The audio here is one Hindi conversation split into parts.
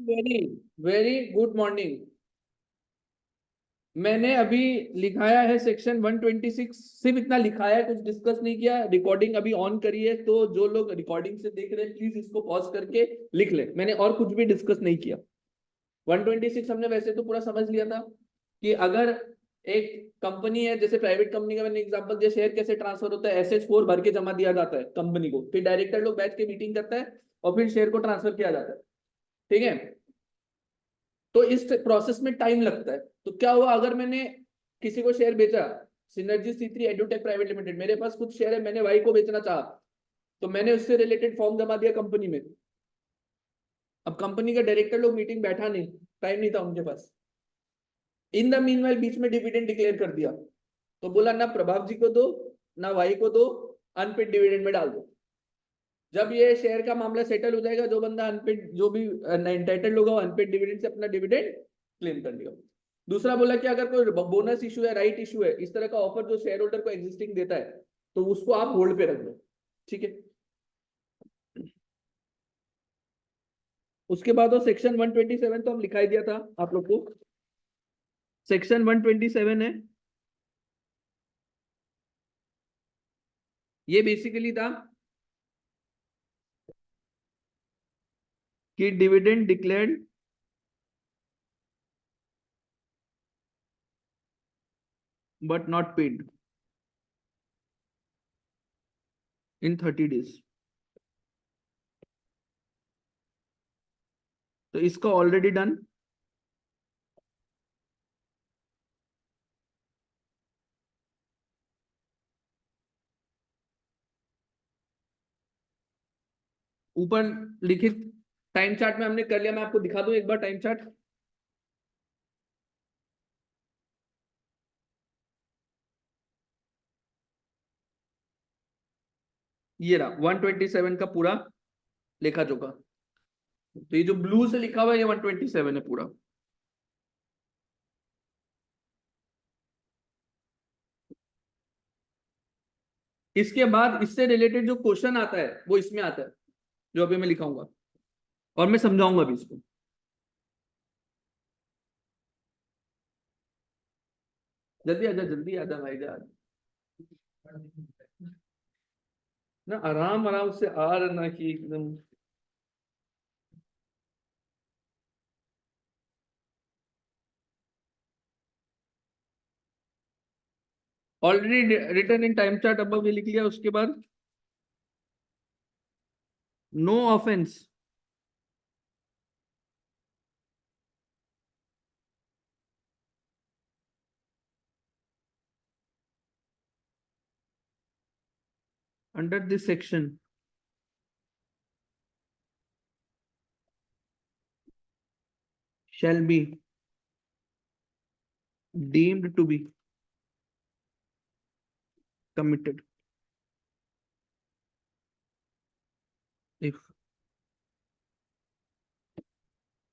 Very very good morning. मैंने अभी लिखाया है सेक्शन 126, सिर्फ इतना लिखाया है, कुछ डिस्कस नहीं किया। रिकॉर्डिंग अभी ऑन करी है, तो जो लोग रिकॉर्डिंग से देख रहे हैं प्लीज इसको पॉज करके लिख ले। मैंने और कुछ भी डिस्कस नहीं किया। 126 हमने वैसे तो पूरा समझ लिया था कि अगर एक कंपनी है, जैसे प्राइवेट कंपनी का मैंने एग्जांपल दिया, शेयर कैसे ट्रांसफर होता है, SH4 भर के जमा दिया जाता है कंपनी को, फिर डायरेक्टर लोग बैठ के मीटिंग करता है और फिर शेयर को ट्रांसफर किया जाता है। ठीक है, तो इस प्रोसेस में टाइम लगता है। तो क्या हुआ, अगर मैंने किसी को शेयर बेचा, synergy C3 edutech private limited, मेरे पास कुछ शेयर है, मैंने वाई को बेचना चाहा, तो मैंने उससे रिलेटेड फॉर्म जमा दिया कंपनी में। अब कंपनी का डायरेक्टर लोग मीटिंग बैठा नहीं, टाइम नहीं था उनके पास। इन द मीनवाइल बीच में डिविडेंड डिक्लेयर कर दिया, तो बोला ना प्रभाव जी को दो ना वाई को दो, अनपेड डिविडेंड में डाल दो। जब ये शेयर का मामला सेटल हो जाएगा, जो बंदा अनपेड, जो भी एंटाइटल्ड होगा, अनपेड डिविडेंड से अपना डिविडेंड क्लेम कर लिया। दूसरा बोला कि अगर कोई बोनस इशू है, राइट इशू है, इस तरह का ऑफर जो शेयर होल्डर को एग्जिस्टिंग देता है, तो उसको आप होल्ड पे रख दो। ठीक है, उसके बाद वो सेक्शन 127 तो हम लिखाई दिया था आप लोग को। सेक्शन 127 है, ये बेसिकली था कि dividend declared but not paid in 30 days। तो इसका ऑलरेडी डन। ऊपर लिखित टाइम चार्ट में हमने कर लिया, मैं आपको दिखा दूं एक बार टाइम चार्ट। ये रहा 127 का पूरा लेखा जोखा। तो ये जो ब्लू से लिखा हुआ है ये 127 है पूरा। इसके बाद इससे रिलेटेड जो क्वेश्चन आता है वो इसमें आता है, जो अभी मैं लिखाऊंगा और मैं समझाऊंगा भी इसको। जल्दी आजा भाई जान, ना आराम आराम से आ रहा ना कि एकदम। Already return in time chart अब ये लिख लिया। उसके बाद no offence under this section shall be deemed to be committed if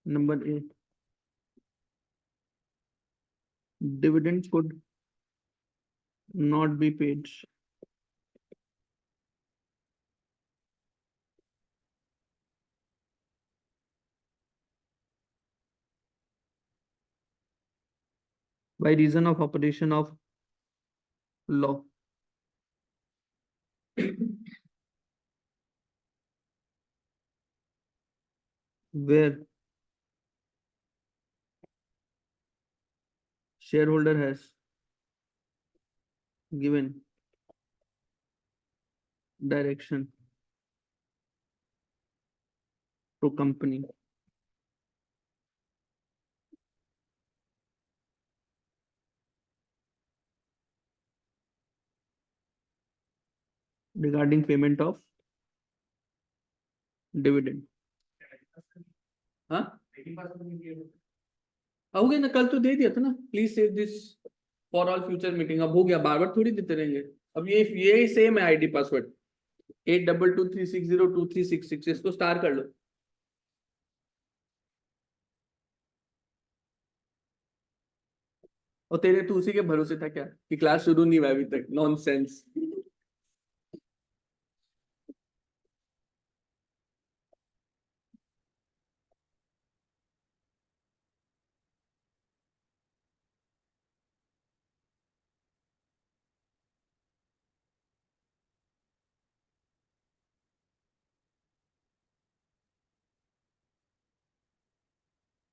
number A, dividend could not be paid by reason of operation of law where shareholder has given direction to company regarding payment of dividend। हाँ, हो गया ना, कल तो दे दिया था ना, please save this for all future meeting. अब हो गया, बार बार थोड़ी देते रहेंगे। अब ये ही सेम है आईडी पासवर्ड, 8223602366, इसको स्टार कर लो। और तेरे तो उसी के भरोसे था क्या कि क्लास शुरू नहीं हुआ अभी तक, नॉनसेंस।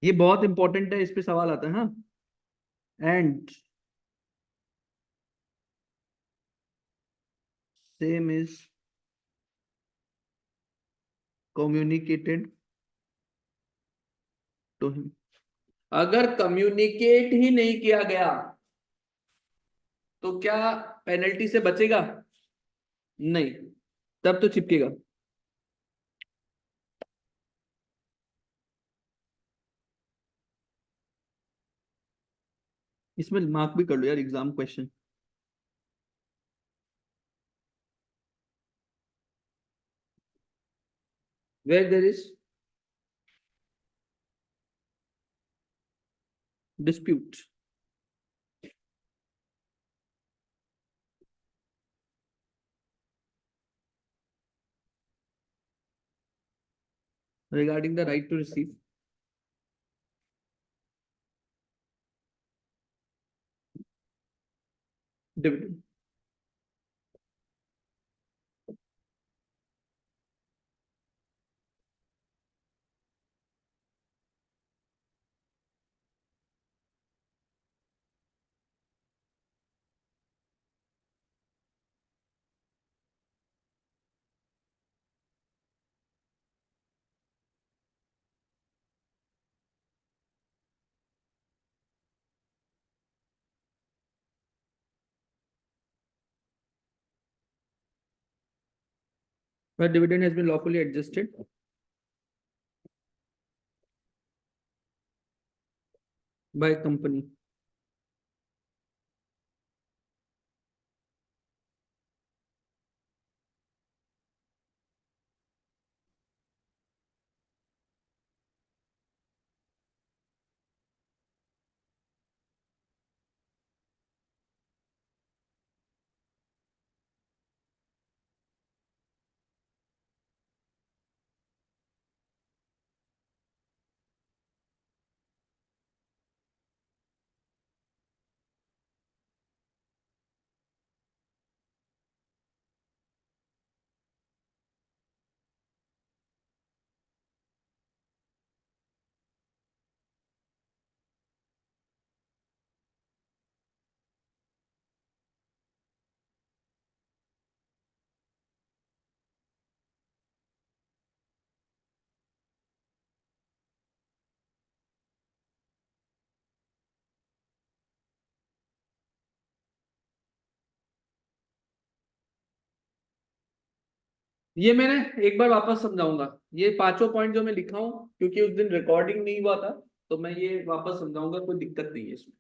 ये बहुत इंपॉर्टेंट है, इस पे सवाल आता है। हाँ, and same is communicated to him. अगर कम्युनिकेट ही नहीं किया गया तो क्या पेनल्टी से बचेगा? नहीं, तब तो चिपकेगा। इसमें मार्क भी कर लो यार, exam question. Where there is dispute regarding the right to receive dividend. Where dividend has been lawfully adjusted by company. ये मैंने एक बार वापस समझाऊंगा, ये पांचों पॉइंट जो मैं लिखा हूं, क्योंकि उस दिन रिकॉर्डिंग नहीं हुआ था, तो मैं ये वापस समझाऊंगा, कोई दिक्कत नहीं है इसमें।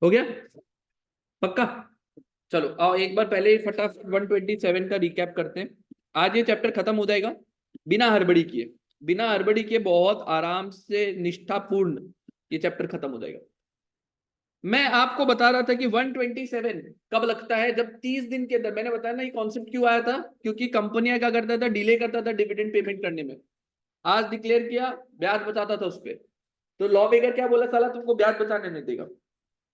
हो गया पक्का? चलो आओ एक बार पहले फटाफट 127 का रिकैप करते हैं। आज ये चैप्टर खत्म हो जाएगा बिना हड़बड़ी किए, बिना हड़बड़ी किए, बहुत आराम से निष्ठापूर्ण ये चैप्टर खत्म हो जाएगा। मैं आपको बता रहा था कि 127 कब लगता है, जब 30 दिन के अंदर। मैंने बताया ना ये कॉन्सेप्ट क्यों आया था, क्योंकि कंपनियां क्या करता था, डिले करता था डिविडेंड पेमेंट करने में। आज डिक्लेयर किया, ब्याज बचाता था उस पर, तो लॉ मेकर क्या बोला, साला तुमको ब्याज बचाने नहीं देगा।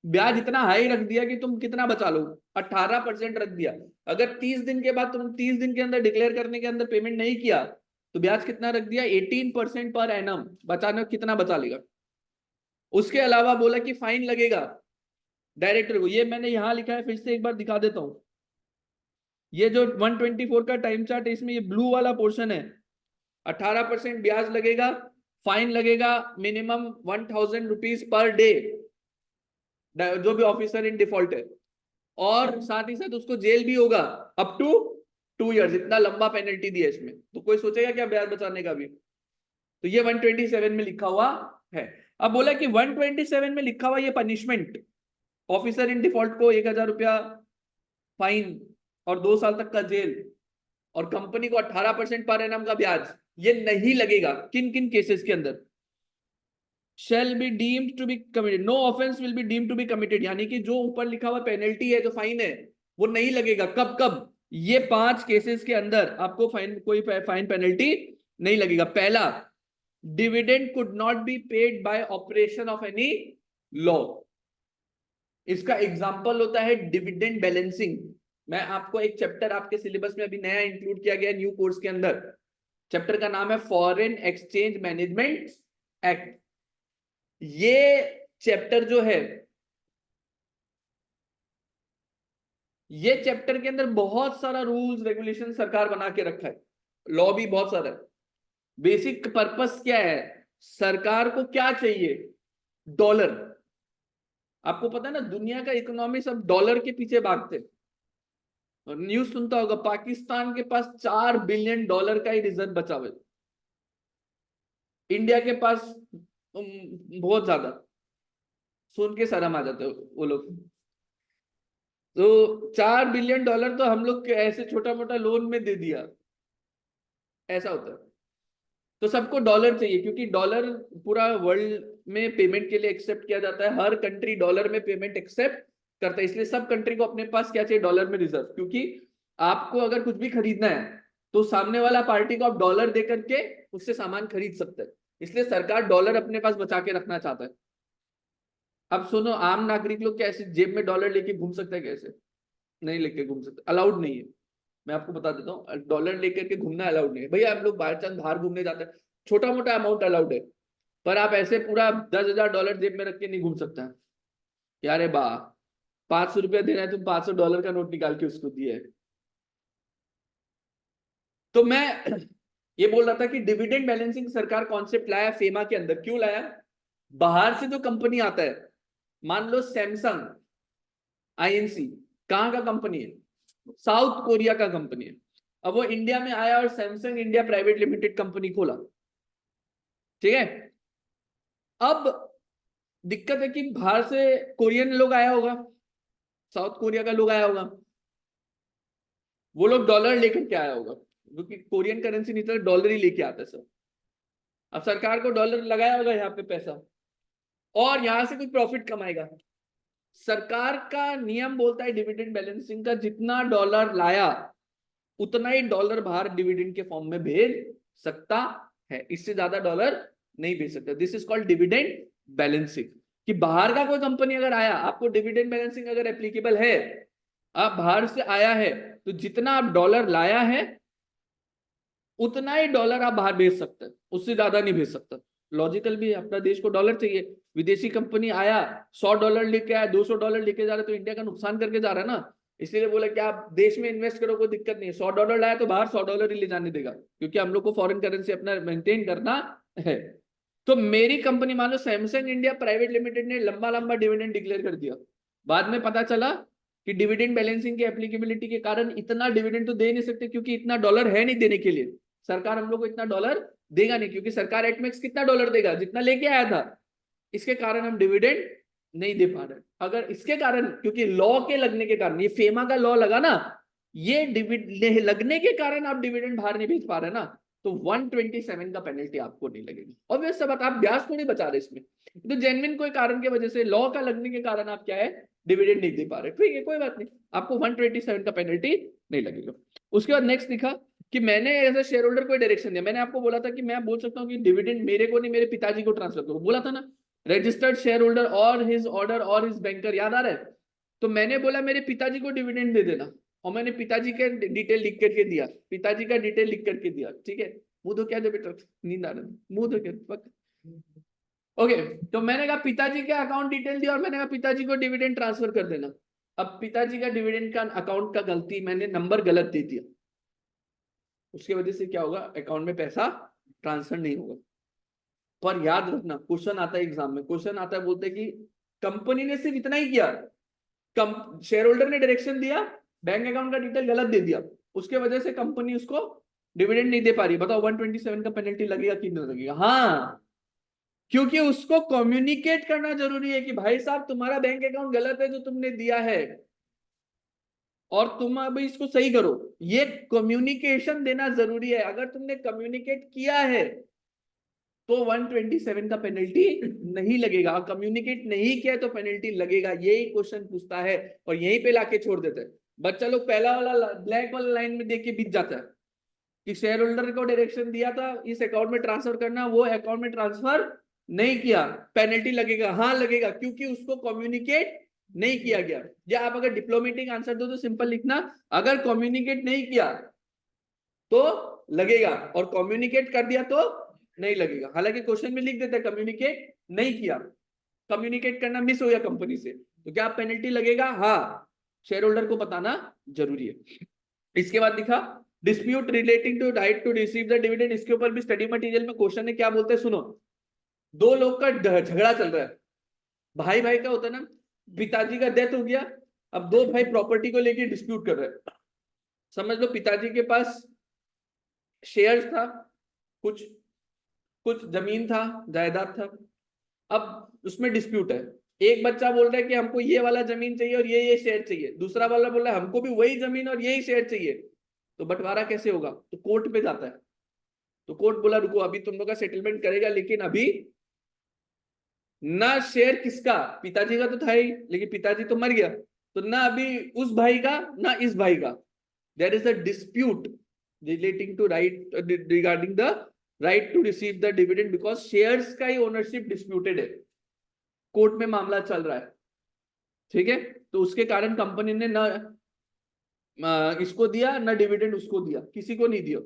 ब्याज इतना हाई रख दिया कि तुम कितना बचा लो, 18% रख दिया। अगर 30 दिन के बाद, तुम 30 दिन के अंदर डिक्लेयर करने के अंदर पेमेंट नहीं किया, तो ब्याज कितना रख दिया, 18% पर एनम। बचाने कितना बचा लेगा। उसके अलावा बोला कि फाइन लगेगा डायरेक्टर को। ये मैंने यहां लिखा है, फिर से एक बार दिखा देता हूं। ये जो 124 का टाइम चार्ट है, इसमें ये ब्लू वाला पोर्शन है, 18% ब्याज लगेगा, फाइन लगेगा मिनिमम 1000 रुपीज पर डे, जो भी ऑफिसर इन डिफॉल्ट है, और साथ ही साथ उसको जेल भी होगा अप टू 2 इयर्स, इतना लंबा पेनल्टी दिया इसमें, तो कोई सोचेगा क्या ब्याज बचाने का भी? तो ये 127 में लिखा हुआ है। अब बोला कि 127 में लिखा हुआ ये पनिशमेंट, ऑफिसर इन डिफॉल्ट को 1,000 रुपया फाइन और 2 साल तक का जेल और कंपनी को 18% पर एनम का ब्याज, ये नहीं लगेगा। किन किन केसेस के अंदर? shall be deemed to be committed, no offense will be deemed to be committed, यानी कि जो ऊपर लिखा हुआ पेनल्टी है, जो फाइन है, वो नहीं लगेगा। कब कब? ये 5 केसेस के अंदर आपको फाइन, कोई फाइन पेनल्टी नहीं लगेगा। पहला, dividend could not be paid by operation of any law. इसका एग्जांपल होता है डिविडेंड बैलेंसिंग। मैं आपको एक चैप्टर आपके सिलेबस में अभी नया इंक्लूड किया गया न्यू कोर्स के अंदर, चैप्टर का नाम है फॉरेन एक्सचेंज मैनेजमेंट एक्ट। ये चैप्टर जो है, ये चैप्टर के अंदर बहुत सारा रूल्स रेगुलेशन सरकार बना के रखा है, लॉ भी बहुत सारा है। बेसिक पर्पस क्या है, सरकार को क्या चाहिए? डॉलर। आपको पता है ना, दुनिया का इकोनॉमी सब डॉलर के पीछे भागते। न्यूज सुनता होगा, पाकिस्तान के पास $4 बिलियन का ही रिजर्व बचा हुआ है, इंडिया के पास बहुत ज्यादा। सुन के शर्म आ जाते वो लोग। तो $4 बिलियन तो हम लोग ऐसे छोटा मोटा लोन में दे दिया, ऐसा होता है। तो सबको डॉलर चाहिए, क्योंकि डॉलर पूरा वर्ल्ड में पेमेंट के लिए एक्सेप्ट किया जाता है। हर कंट्री डॉलर में पेमेंट एक्सेप्ट करता है, इसलिए सब कंट्री को अपने पास क्या चाहिए? डॉलर में रिजर्व। क्योंकि आपको अगर कुछ भी खरीदना है तो सामने वाला पार्टी को आप डॉलर दे करके उससे सामान खरीद सकते हैं, इसलिए सरकार डॉलर अपने पास बचा के रखना चाहता है। अब सुनो, आम नागरिक लोग कैसे जेब में डॉलर लेके घूम सकते हैं? कैसे नहीं लेके घूम सकते, अलाउड नहीं है। मैं आपको बता देता हूँ, डॉलर लेकर के घूमना अलाउड नहीं है भैया। हम लोग बाय चांस बाहर घूमने जाते हैं, छोटा मोटा अमाउंट अलाउड है, पर आप ऐसे पूरा $10,000 जेब में रख के नहीं घूम सकता है। यार बा, 500 रुपया देना है, तुम $500 का नोट निकाल के उसको दिए है। तो मैं ये बोल रहा था कि डिविडेंड बैलेंसिंग सरकार कॉन्सेप्ट लाया फेमा के अंदर। क्यों लाया? बाहर से जो कंपनी आता है, मान लो सैमसंग आईएनसी, कहां का कंपनी है? साउथ कोरिया का कंपनी है। अब वो इंडिया में आया और Samsung India private limited company खोला, ठीक है। अब दिक्कत है कि बाहर से कोरियन लोग आया होगा, साउथ कोरिया का लोग आया होगा, वो लोग डॉलर लेकर के आया होगा, क्योंकि कोरियन करेंसी नहीं था, डॉलर ही लेके आता है सब। अब सरकार को डॉलर लगाया होगा यहाँ पे पैसा, और यहां से कुछ प्रॉफिट कमाएगा। सरकार का नियम बोलता है डिविडेंड बैलेंसिंग का, जितना डॉलर लाया उतना ही डॉलर बाहर डिविडेंड के फॉर्म में भेज सकता है, इससे ज्यादा डॉलर नहीं भेज सकता। This is called dividend balancing. कि बाहर का कोई कंपनी अगर आया, आपको डिविडेंड बैलेंसिंग अगर एप्लीकेबल है, आप बाहर से आया है, तो जितना आप डॉलर लाया है उतना ही डॉलर आप बाहर भेज सकते हैं, उससे ज्यादा नहीं भेज सकता। लॉजिकल भी है, अपना देश को डॉलर चाहिए। विदेशी कंपनी आया, $100 लेके आया, $200 लेके जा रहा है, तो इंडिया का नुकसान करके जा रहा है ना। इसलिए बोला कि आप देश में इन्वेस्ट करो, कोई दिक्कत नहीं है। $100 लाया तो बाहर $100 ही ले जाने देगा, क्योंकि हम लोग को फॉरेन करेंसी अपना मेंटेन करना है। तो मेरी कंपनी, मान लो सैमसंग इंडिया प्राइवेट लिमिटेड ने लंबा लंबा डिविडेंड डिक्लेयर कर दिया, बाद में पता चला कि डिविडेंड बैलेंसिंग की एप्लीकेबिलिटी के कारण इतना डिविडेंड तो दे नहीं सकते, क्योंकि इतना डॉलर है नहीं देने के लिए। सरकार हम लोग को इतना डॉलर देगा नहीं, क्योंकि सरकार एटमेक्स कितना डॉलर देगा? जितना लेके आया था। इसके कारण हम डिविडेंड नहीं दे पा रहे। अगर इसके कारण, क्योंकि लॉ के लगने के कारण, ये फेमा का लॉ लगा ना, ये डिविडेंड लगने के कारण आप डिविडेंड बाहर नहीं भेज पा रहे ना, तो 127 का पेनल्टी आपको नहीं लगेगी। ऑब्वियस बात, आप ब्याज थोड़ी बचा रहे इसमें, तो जेन्युइन कोई कारण की वजह से, लॉ का लगने के कारण आप क्या है, डिविडेंड नहीं दे पा रहे, ठीक है, कोई बात नहीं, आपको 127 का पेनल्टी नहीं लगेगा। उसके बाद नेक्स्ट लिखा कि मैंने एज अ शेयर होल्डर को डायरेक्शन दिया। मैंने आपको बोला था कि मैं बोल सकता हूँ कि डिविडेंड मेरे को नहीं, मेरे पिताजी को ट्रांसफर करो, बोला था ना, रजिस्टर्ड शेयर होल्डर और हिज ऑर्डर और हिज बैंकर, याद आ रहा है? तो मैंने बोला मेरे पिताजी को डिविडेंड दे देना, और मैंने पिताजी का डिटेल लिख करके दिया, पिताजी का डिटेल लिख करके दिया, ठीक है। मुंह धो क्या, बेटा नींद आ रहा है, मुंह धो क्या। ओके, तो मैंने कहा पिताजी का अकाउंट डिटेल दिया, और मैंने कहा पिताजी को डिविडेंड ट्रांसफर कर देना। अब पिताजी का डिविडेंड का अकाउंट का गलती, मैंने नंबर गलत दे दिया, उसकी वजह से क्या होगा, अकाउंट में पैसा ट्रांसफर नहीं होगा। पर याद रखना, क्वेश्चन आता है एग्जाम में, क्वेश्चन आता है, बोलते कि कंपनी ने सिर्फ इतना ही किया, शेयर होल्डर ने डायरेक्शन दिया, बैंक अकाउंट का डिटेल गलत दे दिया, उसके वजह से कंपनी उसको डिविडेंड नहीं दे पा रही। बताओ 127 का पेनल्टी लगेगा कि नहीं लगेगा? हाँ, क्योंकि उसको कम्युनिकेट करना जरूरी है कि भाई साहब तुम्हारा बैंक अकाउंट गलत है जो तुमने दिया है और तुम अभी इसको सही करो। ये कम्युनिकेशन देना जरूरी है। अगर तुमने कम्युनिकेट किया है तो 127 का पेनल्टी नहीं लगेगा, कम्युनिकेट नहीं किया तो पेनल्टी लगेगा। यही क्वेश्चन पूछता है और यहीं पे लाके छोड़ देता है। बच्चा लोग पहला वाला ब्लैक वाला लाइन में देख के बीत जाता है कि शेयर होल्डर को डायरेक्शन दिया था इस अकाउंट में ट्रांसफर करना, वो अकाउंट में ट्रांसफर नहीं किया, पेनल्टी लगेगा। हाँ लगेगा, क्योंकि उसको कम्युनिकेट नहीं किया गया। या आप अगर डिप्लोमेटिक आंसर दो तो सिंपल लिखना, अगर कम्युनिकेट नहीं किया तो लगेगा और कम्युनिकेट कर दिया तो नहीं लगेगा। हालांकि क्वेश्चन में लिख देते हैं कम्युनिकेट नहीं किया, कम्युनिकेट करना मिस हो गया कंपनी से, तो क्या पेनल्टी लगेगा? हाँ, शेयर होल्डर को बताना जरूरी है। इसके बाद लिखा dispute relating to right to receive the dividend. इसके ऊपर भी स्टडी मटेरियल में क्वेश्चन है, क्या बोलते हैं सुनो। दो लोग का झगड़ा चल रहा है, भाई भाई का होता है ना, पिताजी का डेथ हो गया, अब दो भाई प्रॉपर्टी को लेके डिस्प्यूट कर रहे हैं। समझ लो पिताजी के पास शेयर्स था, कुछ कुछ जमीन था, जायदाद था, अब उसमें डिस्प्यूट है। एक बच्चा बोल रहा है कि हमको ये वाला जमीन चाहिए और ये शेयर चाहिए, दूसरा वाला बोल रहा है हमको भी वही जमीन और यही शेयर चाहिए। तो बंटवारा कैसे होगा? तो कोर्ट पे जाता है। तो कोर्ट बोला रुको अभी तुम लोग का सेटलमेंट करेगा, लेकिन अभी ना शेयर किसका, पिताजी का तो था ही, लेकिन पिताजी तो मर गया, तो ना अभी उस भाई का ना इस भाई का। There is a dispute relating to right regarding the right to receive the dividend because shares का ही ओनरशिप डिस्प्यूटेड है, कोर्ट में मामला चल रहा है। ठीक है, तो उसके कारण कंपनी ने ना इसको दिया ना डिविडेंड उसको दिया, किसी को नहीं दिया,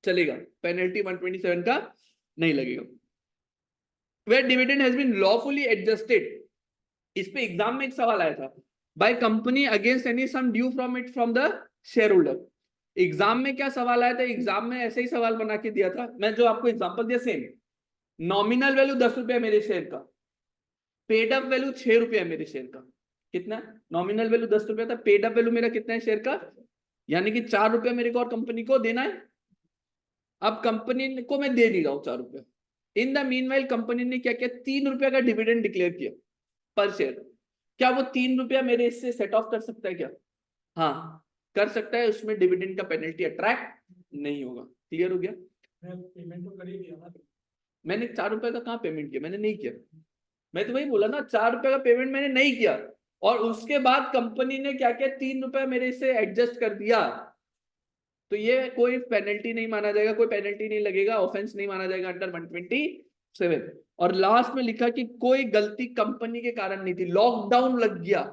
चलेगा, पेनल्टी 127 का नहीं लगेगा। Where dividend has been lawfully adjusted, इस पे एग्जाम में एक सवाल आया था, by company against any sum due from it from the shareholder. Exam में क्या सवाल आया था? एग्जाम में ऐसे ही सवाल बना के दिया था, मैं जो आपको एग्जांपल दिया सेम। नॉमिनल वैल्यू 10 रुपया मेरे शेयर का, पेड अप वैल्यू 6 रुपया मेरे शेयर का। कितना? नॉमिनल वैल्यू 10 रुपया था, पेड अप वैल्यू मेरा कितना है शेयर का, यानी कि 4 रुपया मेरे को और कंपनी को देना है। अब कंपनी को मैं दे नहीं रहा हूं 4 रुपया। इन द मीनवाइल कंपनी ने क्या किया, 3 रुपया का डिविडेंड डिक्लेयर किया पर शेयर। क्या वो 3 रुपया मेरे इससे सेट ऑफ कर सकता है क्या? हाँ कर सकता है, उसमें डिविडेंड का पेनल्टी अट्रैक्ट नहीं होगा। क्लियर हो गया? पेमेंट तो कर ही दिया ना मैंने, 4 रुपए का कहाँ पेमेंट किया? मैंने नहीं किया। मैं तो वही बोला ना, 4 रुपए का पेमेंट मैंने नहीं किया और उसके बाद कंपनी ने क्या किया, 3 रुपया मेरे से एडजस्ट कर दिया, तो ये कोई पेनल्टी नहीं माना जाएगा, कोई पेनल्टी नहीं लगेगा, ऑफेंस नहीं माना जाएगा अंडर 127। और लास्ट में लिखा कि कोई गलती कंपनी के कारण नहीं थी, लॉकडाउन लग गया,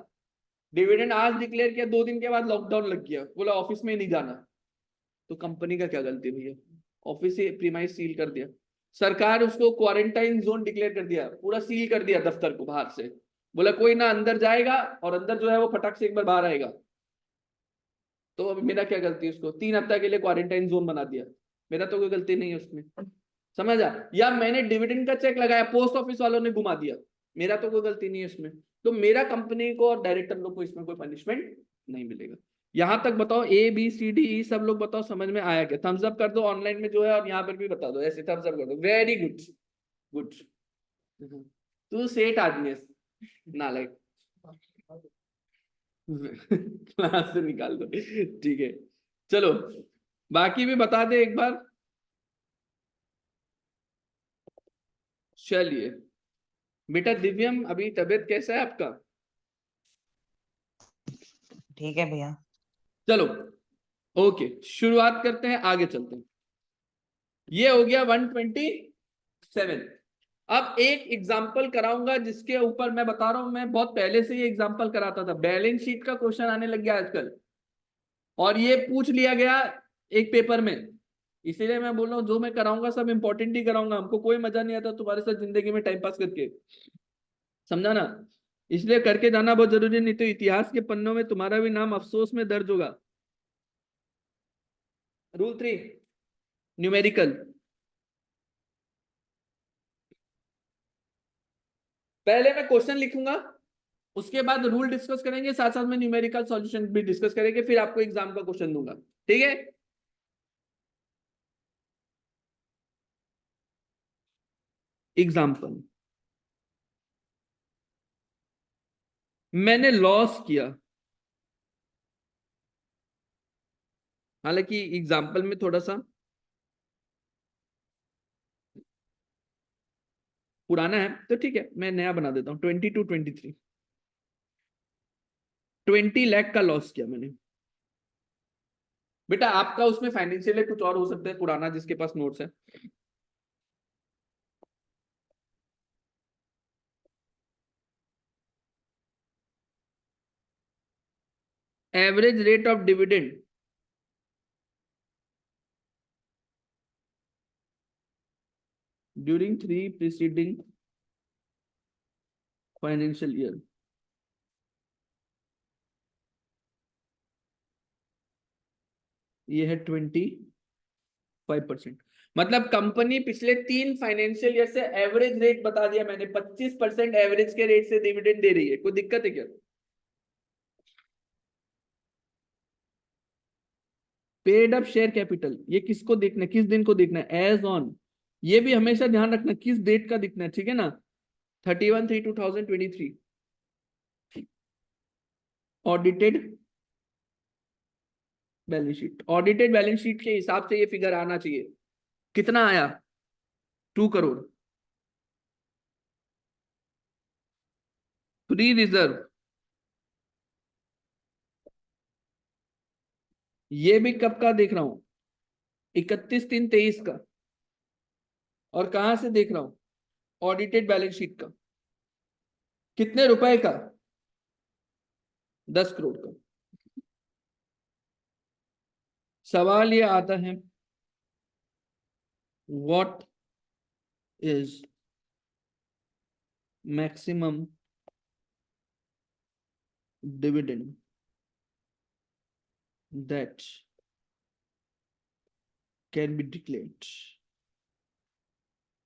डिविडेंड आज डिक्लेयर किया, 2 दिन के बाद लॉकडाउन लग गया, बोला ऑफिस में नहीं जाना, तो कंपनी का क्या गलती भैया? ऑफिस से प्रीमाइस सील कर दिया, सरकार उसको क्वारंटाइन जोन डिक्लेयर कर दिया, पूरा सील कर दिया दफ्तर को बाहर से, बोला कोई ना अंदर जाएगा और अंदर जो है वो फटाक से एक बार बाहर आएगा। तो अब मेरा क्या गलती है? उसको 3 हफ्ता के लिए क्वारंटाइन जोन बना दिया, मेरा तो कोई गलती नहीं है उसमें। समझ आ? या मैंने डिविडेंड का चेक लगाया, पोस्ट ऑफिस वालों ने घुमा दिया, मेरा तो कोई गलती नहीं है इसमें, तो मेरा कंपनी को और डायरेक्टर लोग को इसमें कोई पनिशमेंट नहीं मिलेगा। यहां तक बताओ A B C D E सब लोग बताओ समझ में आया क्या? थम्स अप कर दो ऑनलाइन में जो है और यहाँ पर भी बता दो, ऐसे थम्स अप कर दो, वेरी गुड गुड। तू सेठ आदमी है, नालायक। क्लास से निकाल दो, ठीक है। चलो बाकी भी बता दे एक बार। चलिए बेटा दिव्यम, अभी तबीयत कैसा है आपका? ठीक है भैया। चलो ओके, शुरुआत करते हैं, आगे चलते हैं। ये हो गया 127। अब एक एग्जाम्पल कराऊंगा जिसके ऊपर मैं बता रहा हूं, मैं बहुत पहले से ये एग्जाम्पल कराता था, बैलेंस शीट का क्वेश्चन आने लग गया आजकल और ये पूछ लिया गया एक पेपर में, इसीलिए मैं बोल रहा हूँ जो मैं कराऊंगा सब इंपॉर्टेंट ही कराऊंगा, हमको कोई मजा नहीं आता तुम्हारे साथ जिंदगी में टाइम पास करके, समझा ना? इसलिए करके जाना बहुत जरूरी, नहीं तो इतिहास के पन्नों में तुम्हारा भी नाम अफसोस में दर्ज होगा। रूल 3 न्यूमेरिकल, पहले मैं क्वेश्चन लिखूंगा उसके बाद रूल डिस्कस करेंगे, साथ साथ में न्यूमेरिकल सॉल्यूशन भी डिस्कस करेंगे, फिर आपको एग्जाम का क्वेश्चन दूंगा, ठीक है। एग्जाम्पल, मैंने लॉस किया, हालांकि एग्जाम्पल में थोड़ा सा पुराना है तो ठीक है, मैं नया बना देता हूँ। 22-23, 20 लाख का लॉस किया मैंने। बेटा आपका उसमें फाइनेंशियल कुछ और हो सकता है पुराना, जिसके पास नोट्स है। Average rate of dividend during 3 preceding financial year, ये है 25%। मतलब कंपनी पिछले 3 फाइनेंशियल ईयर से एवरेज रेट बता दिया मैंने, 25% एवरेज के रेट से डिविडेंड दे रही है। कोई दिक्कत है क्या? पेड अप शेयर कैपिटल, ये किसको देखना है, किस दिन को देखना है? एज ऑन, ये भी हमेशा ध्यान रखना किस डेट का दिखना है, ठीक है ना। 31/3/2023। Audited balance sheet, audited balance sheet के हिसाब से ये फिगर आना चाहिए। कितना आया? 2 करोड़। फ्री रिजर्व, ये भी कब का देख रहा हूं? 31/3/23 का। और कहां से देख रहा हूं? ऑडिटेड बैलेंस शीट का। कितने रुपए का? 10 करोड़ का। सवाल ये आता है, what is maximum dividend that can be declared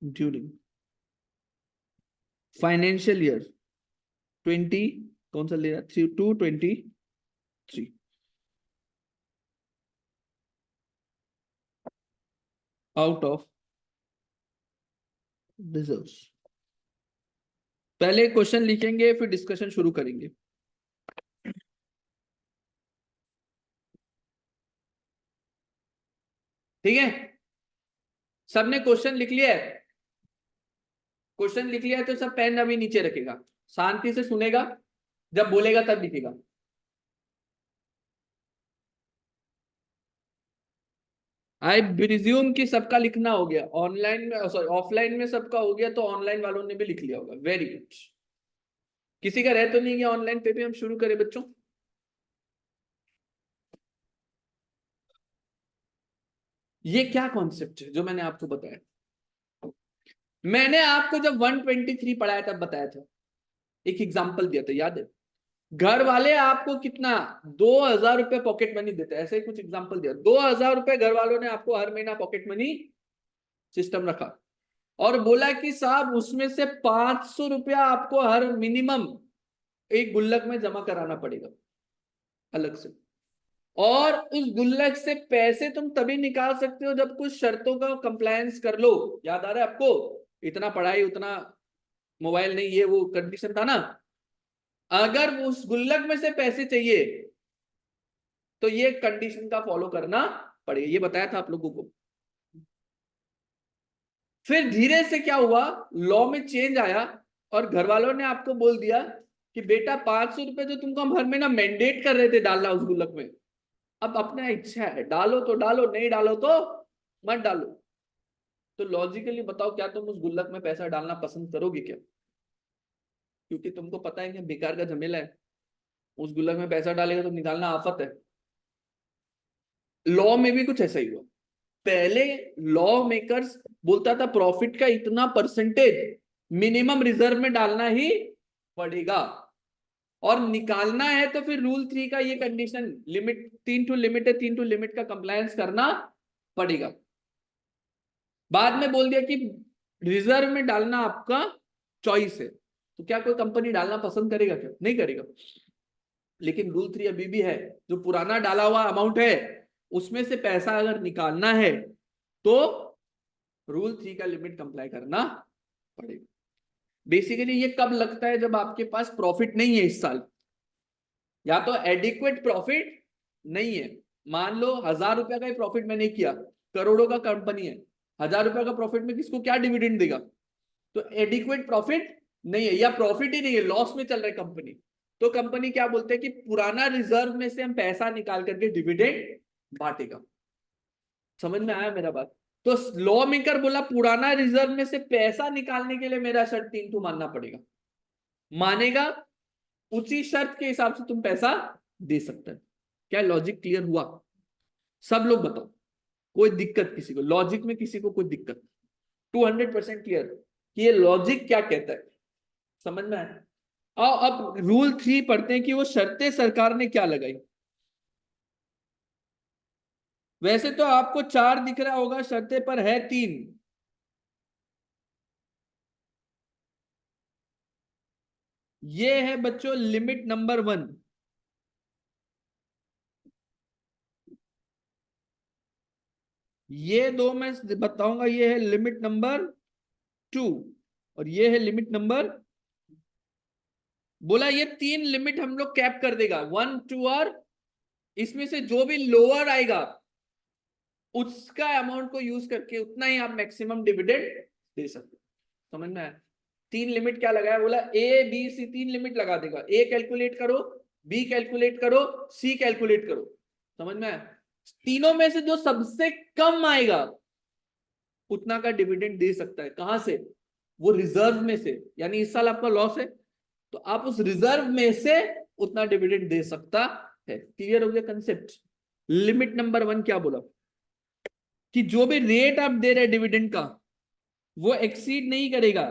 during financial year 20, कौन सा ले रहा? 3 to 23 आउट ऑफ रिजर्व्स। पहले क्वेश्चन लिखेंगे फिर डिस्कशन शुरू करेंगे। ठीक है, सबने क्वेश्चन लिख लिया है? क्वेश्चन लिख लिया है तो सब पेन अभी नीचे रखेगा, शांति से सुनेगा, जब बोलेगा तब लिखेगा। आई प्रिज्यूम कि सबका लिखना हो गया, ऑनलाइन में सॉरी ऑफलाइन में सबका हो गया, तो ऑनलाइन वालों ने भी लिख लिया होगा। Very good. किसी का रह तो नहीं गया ऑनलाइन पे भी? हम शुरू करें बच्चों। ये क्या कॉन्सेप्ट है जो मैंने आपको बताया? मैंने आपको जब 123 पढ़ाया तब बताया था, एक एग्जाम्पल दिया था, याद है? घर वाले आपको कितना, 2,000 रुपए पॉकेट मनी देते हैं, ऐसे ही कुछ एग्जाम्पल दिया। 2,000 रुपए घर वालों ने आपको हर महीना पॉकेट मनी सिस्टम रखा, और बोला कि साहब उसमें से 500 रुपया आपको हर मिनिमम एक गुल्लक में जमा कराना पड़ेगा अलग से। और उस गुल्लक से पैसे तुम तभी निकाल सकते हो जब कुछ शर्तों का कंप्लायंस कर लो। याद आ रहा है आपको? इतना पढ़ाई उतना मोबाइल नहीं, ये वो कंडीशन था ना। अगर उस गुल्लक में से पैसे चाहिए तो ये कंडीशन का फॉलो करना पड़ेगा, ये बताया था आप लोगों को। फिर धीरे से क्या हुआ, लॉ में चेंज आया, और घर वालों ने आपको बोल दिया कि बेटा 500 रुपए जो तुमको हम हर महीना मैंडेट कर रहे थे डालना उस गुल्लक में, अब अपना इच्छा है, डालो तो डालो, नहीं डालो तो मत डालो। तो लॉजिकली बताओ, क्या तुम उस गुल्लक में पैसा डालना पसंद करोगे क्या? क्योंकि तुमको पता है कि बेकार का झमेला है, उस गुल्लक में पैसा डालेगा तो निकालना आफत है। लॉ में भी कुछ ऐसा ही हुआ। पहले लॉ मेकर्स बोलता था प्रॉफिट का इतना परसेंटेज मिनिमम रिजर्व में डालना ही पड़ेगा, और निकालना है तो फिर रूल 3 का ये कंडीशन, लिमिट 3 to लिमिट है, 3 to लिमिट का कंप्लायंस करना पड़ेगा। बाद में बोल दिया कि रिजर्व में डालना आपका चॉइस है, तो तो क्या कोई कंपनी डालना पसंद करेगा? क्या नहीं करेगा। लेकिन रूल 3 अभी भी है, जो पुराना डाला हुआ अमाउंट है उसमें से पैसा अगर निकालना है तो रूल 3 का लिमिट कंप्लाई करना पड़ेगा। बेसिकली ये कब लगता है? जब आपके पास प्रॉफिट नहीं है इस साल, या तो एडिक्वेट प्रॉफिट नहीं है। मान लो 1,000 रुपया का ही प्रॉफिट मैंने किया, करोड़ों का कंपनी है, 1,000 रुपया का प्रॉफिट में किसको क्या डिविडेंड देगा? तो एडिक्वेट प्रॉफिट नहीं है, या प्रॉफिट ही नहीं है, लॉस में चल रहा है कंपनी, तो कंपनी क्या बोलते हैं कि पुराना रिजर्व में से हम पैसा निकाल करके डिविडेंड बांटेगा। समझ में आया मेरा बात? तो लॉ मेकर बोला पुराना रिजर्व में से पैसा निकालने के लिए मेरा शर्त 3 तो मानना पड़ेगा, मानेगा, उसी शर्त के हिसाब से तुम पैसा दे सकते हो। क्या लॉजिक क्लियर हुआ? सब लोग बताओ, कोई दिक्कत किसी को लॉजिक में? किसी को कोई दिक्कत? 200% क्लियर कि ये लॉजिक क्या कहता है, समझ में आया? आओ अब रूल 3 पढ़ते हैं कि वो शर्तें सरकार ने क्या लगाई। वैसे तो आपको 4 दिख रहा होगा शर्तें, पर है 3। ये है बच्चों लिमिट नंबर 1, ये दो मैं बताऊंगा, ये है लिमिट नंबर 2 और ये है लिमिट नंबर, बोला ये 3 लिमिट हम लोग कैप कर देगा, 1 2, और इसमें से जो भी लोअर आएगा उसका अमाउंट को यूज करके उतना ही आप मैक्सिमम डिविडेंड दे सकते हो। समझ में आया? 3 लिमिट क्या लगाया? बोला ए बी सी 3 लिमिट लगा देगा, ए कैलकुलेट करो, बी कैलकुलेट करो, सी कैलकुलेट करो। समझ में आया? तीनों में से जो सबसे कम आएगा उतना का डिविडेंड दे सकता है। कहां से? वो रिजर्व में से, यानी इस साल आपका लॉस है तो आप उस रिजर्व में से उतना डिविडेंड दे सकता है। क्लियर हो गया कंसेप्ट? लिमिट नंबर 1 क्या बोला कि जो भी रेट आप दे रहे डिविडेंड का वो एक्सीड नहीं करेगा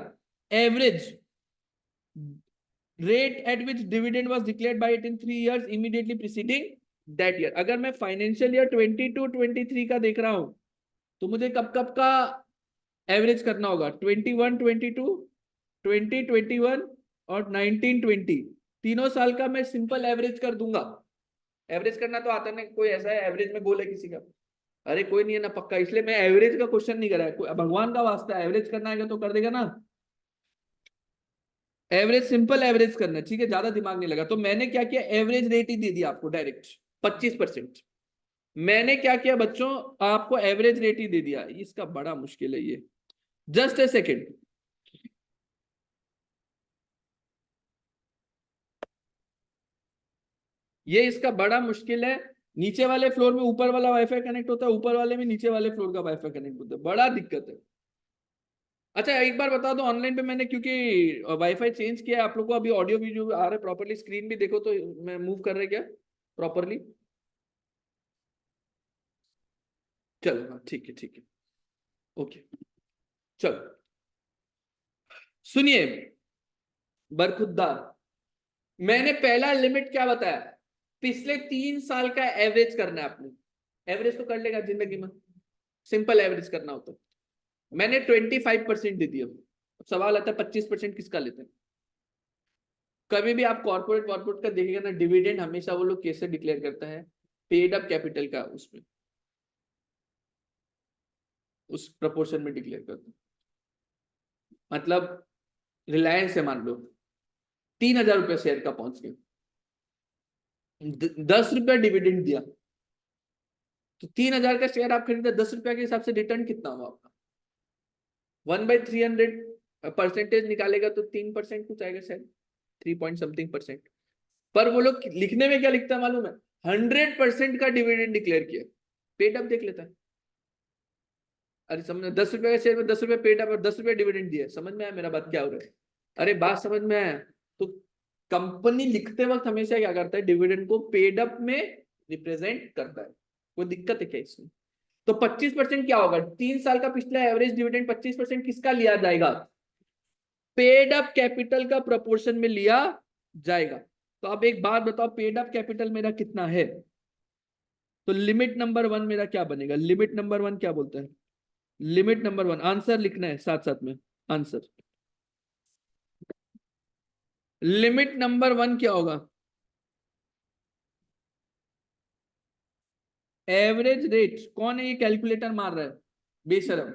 average rate at which dividend was declared by it in 3 years immediately preceding that year. अगर मैं फाइनेंशियल ईयर 22-23 का देख रहा हूं तो मुझे कब कब का एवरेज करना होगा? 21-22, 20-21 और 19-20, तीनों साल का मैं सिंपल एवरेज कर दूंगा। एवरेज करना तो आता नहीं, कोई ऐसा है एवरेज में गोल है किसी का? अरे कोई नहीं है ना पक्का, इसलिए मैं एवरेज का क्वेश्चन नहीं करा है। भगवान का वास्ता है, एवरेज करना है तो कर देगा ना। एवरेज सिंपल एवरेज करना है, ठीक है, ज्यादा दिमाग नहीं लगा। तो मैंने क्या किया, एवरेज रेट ही दे दिया आपको डायरेक्ट 25%। मैंने क्या किया बच्चों, आपको एवरेज रेट ही दे दिया। इसका बड़ा मुश्किल है ये, जस्ट ए सेकेंड। ये इसका बड़ा मुश्किल है। नीचे वाले फ्लोर में ऊपर वाला वाईफाई कनेक्ट होता है, ऊपर वाले में नीचे वाले फ्लोर का वाईफाई कनेक्ट होता है, बड़ा दिक्कत है। अच्छा एक बार बता दो, ऑनलाइन पे मैंने क्योंकि वाईफाई चेंज किया है, आप लोग को अभी ऑडियो वीडियो आ रहा है प्रॉपर्ली, स्क्रीन भी देखो तो मैं मूव कर रहे क्या प्रॉपरली? चलो हाँ ठीक है, ठीक है, ओके। चलो सुनिए बरखुद्दार, मैंने पहला लिमिट क्या बताया? पिछले 3 साल का एवरेज करना है आपने। एवरेज तो कर लेगा जिंदगी में, सिंपल एवरेज करना होता है। मैंने 25% दे दिया। अब सवाल आता है 25% किसका लेते हैं? कभी भी आप कॉर्पोरेट कॉर्पोरेट का देखिएगा ना, डिविडेंड हमेशा वो लोग कैसे डिक्लेयर करता है? पेड अप कैपिटल का उसमें, उस प्रपोर्शन में डिक्लेयर करता है। मतलब रिलायंस है, मान लो 3,000 रुपया शेयर का पहुंच गया, 10 रुपया डिविडेंड दिया, तो 3,000 का शेयर आप खरीदे, 10 रुपया के हिसाब से रिटर्न कितना हुआ आपका? 1/300 परसेंटेज निकालेगा तो 3% कुछ आएगा शायद, 3 पॉइंट समथिंग परसेंट। पर वो लोग लिखने में क्या लिखता है मालूम है? 100% का डिविडेंड डिक्लेयर किया। पेड अप देख लेता है। अरे समझ, 10 रुपए का शेयर में 10 रुपए पेड अप और 10 रुपए डिविडेंड दिया। समझ में आया मेरा बात क्या हो रहा है? अरे बात समझ में आया? तो कंपनी लिखते वक्त हमेशा क्या करता है, डिविडेंड को पेड अप में रिप्रेजेंट करता है। कोई दिक्कत है क्या इसमें? तो 25% क्या होगा? 3 साल का पिछला एवरेज डिविडेंड 25% किसका लिया जाएगा? पेड अप कैपिटल का प्रोपोर्शन में लिया जाएगा। तो अब एक बात बताओ, पेड अप कैपिटल मेरा कितना है? तो लिमिट नंबर 1 मेरा क्या बनेगा? लिमिट नंबर 1 क्या बोलता है? लिमिट नंबर 1 आंसर लिखना है साथ साथ में, आंसर लिमिट नंबर 1 क्या होगा? Average rate. कौन है ये कैलकुलेटर मार रहा है बेशरम?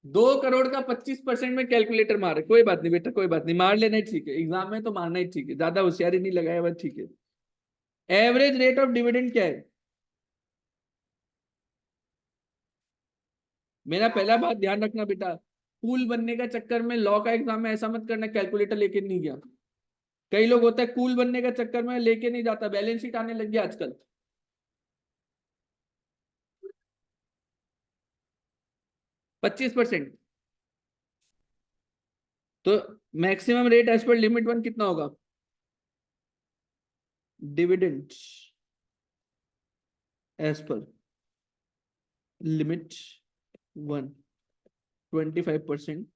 2 करोड़ का 25% में कैलकुलेटर मार रहे। कोई बात नहीं बेटा, कोई बात नहीं, मार लेना ही ठीक है, एग्जाम में तो मारना ही ठीक है, ज्यादा होशियारी नहीं लगाया हुआ, ठीक है। एवरेज रेट ऑफ डिविडेंड क्या है? मेरा पहला बात ध्यान रखना बेटा, कूल बनने का चक्कर में लॉ का एग्जाम में ऐसा मत करना कैलकुलेटर लेके नहीं गया। कई लोग होता है कूल बनने का चक्कर में लेके नहीं जाता, बैलेंस शीट आने लग गया आजकल। 25%। तो maximum rate as per limit 1 कितना होगा? Dividend as per limit 1 25%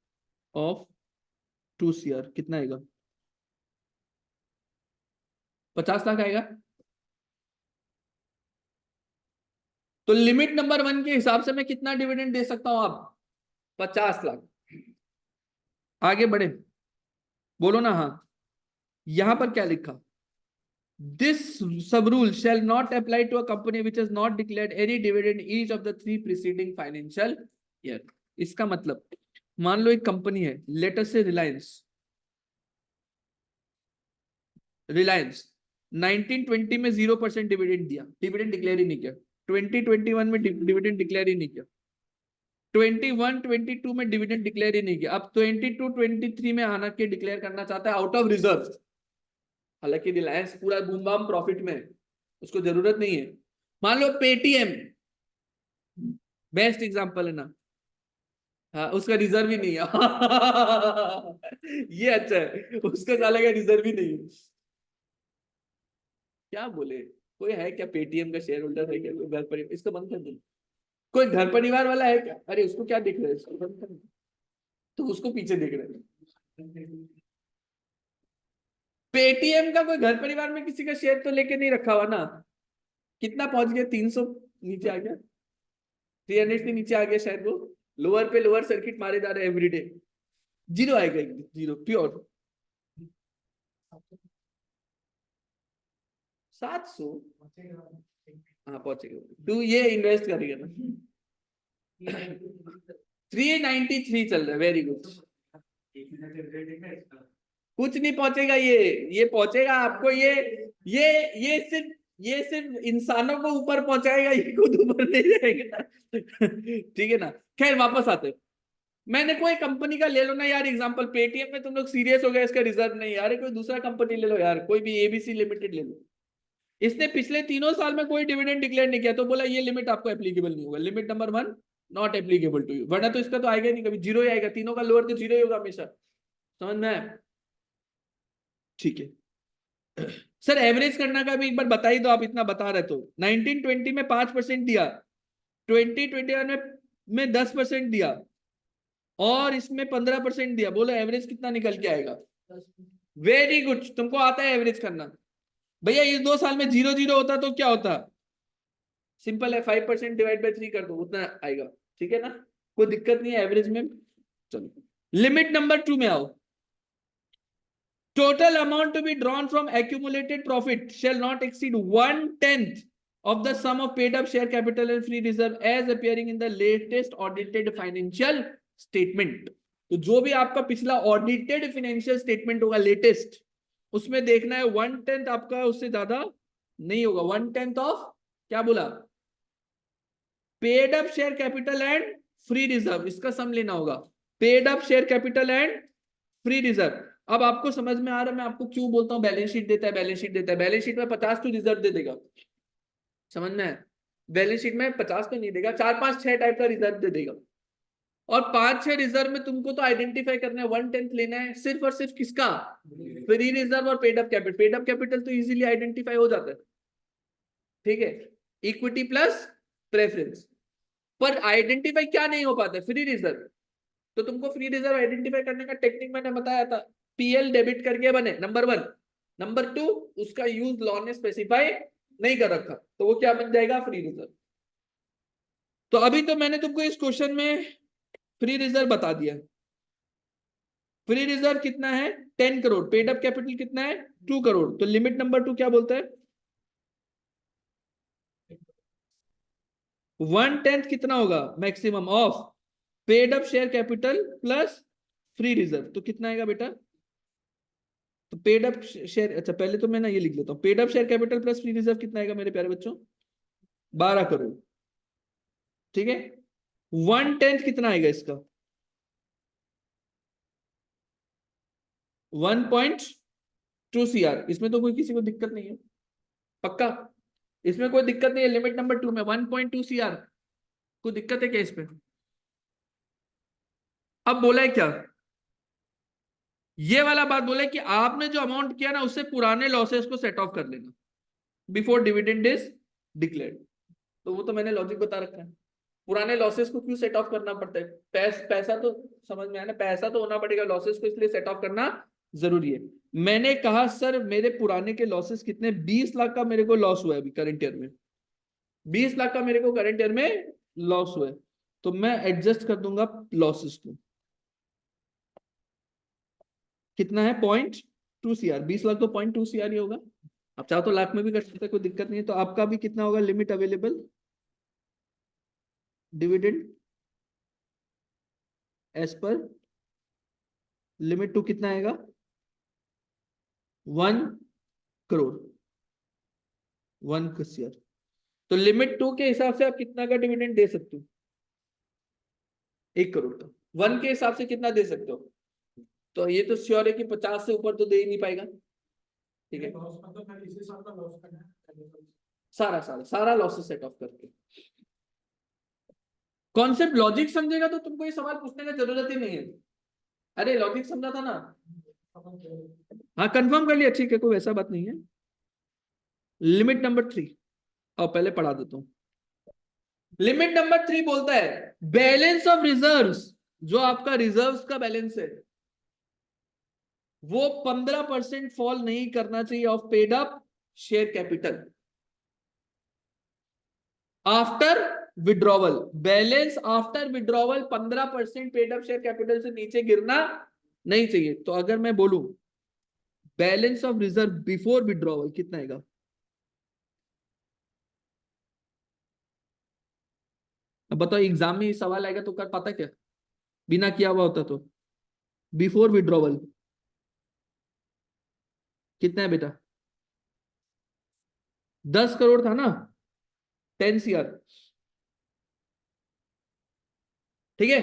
of 2 CR कितना आएगा? 50 लाख आएगा। तो लिमिट नंबर 1 के हिसाब से मैं कितना डिविडेंड दे सकता हूं? आप 50 लाख। आगे बढ़े, बोलो ना हाँ। यहां पर क्या लिखा? दिस सब rule shall not apply to a company which has not declared any dividend each of the 3 preceding financial year। इसका मतलब, मान लो एक कंपनी है, लेट अस से रिलायंस। रिलायंस 1920 में 0% डिविडेंड दिया, डिविडेंड डिक्लेयर ही नहीं किया। 2021 में डिविडेंड डिक्लेयर ही नहीं किया। 21-22 में डिविडेंड डिक्लेयर ही नहीं किया। अब 22-23 में आना के डिक्लेयर करना चाहता है आउट ऑफ रिजर्व। हालांकि रिलायंस पूरा बूम बाम प्रॉफिट में है, उसको जरूरत नहीं है। मान लो पेटीएम, बेस्ट एग्जांपल है ना। हाँ, उसका रिजर्व ही नहीं है। ये अच्छा है, उसका साले का रिजर्व ही नहीं है। क्या बोले, कोई है क्या पेटीएम का शेयर होल्डर है क्या? कोई घर परिवार, इसको बंद कर दो। कोई घर परिवार वाला है क्या? अरे उसको क्या दिख रहा है, इसको बंद कर दो। तो उसको पीछे देख रहे हैं। पेटीएम का कोई घर परिवार में किसी का शेयर तो लेके नहीं रखा हुआ ना। कितना पहुंच गया? 300 नीचे आ गया, 300 से नीचे आ गया शायद वो। लोअर पे लोअर सर्किट मारे जा रहे हैं एवरीडे। जीरो आएगा, एकदम जीरो प्योर। 700। हाँ पहुंचेगा, तू ये इन्वेस्ट करेगा ना। 393 चल रहा है, वेरी गुड। कुछ नहीं पहुंचेगा ये पहुंचेगा आपको ये ये सिर्फ इंसानों को ऊपर पहुंचाएगा, ये खुद ऊपर नहीं जाएगा। ठीक है ना। खैर वापस आते हैं। मैंने कोई कंपनी का ले लो ना यार एग्जांपल, पेटीएम में तुम लोग सीरियस हो गए इसका रिजर्व नहीं यार, कोई दूसरा कंपनी ले लो यार, कोई भी एबीसी लिमिटेड ले लो। इसने पिछले 3 साल में कोई डिविडेंड डिक्लेयर नहीं किया, तो बोला ये लिमिट आपको एप्लीकेबल नहीं होगा, limit number 1 not applicable to you. वरना तो इसका तो आएगा ही नहीं, कभी जीरो ही आएगा, तीनों का लोअर तो जीरो ही होगा हमेशा। समझ में आया? ठीक है। सर एवरेज करना का भी एक बार बता ही दो, आप इतना बता रहे तो। 1920 में 5% दिया, 2021 में 10% दिया, और इसमें 15% दिया। बोलो एवरेज कितना निकल के आएगा? वेरी गुड, तुमको आता है एवरेज करना। भैया इस 2 साल में 0-0 होता तो क्या होता? सिंपल है, 5% डिवाइड बाई 3 कर दो, उतना आएगा। ठीक है ना, कोई दिक्कत नहीं है एवरेज में। चलो लिमिट नंबर 2 में आओ। Total amount to be drawn from accumulated profit shall not exceed 1/10 of the sum of paid up share capital and free reserve as appearing in the latest audited financial statement। तो जो भी आपका पिछला ऑडिटेड फाइनेंशियल स्टेटमेंट होगा लेटेस्ट, उसमें देखना है 1/10 आपका, उससे ज्यादा नहीं होगा। 1/10 ऑफ क्या बोला? Paid up share capital and free reserve, इसका सम लेना होगा। Paid up share capital and free reserve. अब आपको समझ में आ रहा है मैं आपको क्यों बोलता हूं बैलेंस शीट देता है, बैलेंस शीट देता है। बैलेंस शीट में 50 तो रिजर्व दे देगा, समझ में है? बैलेंस शीट में 50 तो नहीं देगा, 4-5-6 टाइप का रिजर्व दे देगा। और 5-6 रिजर्व में तुमको तो आइडेंटिफाई करना है, 1/10 लेना है सिर्फ और सिर्फ किसका? फ्री रिजर्व और paid up capital. Paid up capital तो इजीली आइडेंटिफाई हो जाता है, ठीक है, इक्विटी प्लस प्रेफरेंस। पर आइडेंटिफाई क्या नहीं हो पाता? Free reserve. तो तुमको फ्री रिजर्व आइडेंटिफाई करने का टेक्निक मैंने बताया था, पीएल डेबिट करके बने नंबर 1। नंबर 2, उसका यूज लॉ ने स्पेसिफाई नहीं कर रखा, तो वो क्या बन जाएगा? Free reserve. तो अभी तो मैंने तुमको इस क्वेश्चन में फ्री रिजर्व बता दिया। फ्री रिजर्व कितना है 10 करोड़, पेड अप कैपिटल कितना है 2 करोड़, तो लिमिट नंबर 2 क्या बोलता है 1/10 कितना होगा maximum of paid up share capital plus free reserve, तो कितना आएगा बेटा, तो पेड अप शेयर, अच्छा पहले तो मैं ना ये लिख लेता हूँ, paid up share capital plus free reserve कितना आएगा मेरे प्यारे बच्चों 12 करोड़, ठीक है। 1/10 कितना आएगा इसका 1.2 CR, इसमें तो कोई किसी को दिक्कत नहीं है पक्का, इसमें कोई दिक्कत नहीं है, लिमिट नंबर 2 में 1.2 CR, कोई दिक्कत है क्या इसमें। अब बोला है क्या, ये वाला बात बोले कि आपने जो अमाउंट किया ना उससे पुराने लॉसेस को सेट ऑफ कर लेना बिफोर डिविडेंड इज डिक्लेयर्ड, तो वो तो मैंने लॉजिक बता रखा है, पुराने लॉसेस को क्यों सेट ऑफ करना पड़ता है, पैसा तो समझ में आया ना, पैसा तो होना पड़ेगा लॉसेस को, इसलिए सेट ऑफ करना जरूरी है। मैंने कहा सर मेरे पुराने के लॉसेस कितने, 20 लाख का मेरे को लॉस हुआ है अभी करंट ईयर में, 20 लाख का मेरे को करंट ईयर में लॉस हुआ है, तो मैं एडजस्ट कर दूंगा लॉसेस को, कितना है 0.2 CR, 20 लाख तो 0.2 CR ही होगा, आप चाहो तो लाख में भी कर सकते हैं कोई दिक्कत नहीं है, तो आपका भी कितना होगा limit available dividend as per limit 2 कितना आएगा 1 करोड़ 1 CR, तो लिमिट 2 के हिसाब से आप कितना का डिविडेंड दे सकते हो 1 करोड़ का, 1 के हिसाब से कितना दे सकते हो, तो ये तो श्योर है कि 50 से ऊपर तो दे ही नहीं पाएगा, ठीक है, सारा सारा सारा लॉसेस सेट ऑफ करके, कॉन्सेप्ट लॉजिक समझेगा तो तुमको ये सवाल पूछने की जरूरत ही नहीं है, अरे लॉजिक समझा था ना, हाँ कंफर्म कर लिया, ठीक है कोई वैसा बात नहीं है। लिमिट नंबर 3, और पहले पढ़ा देता हूं, लिमिट नंबर 3 बोलता है बैलेंस ऑफ रिजर्व्स, जो आपका रिजर्व्स का बैलेंस है वो 15% फॉल नहीं करना चाहिए of paid up share capital after withdrawal, balance after withdrawal 15% paid up share capital से नीचे गिरना नहीं चाहिए, तो अगर मैं बोलूं balance of reserve before withdrawal कितना आएगा, अब बताओ एग्जाम में ये सवाल आएगा तो कर पाता क्या, बिना किया हुआ होता तो, बिफोर विड्रॉवल कितना है बेटा 10 करोड़ था ना 10 CR, ठीक है।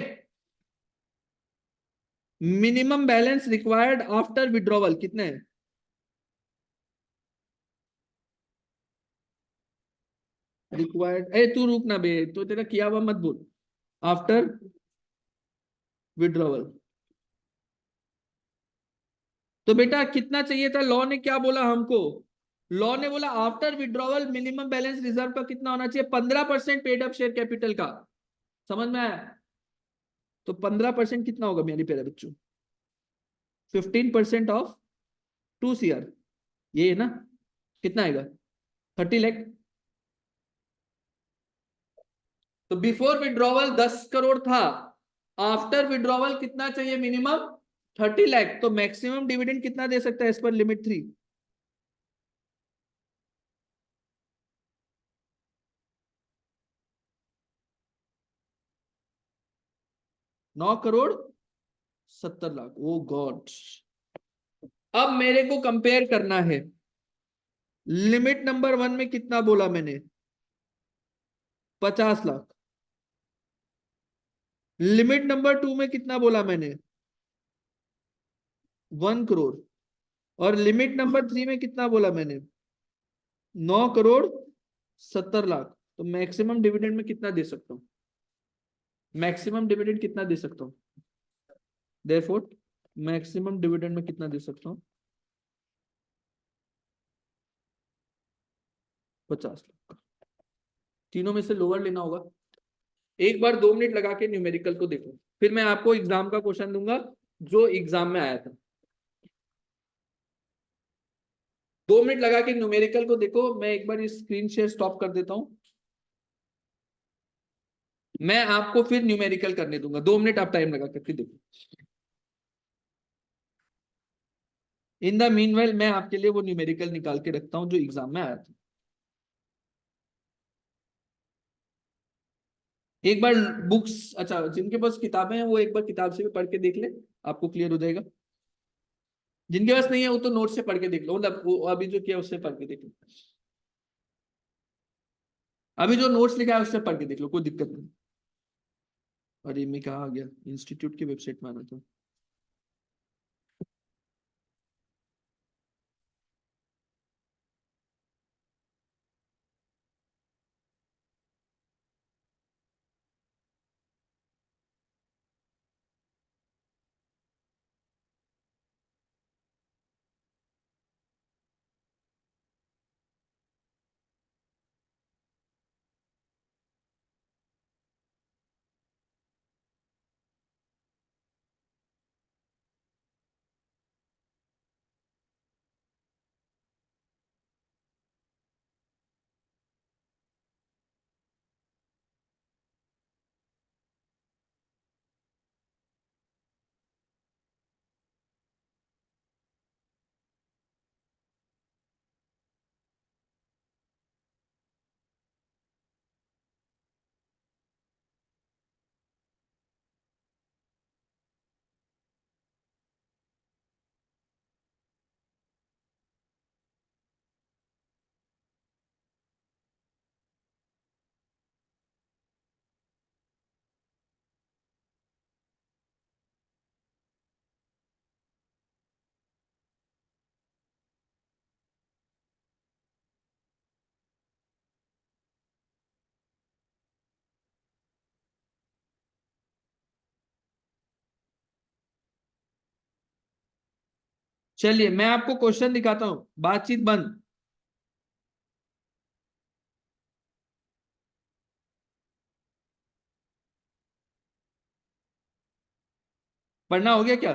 Minimum balance required after withdrawal कितने है, रिक्वायर्ड, ए तू रुकना बे, तो तेरा किया हुआ मत बोल, आफ्टर विड्रॉवल, तो बेटा कितना चाहिए था, लॉ ने क्या बोला हमको, लॉ ने बोला after withdrawal minimum balance reserve का कितना होना चाहिए 15% पेड अप शेयर कैपिटल का, समझ में आया, तो 15% कितना होगा मेरे प्यारे बच्चों 15% ऑफ 2 CR, ये है ना, कितना आएगा 30 लाख, तो बिफोर विड्रॉवल 10 करोड़ था, आफ्टर विड्रॉवल कितना चाहिए मिनिमम 30 लाख, तो मैक्सिमम डिविडेंड कितना दे सकता है इस पर लिमिट 3, 9 करोड़ 70 लाख, ओ गॉड। अब मेरे को कंपेयर करना है, लिमिट नंबर 1 में कितना बोला मैंने 50 लाख, लिमिट नंबर 2 में कितना बोला मैंने 1 करोड़, और लिमिट नंबर 3 में कितना बोला मैंने 9 करोड़ 70 लाख, तो मैक्सिमम डिविडेंड में कितना दे सकता हूं, मैक्सिमम डिविडेंड कितना दे सकता हूं, देयरफॉर मैक्सिमम डिविडेंड में कितना दे सकता हूं 50 लाख, तीनों में से लोअर लेना होगा, एक बार 2 मिनट लगा के न्यूमेरिकल को देखो, फिर मैं आपको एग्जाम का क्वेश्चन दूंगा जो एग्जाम में आया था, 2 मिनट लगा के न्यूमेरिकल को देखो, मैं एक बार स्क्रीन शेयर स्टॉप कर देता हूं, मैं आपको फिर न्यूमेरिकल करने दूंगा, 2 मिनट आप टाइम लगा करके देखो। इन द मीनवाइल मैं आपके लिए वो न्यूमेरिकल निकाल के रखता हूँ जो एग्जाम में आया था। एक बार बुक्स, अच्छा जिनके पास किताबें हैं वो एक बार किताब से भी पढ़ के देख ले, आपको क्लियर हो जाएगा। जिनके पास नहीं है वो तो नोट से पढ़ के देख लो, मतलब वो अभी जो किया उससे पढ़ के देख लो। अभी जो नोट्स लिखा है उससे पढ़ के देख लो, कोई दिक्कत नहीं। अरे मैं कहाँ आ गया, इंस्टीट्यूट की वेबसाइट में आना था। चलिए मैं आपको क्वेश्चन दिखाता हूँ, बातचीत बंद। पढ़ना हो गया क्या?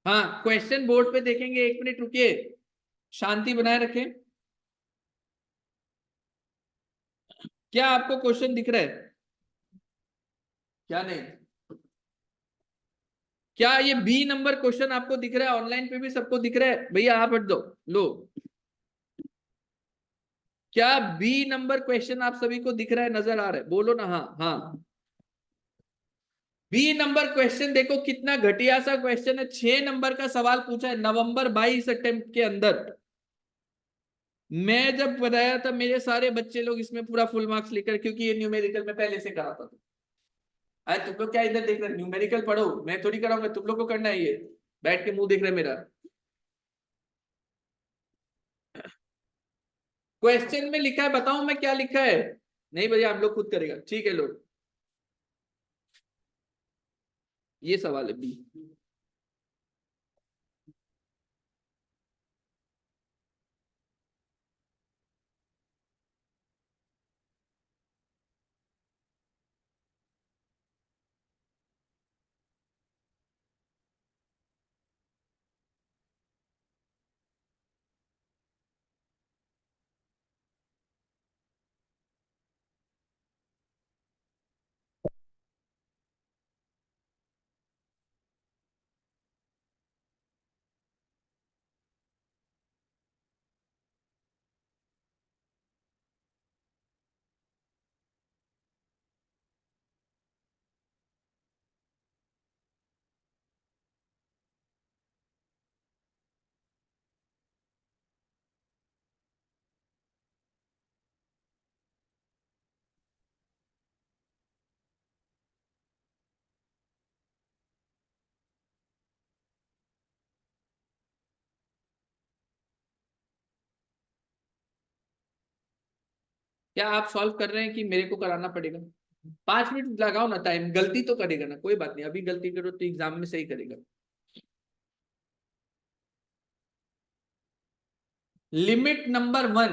हाँ क्वेश्चन बोर्ड पे देखेंगे, एक मिनट रुकिए, शांति बनाए रखें। क्या आपको क्वेश्चन दिख रहा है? क्या नहीं? क्या ये बी नंबर क्वेश्चन आपको दिख रहा है? ऑनलाइन पे भी सबको दिख रहा है भैया, आप हट दो। लो, क्या बी नंबर क्वेश्चन आप सभी को दिख रहा है, नजर आ रहा है? बोलो ना हाँ हाँ। बी नंबर क्वेश्चन देखो कितना घटिया सा क्वेश्चन है, 6 नंबर का सवाल पूछा है नवंबर 22 अटेम्प्ट के अंदर। मैं जब बताया था मेरे सारे बच्चे लोग इसमें पूरा फुल मार्क्स लेकर, क्योंकि ये न्यूमेरिकल में पहले से कराता था। अरे तुम लोग क्या इधर देख रहे हो, न्यूमेरिकल पढ़ो, मैं थोड़ी कराऊंगा, तुम लोग को करना है ये। बैठ के मुंह देख रहे मेरा। क्वेश्चन में लिखा है, बताऊं मैं क्या लिखा है? नहीं भैया हम लोग खुद करेगा, ठीक है लोग। ये सवाल है बी। क्या आप सॉल्व कर रहे हैं कि मेरे को कराना पड़ेगा? 5 मिनट लगाओ ना टाइम, गलती तो करेगा ना, कोई बात नहीं, अभी गलती करो तो एग्जाम में सही करेगा। लिमिट नंबर 1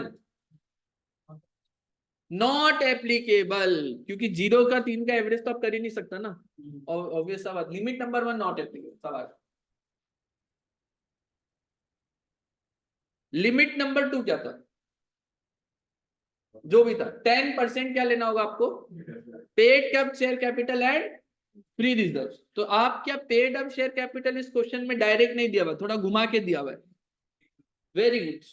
नॉट एप्लीकेबल, क्योंकि 0 का 3 का एवरेज तो आप कर ही नहीं सकता ना, ऑब्वियस सा बात। लिमिट नंबर 1 नॉट एप्लीकेबल सवाल। लिमिट नंबर 2 क्या था? जो भी था 10% क्या लेना होगा आपको? पेड कब share capital and free reserve. तो आप क्या पेड अप शेयर कैपिटल इस क्वेश्चन में डायरेक्ट नहीं दिया हुआ, थोड़ा घुमा के दिया हुआ है। Very good.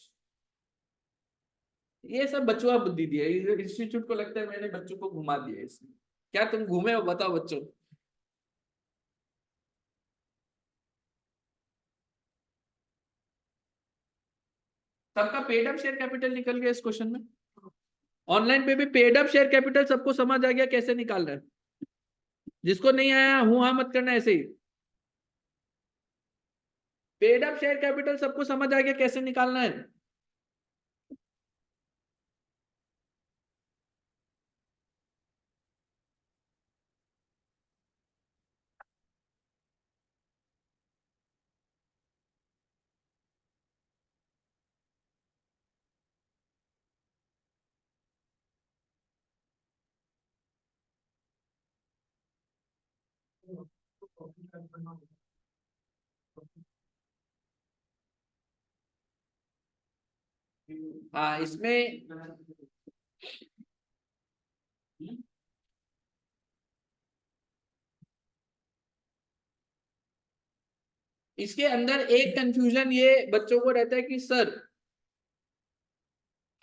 ये सब बचुआ बुद्धि दी है इंस्टीट्यूट को, लगता है मैंने बच्चों को घुमा दिया इसमें। क्या तुम घूमे हो बताओ बच्चों। सबका पेड अप शेयर कैपिटल निकल गया इस क्वेश्चन में। ऑनलाइन पे भी पेड अप शेयर कैपिटल सबको समझ आ गया कैसे निकालना है। जिसको नहीं आया हूं हाँ मत करना ऐसे ही। पेड अप शेयर कैपिटल सबको समझ आ गया कैसे निकालना है। हाँ इसमें इसके अंदर एक कंफ्यूजन ये बच्चों को रहता है कि सर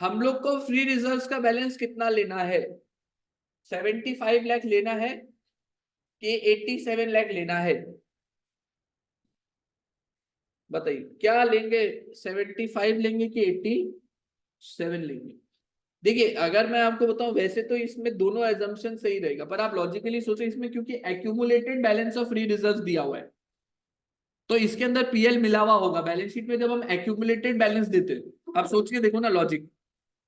हम लोग को फ्री रिजर्व्स का बैलेंस कितना लेना है, 75 लाख लेना है कि 87 लाख लेना है? बताइए क्या लेंगे, 75 लेंगे कि 87 लेंगे? देखिए अगर मैं आपको बताऊं वैसे तो इसमें दोनों एजम्पशन सही रहेगा, पर आप लॉजिकली सोचें इसमें क्योंकि accumulated balance of free reserve दिया हुआ है तो इसके अंदर पीएल मिला हुआ होगा। बैलेंस शीट में जब हम एक्यूमुलेटेड बैलेंस देते हैं, आप सोच के देखो ना लॉजिक।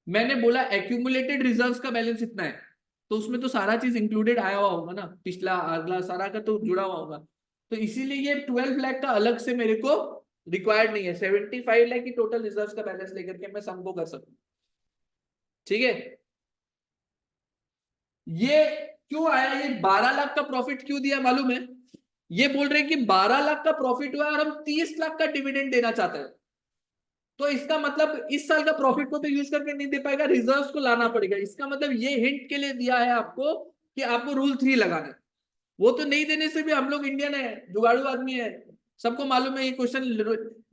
मैंने बोला एक्यूमुलेटेड रिजर्व्स का बैलेंस इतना है, तो उसमें तो सारा चीज इंक्लूडेड आया हुआ होगा ना, पिछला अगला सारा का तो जुड़ा हुआ होगा। तो इसीलिए ये 12 लाख का अलग से मेरे को रिक्वायर्ड नहीं है, 75 लाख की टोटल रिजर्व्स का बैलेंस लेकर के मैं सम को कर सकूं। ठीक है। ये क्यों आया, ये 12 लाख का प्रॉफिट क्यों दिया मालूम है? ये बोल रहे हैं कि 12 लाख का प्रॉफिट हुआ और हम 30 लाख का डिविडेंड देना चाहते हैं। तो इसका मतलब इस साल का प्रॉफिट को तो यूज करके नहीं दे पाएगा, रिजर्व्स को लाना पड़ेगा। इसका मतलब ये हिंट के लिए दिया है आपको कि आपको रूल 3 लगाना है। वो तो नहीं देने से भी हम लोग इंडियन है, जुगाड़ू आदमी है, सबको मालूम है ये क्वेश्चन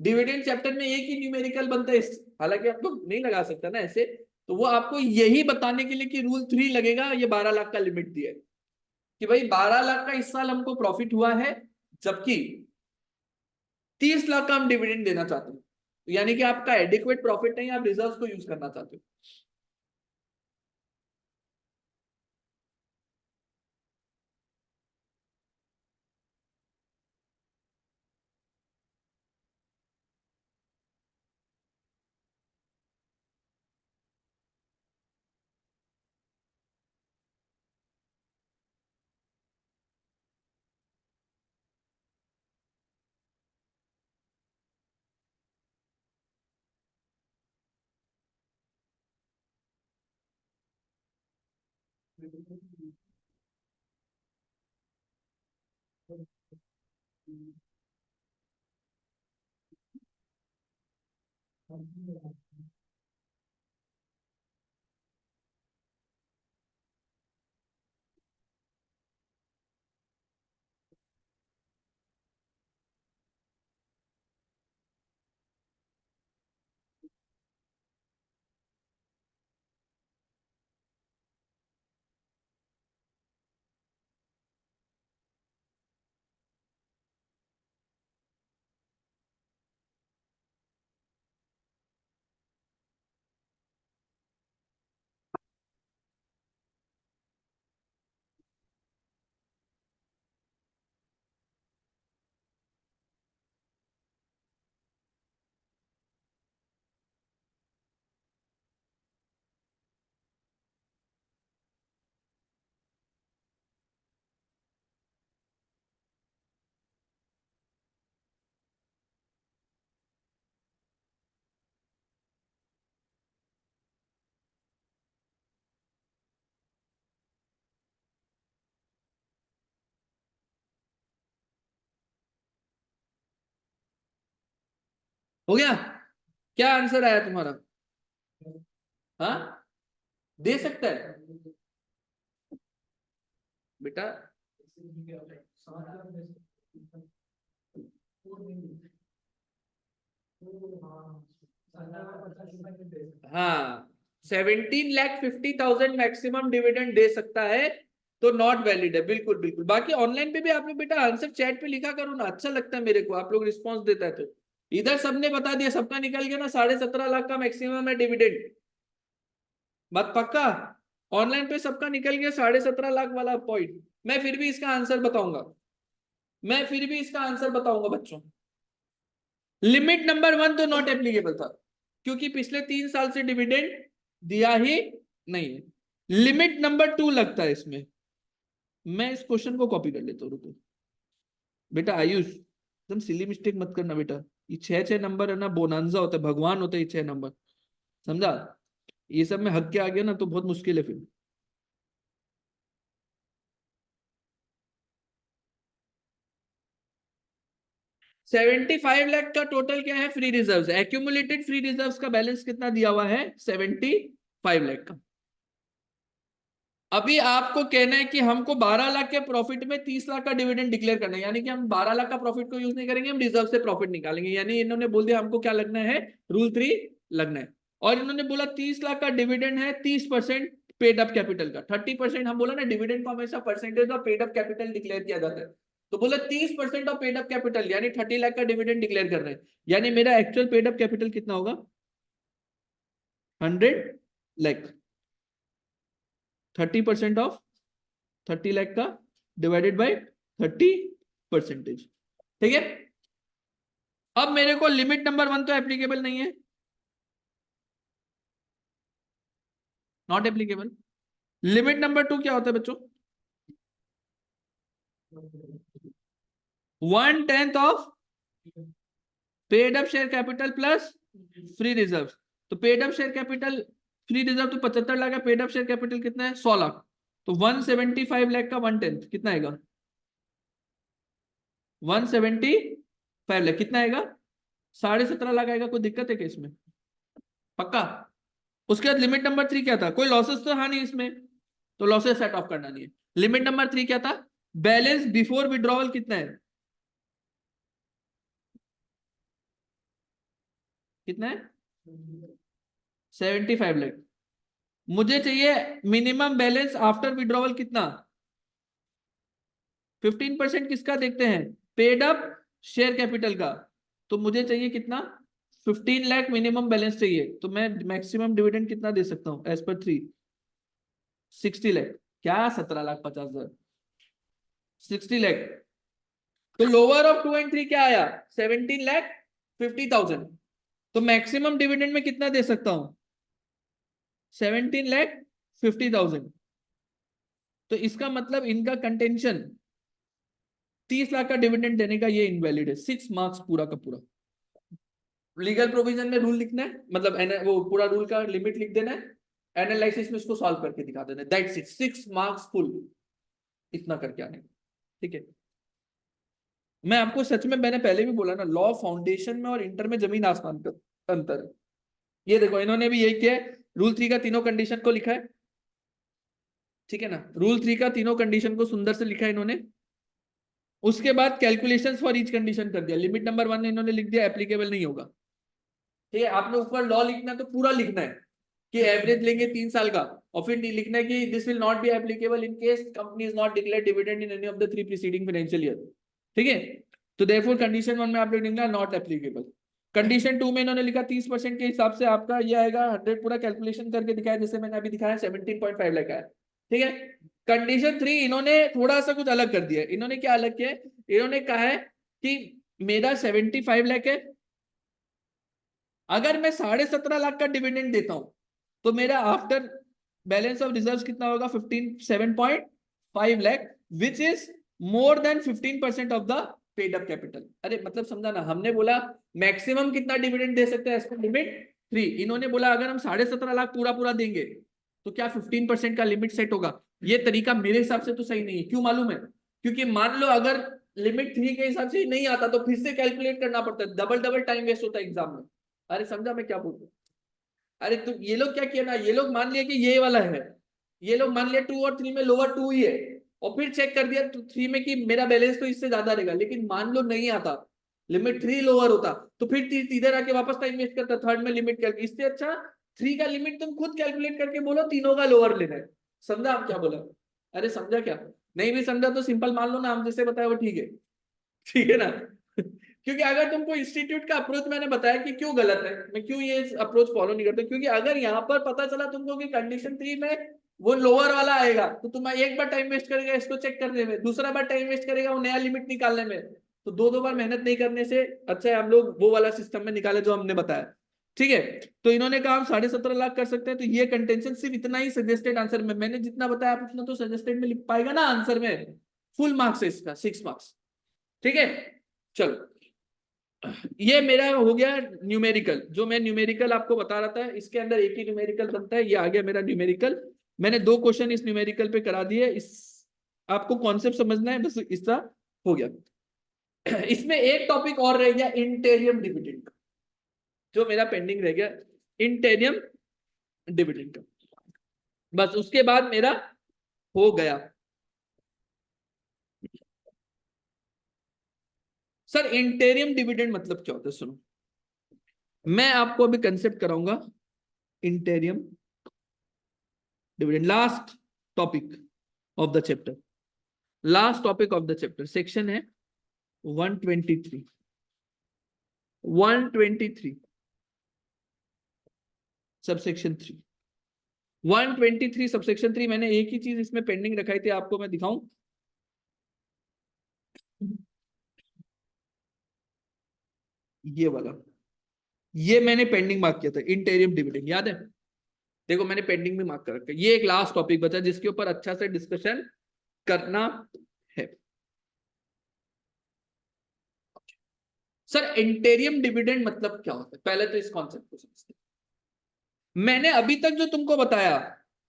डिविडेंड चैप्टर में एक ही न्यूमेरिकल बनता है हालांकि आप लोग नहीं लगा सकता ना ऐसे। तो वो आपको यही बताने के लिए कि रूल 3 लगेगा, ये 12 लाख का लिमिट दिया है कि भाई 12 लाख का इस साल हमको प्रॉफिट हुआ है, जबकि 30 लाख का हम डिविडेंड देना चाहते हैं। तो यानी कि आपका एडिक्वेट प्रॉफिट नहीं, आप रिजर्व को यूज करना चाहते हो। हो गया? क्या आंसर आया तुम्हारा? हाँ, दे सकता है बेटा। हाँ, 17,50,000 मैक्सिमम डिविडेंड दे सकता है, तो नॉट वैलिड है। बिल्कुल बिल्कुल। बाकी ऑनलाइन पे भी आप लोग बेटा आंसर चैट पे लिखा करो ना, अच्छा लगता है मेरे को, आप लोग रिस्पॉन्स देता है तो। इधर सबने बता दिया, सबका निकल गया ना, 17.5 लाख का मैक्सिमम है डिविडेंड। बात पक्का? ऑनलाइन पे सबका निकल गया 17.5 लाख वाला पॉइंट। मैं फिर भी इसका आंसर बताऊंगा, मैं फिर भी इसका आंसर बताऊंगा बच्चों। लिमिट नंबर 1 तो नॉट एप्लीकेबल था, क्योंकि पिछले 3 साल से डिविडेंड दिया ही नहीं है। लिमिट नंबर 2 लगता है इसमें। मैं इस क्वेश्चन को कॉपी कर लेता हूँ, रुको बेटा। आयुष एकदम सिली मिस्टेक मत करना बेटा। ये 6 6 नंबर है ना, बोनांजा होता है, भगवान होता है ये 6 नंबर, समझा? ये सब में हक के आ गया ना तो बहुत मुश्किल है फिर। 75 लाख का टोटल क्या है? Free reserves. Accumulated free reserves का बैलेंस कितना दिया हुआ है? 75 लाख का। अभी आपको कहना है कि हमको 12 लाख के प्रॉफिट में 30 लाख का डिविडेंड डिक्लेयर करना है, यानी कि हम 12 लाख का प्रॉफिट को यूज नहीं करेंगे, हम रिजर्व से प्रॉफिट निकालेंगे। यानी इन्होंने बोल दिया हमको क्या लगना है, रूल 3 लगना है। और इन्होंने बोला 30 लाख का डिविडेंड है, 30% पेड अप कैपिटल का। 30% हम बोला ना, डिविडेंड को हमेशा percentage of paid up capital declare किया जाता है। तो बोला 30% ऑफ पेड अप कैपिटल, यानी 30 लाख का डिविडेंड डिक्लेयर कर रहे हैं। यानी मेरा एक्चुअल पेड अप कैपिटल कितना होगा? 100 लाख। 30% ऑफ 30 लाख का डिवाइडेड बाई 30%। ठीक है। अब मेरे को लिमिट नंबर 1 तो एप्लीकेबल नहीं है, नॉट एप्लीकेबल। लिमिट नंबर 2 क्या होता है बच्चों? 1/10 of paid up share capital plus free reserve. तो paid up share capital, free reserve तो 75 लाख है, पेड अप शेयर कैपिटल कितना है? 100 लाख। तो 175 लाख का 1/10 कितना आएगा? 175 लाख कितना आएगा? 17.5 लाख आएगा। कोई दिक्कत है क्या इसमें? पक्का? उसके बाद लिमिट नंबर 3 क्या था? कोई लॉसेस तो है नहीं इसमें, तो लॉसेस सेट ऑफ करना नहीं है। लिमिट नंबर 3 क्या था? बैलेंस बिफोर विड्रॉवल कितना है? कितना है? 75 लाख। मुझे चाहिए मिनिमम बैलेंस आफ्टर विड्रॉवल कितना? 15% किसका देखते हैं? पेड अप शेयर कैपिटल का। तो मुझे चाहिए कितना? 15 लाख मिनिमम बैलेंस चाहिए। तो मैं मैक्सिमम डिविडेंड कितना दे सकता हूं एज पर 3? 60 लाख। क्या 17,50,000? 60 लाख। तो लोअर ऑफ 2 और 3 क्या आया? 17,50,000। तो मैक्सिमम डिविडेंड में कितना दे सकता हूं? 17,50,000। तो इसका मतलब इनका कंटेंशन 30 लाख का डिविडेंड देने का ये इनवैलिड है। 6 मार्क्स पूरा का पूरा। लीगल प्रोविजन में रूल लिखना है, मतलब वो पूरा रूल का लिमिट लिख देना है, एनालिसिस में इसको सॉल्व करके दिखा देना है, दैट्स इट। 6 मार्क्स फुल, इतना करके आने का। ठीक है। मैं आपको सच में, मैंने पहले भी बोला ना, लॉ फाउंडेशन में और इंटर में जमीन आसमान का अंतर है। ये देखो इन्होंने भी यही किया है, रूल 3 का तीनों कंडीशन को लिखा है। ठीक है ना, रूल 3 का तीनों कंडीशन को सुंदर से लिखा है इन्होंने। उसके बाद कैलकुलेशंस फॉर ईच कंडीशन कर दिया। लिमिट नंबर 1 इन्होंने लिख दिया एप्लीकेबल नहीं होगा। ठीक है, आपने ऊपर लॉ लिखना है तो पूरा लिखना है कि एवरेज लेंगे 3 साल का, और फिर लिखना है कि this will not be applicable in case company is not declare dividend in any of the 3 preceding financial year. ठीक है। तो देयरफॉर कंडीशन 1 में आप लोग लिखना नॉट एप्लीकेबल। कंडीशन 2 में इन्होंने लिखा 30% के हिसाब से आपका ये आएगा 100, पूरा कैलकुलेशन करके दिखाया जैसे मैंने अभी दिखाया, 17.5 लाख है। ठीक है। कंडीशन 3 इन्होंने थोड़ा सा कुछ अलग कर दिया। इन्होंने क्या अलग किया? इन्होंने कहा है कि मेरा 75 लाख है, अगर मैं 17.5 लाख का डिविडेंड देता हूं तो मेरा आफ्टर बैलेंस ऑफ रिजर्व कितना होगा? 7.5 lakh, which is more than 15% of the paid up capital. अरे मतलब समझा ना, हमने बोला मैक्सिमम कितना डिविडेंड दे सकते हैं, लिमिट 3। इन्होंने बोला अगर हम 17.5 लाख पूरा पूरा देंगे तो क्या 15% का लिमिट सेट होगा? ये तरीका मेरे हिसाब से तो सही नहीं है। क्यों मालूम है? क्योंकि मान लो अगर लिमिट 3 के हिसाब से नहीं आता तो फिर से कैलकुलेट करना पड़ता है, डबल डबल टाइम वेस्ट होता है एग्जाम में। अरे समझा मैं क्या बोल रहा हूँ? अरे तो ये लोग क्या किया ना, ये लोग मान लिया कि ये वाला है, ये लोग मान लिया 2 और 3 में लोअर 2 ही है, और फिर चेक कर दिया 3 में कि मेरा बैलेंस तो इससे ज्यादा रहेगा, लेकिन मान लो नहीं आता, लिमिट 3 लोअर होता, तो फिर इधर आके वापस टाइम वेस्ट करता, थर्ड में लिमिट कैलकुलेट, इससे अच्छा 3 का लिमिट तुम खुद कैलकुलेट करके बोलो तीनों का लोअर लेना है। समझा आप क्या बोला? अरे समझा क्या? नहीं भी समझा तो सिंपल मान लो ना, हम जैसे बताया वो ठीक है, ठीक है ना? क्योंकि अगर तुमको इंस्टीट्यूट का अप्रोच मैंने बताया कि क्यों गलत है, मैं क्यों ये अप्रोच फॉलो नहीं करता, क्योंकि अगर यहाँ पर पता चला तुमको कि कंडीशन 3 में वो लोअर वाला आएगा, तो तुम एक बार टाइम वेस्ट करेगा इसको चेक करने में, दूसरा बार टाइम वेस्ट करेगा वो नया लिमिट निकालने में, तो दो दो बार मेहनत नहीं करने से अच्छा है हम लोग वो वाला सिस्टम में निकाले जो हमने बताया। ठीक है, तो इन्होंने कहा हम 17.5 लाख कर सकते हैं, तो ये कंटेंशन सिर्फ इतना ही सजेस्टेड आंसर में, मैंने जितना बताया आप उतना तो सजेस्टेड में लिख पाएगा ना आंसर में, फुल मार्क्स है इसका 6 मार्क्स। ठीक है, चलो ये मेरा हो गया न्यूमेरिकल, जो मैं न्यूमेरिकल आपको बता रहा था, इसके अंदर एक ही न्यूमेरिकल बनता है, ये आ गया मेरा न्यूमेरिकल। मैंने 2 क्वेश्चन इस न्यूमेरिकल पे करा दिए, इस आपको कॉन्सेप्ट समझना है बस, इसका हो गया। इसमें एक टॉपिक और रह गया इंटेरियम डिविडेंड, जो मेरा पेंडिंग रह गया इंटेरियम डिविडेंड का, बस उसके बाद मेरा हो गया। सर इंटेरियम डिविडेंड मतलब क्या होता है, सुनो मैं आपको अभी कंसेप्ट कराऊंगा interim dividend, last topic of the chapter, last topic of the chapter, section है 123, 123 सबसेक्शन 3, 123 सबसेक्शन 3। मैंने एक ही चीज इसमें पेंडिंग रखाई थी, आपको मैं दिखाऊं, ये वाला, ये मैंने पेंडिंग मार्क किया था इंटेरियम डिविडेंड, याद है? देखो मैंने पेंडिंग में मार्क कर रखा है, ये एक लास्ट टॉपिक बचा जिसके ऊपर अच्छा से डिस्कशन करना है। सर इंटेरियम डिविडेंड मतलब क्या होता है, पहले तो इस कॉन्सेप्ट को समझते हैं। मैंने अभी तक जो तुमको बताया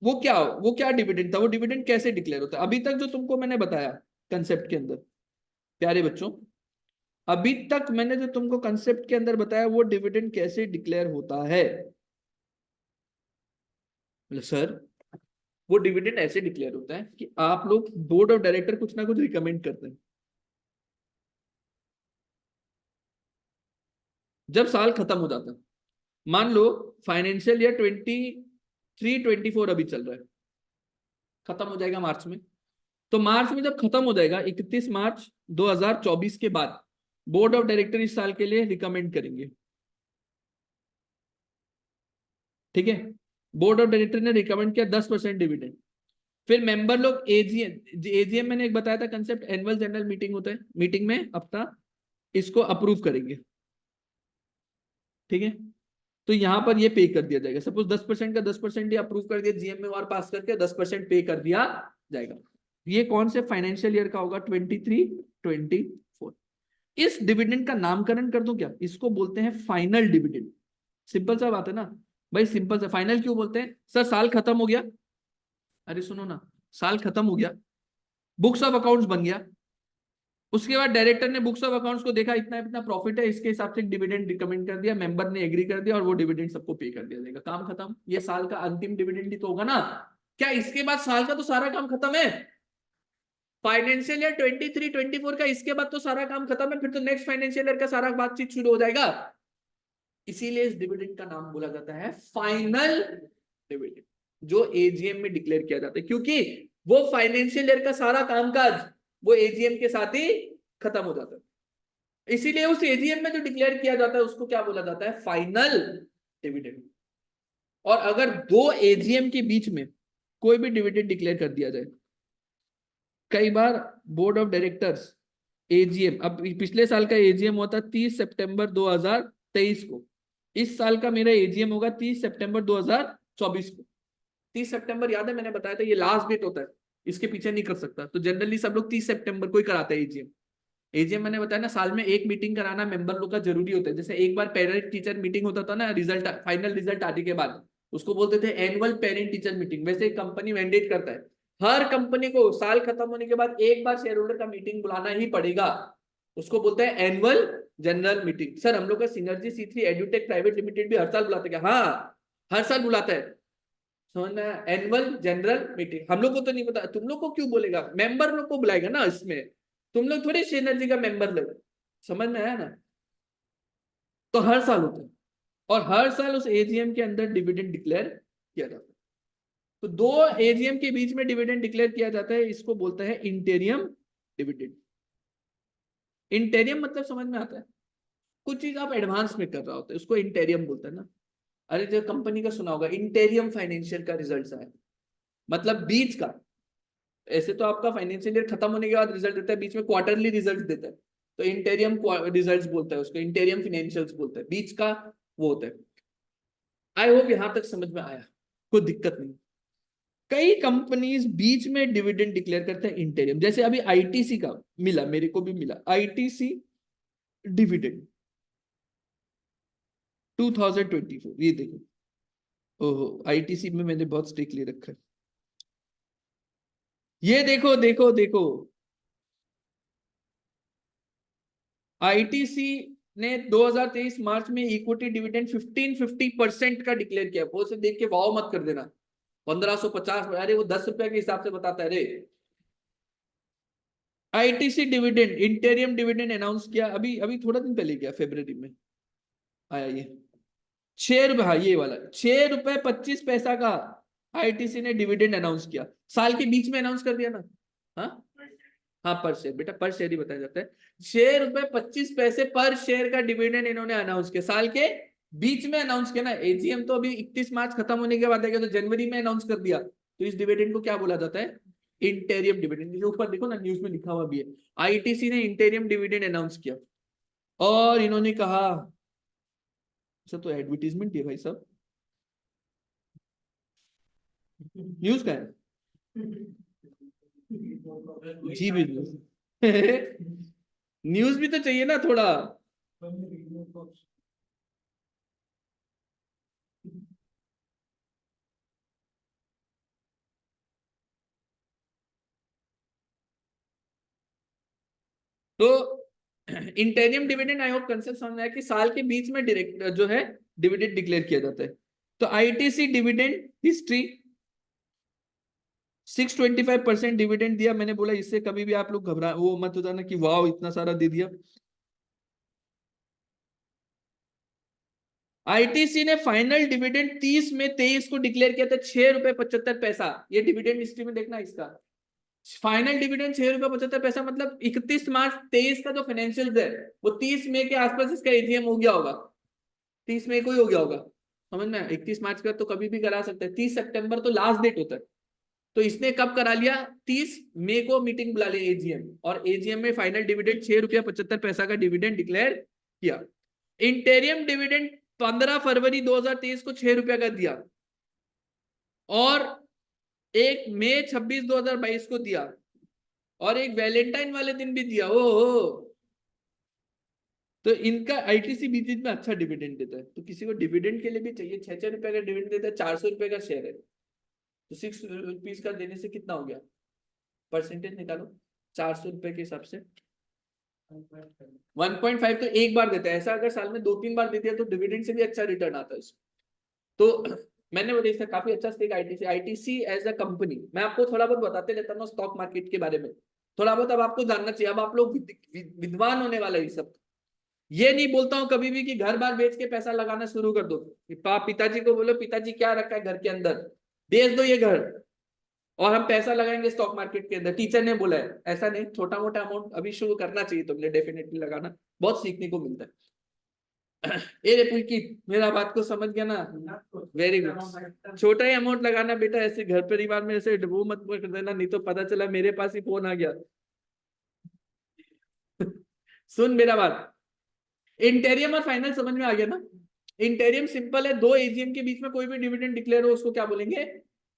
वो क्या डिविडेंड था, वो डिविडेंड कैसे डिक्लेयर होता है, अभी तक जो तुमको मैंने बताया कंसेप्ट के अंदर, प्यारे बच्चों अभी तक मैंने जो तुमको कंसेप्ट के अंदर बताया वो डिविडेंड कैसे डिक्लेयर होता है। सर वो डिविडेंड ऐसे डिक्लेयर होता है कि आप लोग बोर्ड ऑफ डायरेक्टर कुछ ना कुछ रिकमेंड करते हैं, जब साल खत्म हो जाता है, मान लो फाइनेंशियल ईयर 23-24 अभी चल रहा है, खत्म हो जाएगा मार्च में, तो मार्च में जब खत्म हो जाएगा 31 मार्च 2024 के बाद बोर्ड ऑफ डायरेक्टर इस साल के लिए रिकमेंड करेंगे। ठीक है, बोर्ड ऑफ डायरेक्टर ने रिकमेंड किया 10% डिविडेंड, फिर मेंबर लोग एजीएम, एजीएम मैंने एक बताया था कंसेप्ट, एनुअल जनरल मीटिंग होता है, मीटिंग में अपना इसको अप्रूव करेंगे। ठीक है, तो यहां पर ये पे कर दिया जाएगा, सपोज 10% का 10% ये अप्रूव कर दिया जीएम में, और पास करके 10% पे कर दिया जाएगा। ये कौन से फाइनेंशियल ईयर का होगा, 23-24। इस डिविडेंड का नामकरण कर दूं क्या, इसको बोलते हैं फाइनल डिविडेंड। सिंपल सा बात है ना भाई, सिंपल सा, फाइनल क्यों बोलते हैं सर, साल खत्म हो गया, अरे सुनो ना, साल खत्म हो गया, बुक्स ऑफ अकाउंट्स बन गया, उसके बाद डायरेक्टर ने बुक्स ऑफ अकाउंट्स को देखा, इतना इतना प्रॉफिट है, इसके हिसाब से डिविडेंड रिकमेंड कर दिया, मेंबर ने एग्री कर दिया और वो डिविडेंड सबको पे कर दिया जाएगा, काम खत्म। ये साल का अंतिम डिविडेंड ही तो होगा ना, क्या इसके बाद साल का तो सारा काम खत्म है? फाइनेंशियल ईयर 23-24 का इसके बाद तो सारा काम खत्म है, फिर तो नेक्स्ट फाइनेंशियल ईयर का सारा बातचीत शुरू हो जाएगा, इसीलिए इस डिविडेंड का नाम बोला जाता है फाइनल डिविडेंड, जो एजीएम में डिक्लेयर किया जाता है, क्योंकि वो फाइनेंशियल ईयर का सारा कामकाज वो एजीएम के साथ ही खत्म हो जाता है, इसीलिए उस एजीएम में जो डिक्लेयर किया जाता है उसको क्या बोला जाता है, फाइनल डिविडेंड। और अगर 2 एजीएम के बीच में कोई भी डिविडेंड डिक्लेयर कर दिया जाए, कई बार बोर्ड ऑफ डायरेक्टर्स एजीएम, अब पिछले साल का एजीएम हुआ था 30 सितंबर 2023 को, इस साल का मेरा एजीएम होगा 30 सितंबर 2024 को। 30 सितंबर याद है मैंने बताया था ये लास्ट डेट होता है, इसके पीछे नहीं कर सकता, तो जनरली सब लोग 30 सितंबर को ही कराते हैं एजीएम। एजीएम मैंने बताया ना, साल में एक मीटिंग कराना मेंबर लोग का जरूरी होता है, जैसे एक बार पेरेंट टीचर मीटिंग होता था ना, रिजल्ट फाइनल रिजल्ट आने के बाद, उसको बोलते थे एनुअल पेरेंट टीचर मीटिंग, वैसे एक कंपनी मैंडेट करता है हर कंपनी को साल खत्म होने के बाद एक बार शेयर होल्डर का मीटिंग बुलाना ही पड़ेगा, उसको बोलते हैं एनुअल जनरल मीटिंग। सर हम लोग का synergy C3 edutech private limited भी हर साल बुलाता है क्या? हाँ हर साल बुलाता है, समझ में? एनुअल जनरल मीटिंग हम लोग को तो नहीं पता, तुम लोग को क्यों बोलेगा? मेंबर लोग को बुलाएगा ना इसमें, तुम लोग थोड़े सिनर्जी का मेंबर लोग, समझ में आया ना? तो हर साल होता है, और हर साल उस एजीएम के अंदर डिविडेंड डिक्लेयर किया जाता है। तो दो एजीएम के बीच में डिविडेंड डिक्लेयर किया जाता है, इसको बोलते हैं इंटेरियम डिविडेंड। इंटेरियम मतलब समझ में आता है, कुछ चीज आप एडवांस में कर रहा होता है, उसको इंटेरियम बोलते हैं ना। अरे जो कंपनी का सुना होगा इंटेरियम फाइनेंशियल का रिजल्ट आया, मतलब बीच का। ऐसे तो आपका फाइनेंशियल ईयर खत्म होने के बाद रिजल्ट देता है, बीच में क्वार्टरली रिजल्ट देता है, तो इंटेरियम रिजल्ट्स बोलता है उसको, इंटेरियम फाइनेंशियल्स बोलता है, बीच का वो होता है। आई होप यहां तक समझ में आया, कोई दिक्कत नहीं। कई कंपनीज बीच में डिविडेंड डिक्लेयर करते हैं इंटेरियम, जैसे अभी आईटीसी का मिला, मेरे को भी मिला आईटीसी डिविडेंड 2024, ये देखो। ओहो आईटीसी में मैंने बहुत स्टेक ले रखा है, ये देखो देखो देखो। आईटीसी ने 2023 मार्च में इक्विटी डिविडेंड 1550% का डिक्लेयर किया। वो से देख के वाव मत कर देना 1550, अरे वो 10 रुपए के हिसाब से बताता है रे। ITC dividend interim dividend announce किया अभी अभी थोड़ा दिन पहले किया, फरवरी में आया ये 6 रुपए, हाँ ये वाला 6 रुपए 25 पैसा का आईटीसी ने डिविडेंड अनाउंस किया, साल के बीच में अनाउंस कर दिया ना। हाँ हाँ पर शेयर, बेटा पर शेयर ही बताया जाता है। 6 रुपए 25 पैसे पर शेयर का डिविडेंड इन्होंने अनाउंस किया, साल के बीच में अनाउंस किया ना। एजीएम तो अभी 31 मार्च खत्म होने के बाद आएगा, तो जनवरी में अनाउंस कर दिया, तो इस डिविडेंड को क्या बोला जाता है? Interim dividend. ऊपर देखो ना न्यूज में लिखा हुआ भी है, आईटीसी ने इंटेरियम डिविडेंड अनाउंस किया। और इन्होंने कहा, अच्छा तो एडवर्टीजमेंट है भाई साहब, न्यूज का है जी बिल्कुल। न्यूज भी तो चाहिए ना थोड़ा। तो interim dividend I hope concept समझ में आया कि साल के बीच में डायरेक्ट जो है डिविडेंड डिक्लेयर किया जाता है। तो आईटीसी डिविडेंड हिस्ट्री 625% डिविडेंड दिया। मैंने बोला इससे कभी भी आप लोग घबरा वो मत हो जाना कि वाह इतना सारा दे दिया। आईटीसी ने फाइनल डिविडेंड 30 में 23 को डिक्लेयर किया था 6 रुपए 75 पैसा। ये डिविडेंड हिस्ट्री में देखना इसका फाइनल डिविडेंड 6 रुपए 75 पैसा, मतलब 31 मार्च 23 का जो फाइनेंशियल है वो 30 मई के आसपास इसका एजीएम हो गया होगा, 30 मई को ही हो गया होगा, समझ में? 31 मार्च का तो कभी भी करा सकते हैं, 30 सितंबर तो लास्ट डेट होता है। तो इसने कब करा लिया? 30 मई को मीटिंग बुला लिया एजीएम, और एजीएम में फाइनल डिविडेंड 6 रुपया 75 पैसा का डिविडेंड डिक्लेयर किया। इंटेरियम डिविडेंड 15 फरवरी 2023 को 6 रुपया का दिया, और एक मई 26 2022 को दिया, और एक वैलेंटाइन वाले दिन भी दिया। ओ हो, तो इनका आईटीसी बीच बीच में अच्छा डिविडेंड देता है। तो किसी को डिविडेंड के लिए भी चाहिए, 6 रुपए का डिविडेंड देता है, 400 रुपए का शेयर है, तो 6 रुपीज का देने से कितना हो गया, परसेंटेज निकालो 400 रुपए के हिसाब से 1.5 तो एक बार देता है। ऐसा अगर साल में 2-3 बार दे दिया तो डिविडेंड से भी अच्छा रिटर्न आता है इसमें। तो मैंने वो देखा काफी अच्छा stake ITC. ITC as a company, मैं आपको थोड़ा बहुत बताते रहता हूँ स्टॉक मार्केट के बारे में, थोड़ा बहुत अब आपको जानना चाहिए। अब आप लोग विद्वान होने वाले ये सब। ये नहीं बोलता हूं कभी भी कि घर बार बेच के पैसा लगाना शुरू कर दो। पिताजी को बोलो पिताजी क्या रखा है घर के अंदर, बेच दो ये घर और हम पैसा लगाएंगे स्टॉक मार्केट के अंदर। टीचर ने बोला है, ऐसा नहीं, छोटा मोटा अमाउंट अभी शुरू करना चाहिए तुमने, डेफिनेटली लगाना, बहुत सीखने को मिलता है। ए रे पुलकित, मेरा बात को समझ गया ना? वेरी गुड, छोटा ही अमाउंट लगाना बेटा, ऐसे घर परिवार में ऐसे वो मत कर देना, नहीं तो पता चला मेरे पास ही फोन आ गया। सुन मेरा बात, इंटेरियम और फाइनल समझ में आ गया ना? इंटेरियम सिंपल है, दो एजीएम के बीच में कोई भी डिविडेंड डिक्लेयर हो उसको क्या बोलेंगे?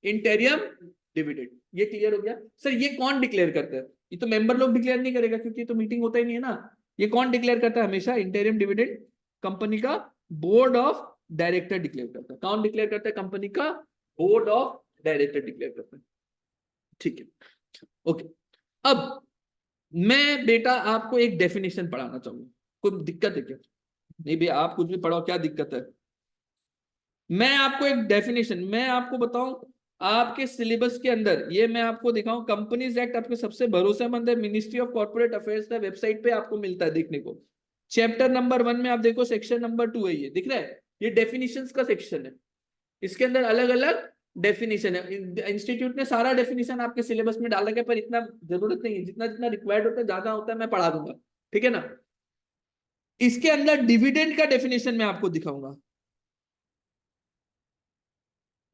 Interim dividend. ये क्लियर हो गया? सर ये कौन डिक्लेयर करता है? ये तो मेंबर लोग डिक्लेयर नहीं करेगा क्योंकि तो मीटिंग होता ही नहीं है ना। ये कौन डिक्लेयर करता है हमेशा इंटेरियम डिविडेंड? कंपनी का बोर्ड ऑफ डायरेक्टर डिक्लेयर करता है। कौन डिक्लेयर करता है? कंपनी का बोर्ड ऑफ डायरेक्टर डिक्लेयर करता है। ठीक है, ओके। अब मैं बेटा आपको एक डेफिनेशन पढ़ाना चाहूंगा, कोई दिक्कत है क्या? नहीं भैया, आप कुछ भी पढ़ाओ, क्या दिक्कत है? मैं आपको एक डेफिनेशन, मैं आपको बताऊं, आपके सिलेबस के अंदर ये मैं आपको दिखाऊं, कंपनीज एक्ट आपके सबसे भरोसेमंद है, मिनिस्ट्री ऑफ कॉर्पोरेट अफेयर्स का वेबसाइट पे आपको मिलता है देखने को। चैप्टर नंबर 1 में आप देखो, सेक्शन नंबर 2 है, ये दिख रहा है, ये डेफिनेशंस का सेक्शन है। इसके अंदर अलग अलग डेफिनेशन है। इंस्टीट्यूट ने सारा डेफिनेशन आपके सिलेबस में डाला है, पर इतना जरूरत नहीं है, जितना जितना रिक्वायर्ड होता है, ज्यादा होता है मैं पढ़ा दूंगा, ठीक है ना। इसके अंदर डिविडेंड का डेफिनेशन मैं आपको दिखाऊंगा।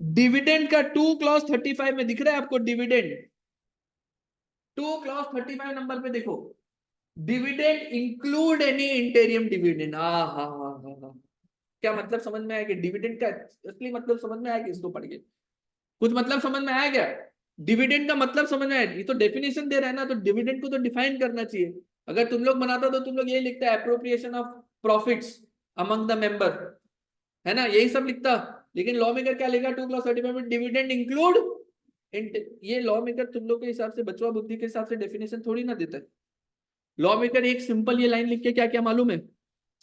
डिविडेंड का 2 क्लॉज 35 में दिख रहा है आपको डिविडेंड, 2 क्लॉज 35 नंबर पे देखो, dividend include any interim dividend. हाँ हाँ हाँ हाँ हाँ, क्या मतलब समझ में आया कि डिविडेंड का असली मतलब समझ में आया कि इसको पढ़ के कुछ मतलब समझ में आया क्या? डिविडेंड का मतलब समझ में आया? ये तो डेफिनेशन दे रहा है ना, तो डिविडेंड को तो डिफाइन करना चाहिए। अगर तुम लोग बनाता तो तुम लोग यही लिखता है, appropriation of profits among the member, है ना, यही सब लिखता। लेकिन लॉ मेकर क्या लिखा 2 क्लॉज 35 में, डिविडेंड इंक्लूड। ये लॉ मेकर तुम लोग के हिसाब से, बचवा बुद्धि के हिसाब से डेफिनेशन थोड़ी ना देता है। लॉ मेकर एक सिंपल ये लाइन लिख के क्या क्या मालूम है,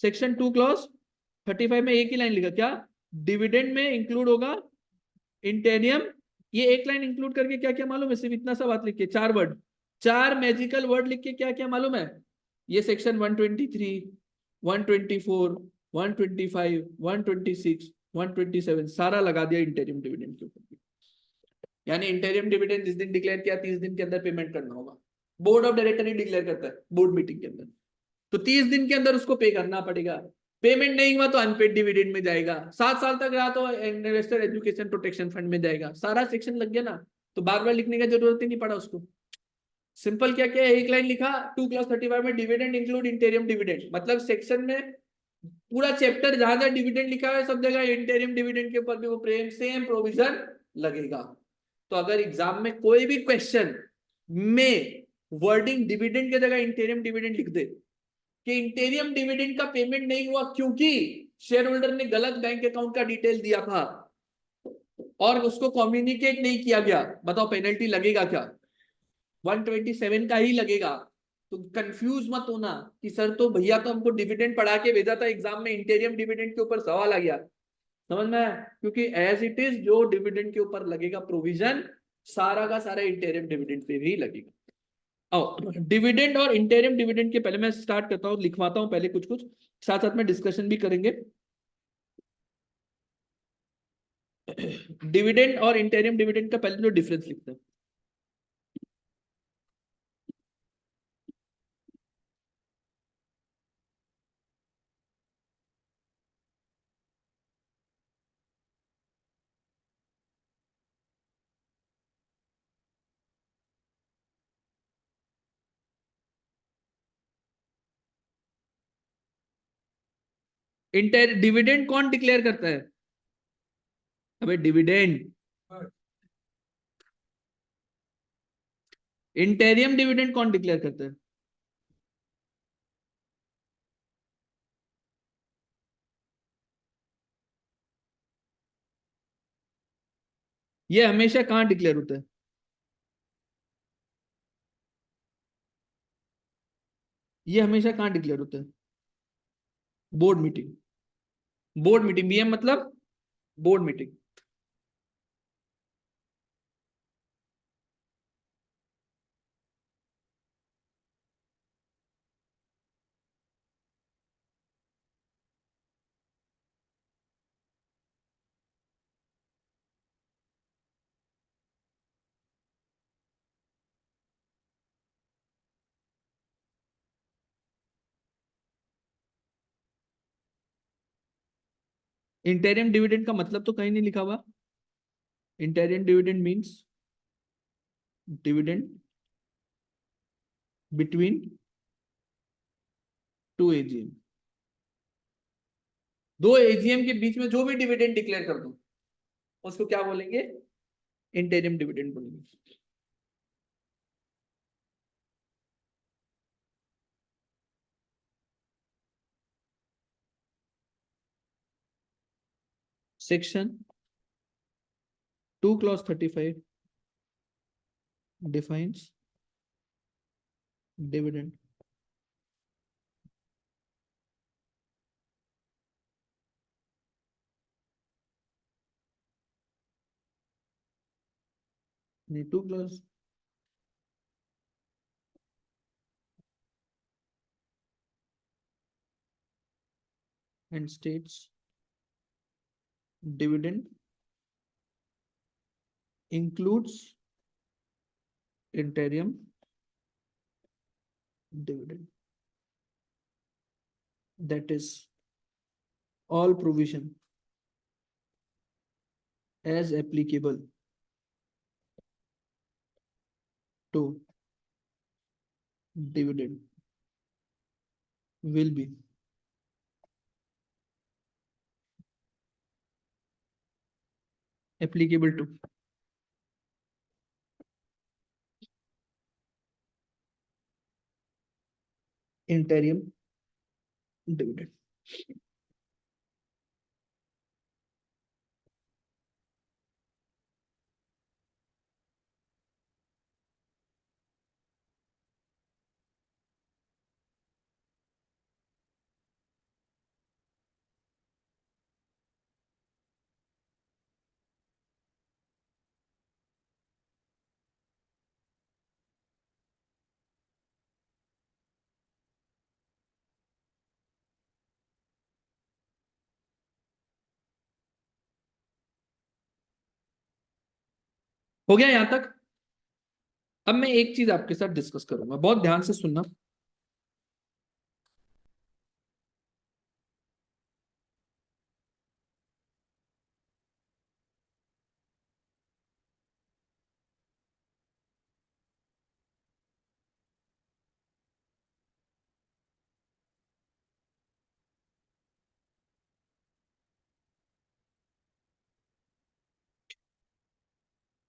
सेक्शन 2 क्लॉज 35 में एक ही लाइन लिखा क्या, डिविडेंड में इंक्लूड होगा इंटेरियम। ये एक लाइन इंक्लूड करके क्या क्या मालूम है, सिर्फ इतना सा बात लिख के, 4 वर्ड, 4 मैजिकल वर्ड लिख के क्या क्या मालूम है, ये सेक्शन 123, 124, 125, 126, 127 सारा लगा दिया इंटेरियम डिविडेंड के ऊपर। यानी इंटेरियम डिविडेंड जिस दिन डिक्लेयर किया 30 दिन के अंदर पेमेंट करना होगा। Board of director he declare करता है बोर्ड मीटिंग के अंदर, तो 30 दिन के अंदर उसको पे करना पड़ेगा। पेमेंट नहीं हुआ तो अनपेड डिविडेंड में जाएगा, 7 साल तक रहा तो इन्वेस्टर एजुकेशन प्रोटेक्शन फंड में जाएगा। सारा सेक्शन लग गया ना, तो बार बार लिखने की जरूरत ही नहीं पड़ा उसको। सिंपल क्या क्या है, एक लाइन लिखा 2 क्लॉज 35 में, डिविडेंड इंक्लूड इंटेरियम डिविडेंड, मतलब सेक्शन में पूरा चैप्टर जहां जहां डिविडेंड लिखा है सब जगह इंटेरियम डिविडेंड के ऊपर भी वो प्रेम सेम प्रोविजन लगेगा। तो अगर एग्जाम में कोई भी क्वेश्चन में वर्डिंग डिविडेंड की जगह इंटेरियम डिविडेंड लिख दे कि इंटेरियम डिविडेंड का पेमेंट नहीं हुआ क्योंकि शेयर होल्डर ने गलत बैंक अकाउंट का डिटेल दिया था और उसको कम्युनिकेट नहीं किया गया, बताओ पेनल्टी लगेगा क्या? 127 का ही लगेगा। तो कंफ्यूज मत होना कि सर तो भैया तो हमको डिविडेंड पढ़ा के भेजा था, एग्जाम में इंटेरियम डिविडेंड के ऊपर सवाल आ गया। समझ में आया? क्योंकि एज इट इज जो डिविडेंड के ऊपर लगेगा प्रोविजन, सारा का सारा इंटेरियम डिविडेंड पे भी लगेगा। आओ डिविडेंड और इंटेरिम डिविडेंड के पहले मैं स्टार्ट करता हूं, लिखवाता हूं पहले कुछ कुछ, साथ साथ में डिस्कशन भी करेंगे। डिविडेंड और इंटेरिम डिविडेंड का पहले जो डिफरेंस लिखते हैं। इंटर डिविडेंड कौन डिक्लेयर करता है? अबे डिविडेंड। इंटेरियम डिविडेंड कौन डिक्लेयर करता है? ये हमेशा कहाँ डिक्लेयर होता है? ये हमेशा कहाँ डिक्लेयर होता है? Board meeting. Board meeting, BM मतलब बोर्ड मीटिंग। इंटेरियम डिविडेंड का मतलब तो कहीं नहीं लिखा हुआ। Interim dividend means dividend between two AGM, दो एजीएम के बीच में जो भी डिविडेंड डिक्लेयर कर दूं उसको क्या बोलेंगे? इंटेरिम डिविडेंड बोलेंगे। Section 2 clause 35 defines dividend. Need to close. And states dividend includes interim dividend. That is all provision as applicable to dividend will be applicable to interim dividend. हो गया यहां तक? अब मैं एक चीज आपके साथ डिस्कस करूंगा, बहुत ध्यान से सुनना।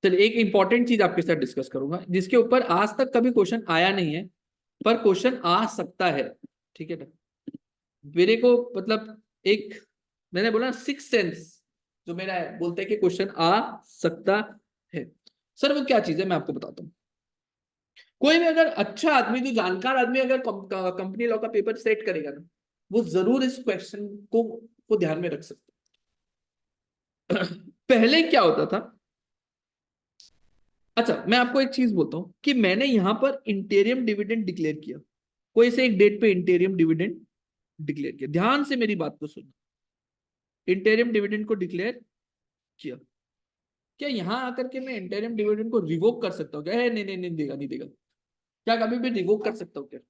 चलिए, एक इंपॉर्टेंट चीज आपके साथ डिस्कस करूंगा जिसके ऊपर आज तक कभी क्वेश्चन आया नहीं है, पर क्वेश्चन आ सकता है। ठीक है ना? मेरे को मतलब एक, मैंने बोला सिक्स सेंस जो मेरा है, बोलते हैं कि क्वेश्चन आ सकता है। सर वो क्या चीज है, मैं आपको बताता हूँ। कोई भी अगर अच्छा आदमी, जो जानकार आदमी, अगर कंपनी लॉ का पेपर सेट करेगा ना, वो जरूर इस क्वेश्चन को ध्यान में रख सकता है। पहले क्या होता था? अच्छा, मैं आपको एक चीज बोलता हूं कि मैंने यहां पर इंटेरियम डिविडेंड डिक्लेयर किया, कोई से एक डेट पे इंटेरियम डिविडेंड डिक्लेयर किया। ध्यान से मेरी बात को सुनो। इंटेरियम डिविडेंड को डिक्लेयर किया, क्या यहां आकर के मैं इंटेरियम डिविडेंड को रिवोक कर सकता हूँ क्या? नहीं नहीं नहीं देगा, नहीं देगा। क्या कभी भी रिवोक कर सकता हूँ क्या?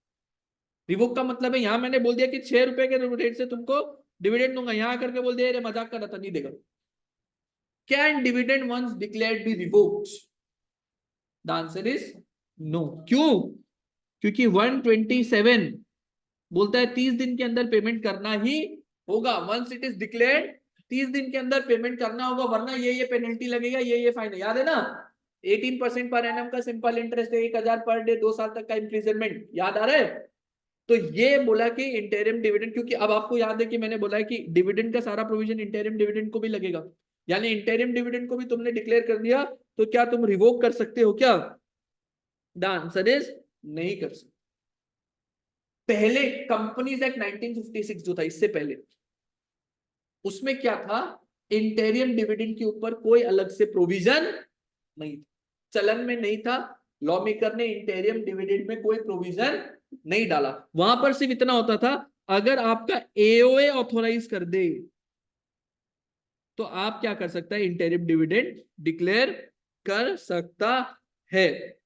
रिवोक का मतलब है, यहां मैंने बोल दिया कि 6 रुपए के रेट से तुमको डिविडेंड दूंगा, यहां आकर के बोल दिया मजाक कर रहा था, नहीं देगा। Can dividend once declared be revoked? The answer is no. क्यों? क्योंकि 127 बोलता है 30 दिन के अंदर पेमेंट करना ही होगा। वंस इट इज डिक्लेयर्ड, 30 दिन के अंदर पेमेंट करना होगा, वरना ये पेनल्टी लगेगा, ये फाइन। याद है ना? 18% पर एनम का सिंपल इंटरेस्ट है, 1000 पर डे, 2 साल तक का इंप्रिजनमेंट। याद आ रहा है? तो ये बोला कि इंटरिम डिविडेंड, क्योंकि अब आपको याद है कि मैंने बोला है कि डिविडेंड का सारा प्रोविजन इंटरिम डिविडेंड को भी लगेगा। यानी इंटरिम डिविडेंड को भी तुमने डिक्लेयर कर दिया, तो क्या तुम रिवोक कर सकते हो क्या? द आंसर इज नहीं कर सकते। पहले कंपनीज एक्ट 1956 जो था, इससे पहले, उसमें क्या था? इंटेरियम डिविडेंड के ऊपर कोई अलग से प्रोविजन नहीं था, चलन में नहीं था। लॉ मेकर ने इंटेरियम डिविडेंड में कोई प्रोविजन नहीं डाला। वहां पर सिर्फ इतना होता था, अगर आपका एओए ऑथोराइज कर दे तो आप क्या कर सकता है? इंटेरिम डिविडेंड डिक्लेयर कर सकता है।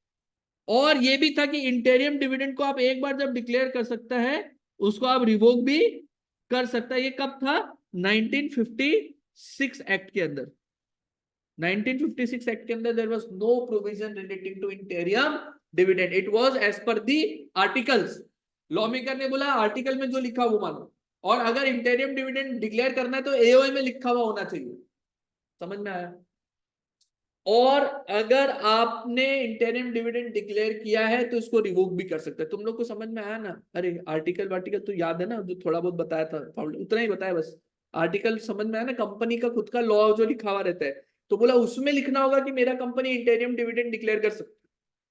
और ये भी था कि इंटेरियम डिविडेंड को आप एक बार जब डिक्लेयर कर सकता है, उसको आप रिवोक भी कर सकता है। ये कब था? 1956 एक्ट के अंदर। 1956 एक्ट के अंदर there was no provision relating to interim dividend, it was as per the articles. Law maker ने बोला आर्टिकल में जो लिखा वो मानो, और अगर इंटेरियम डिविडेंड डिक्लेयर करना है तो एओए में लिखा हुआ होना चाहिए। समझ में आया? और अगर आपने इंटरिम डिविडेंड डिक्लेयर किया है तो इसको रिवोक भी कर सकते हैं। तुम लोग को समझ में आया ना? अरे आर्टिकल वार्टिकल तो याद है ना, जो थोड़ा बहुत बताया था, उतना ही बताया बस। आर्टिकल समझ में आया ना? कंपनी का खुद का लॉ जो लिखा हुआ रहता है, तो बोला उसमें लिखना होगा कि मेरा कंपनी इंटरिम डिविडेंड डिक्लेयर कर सकती है।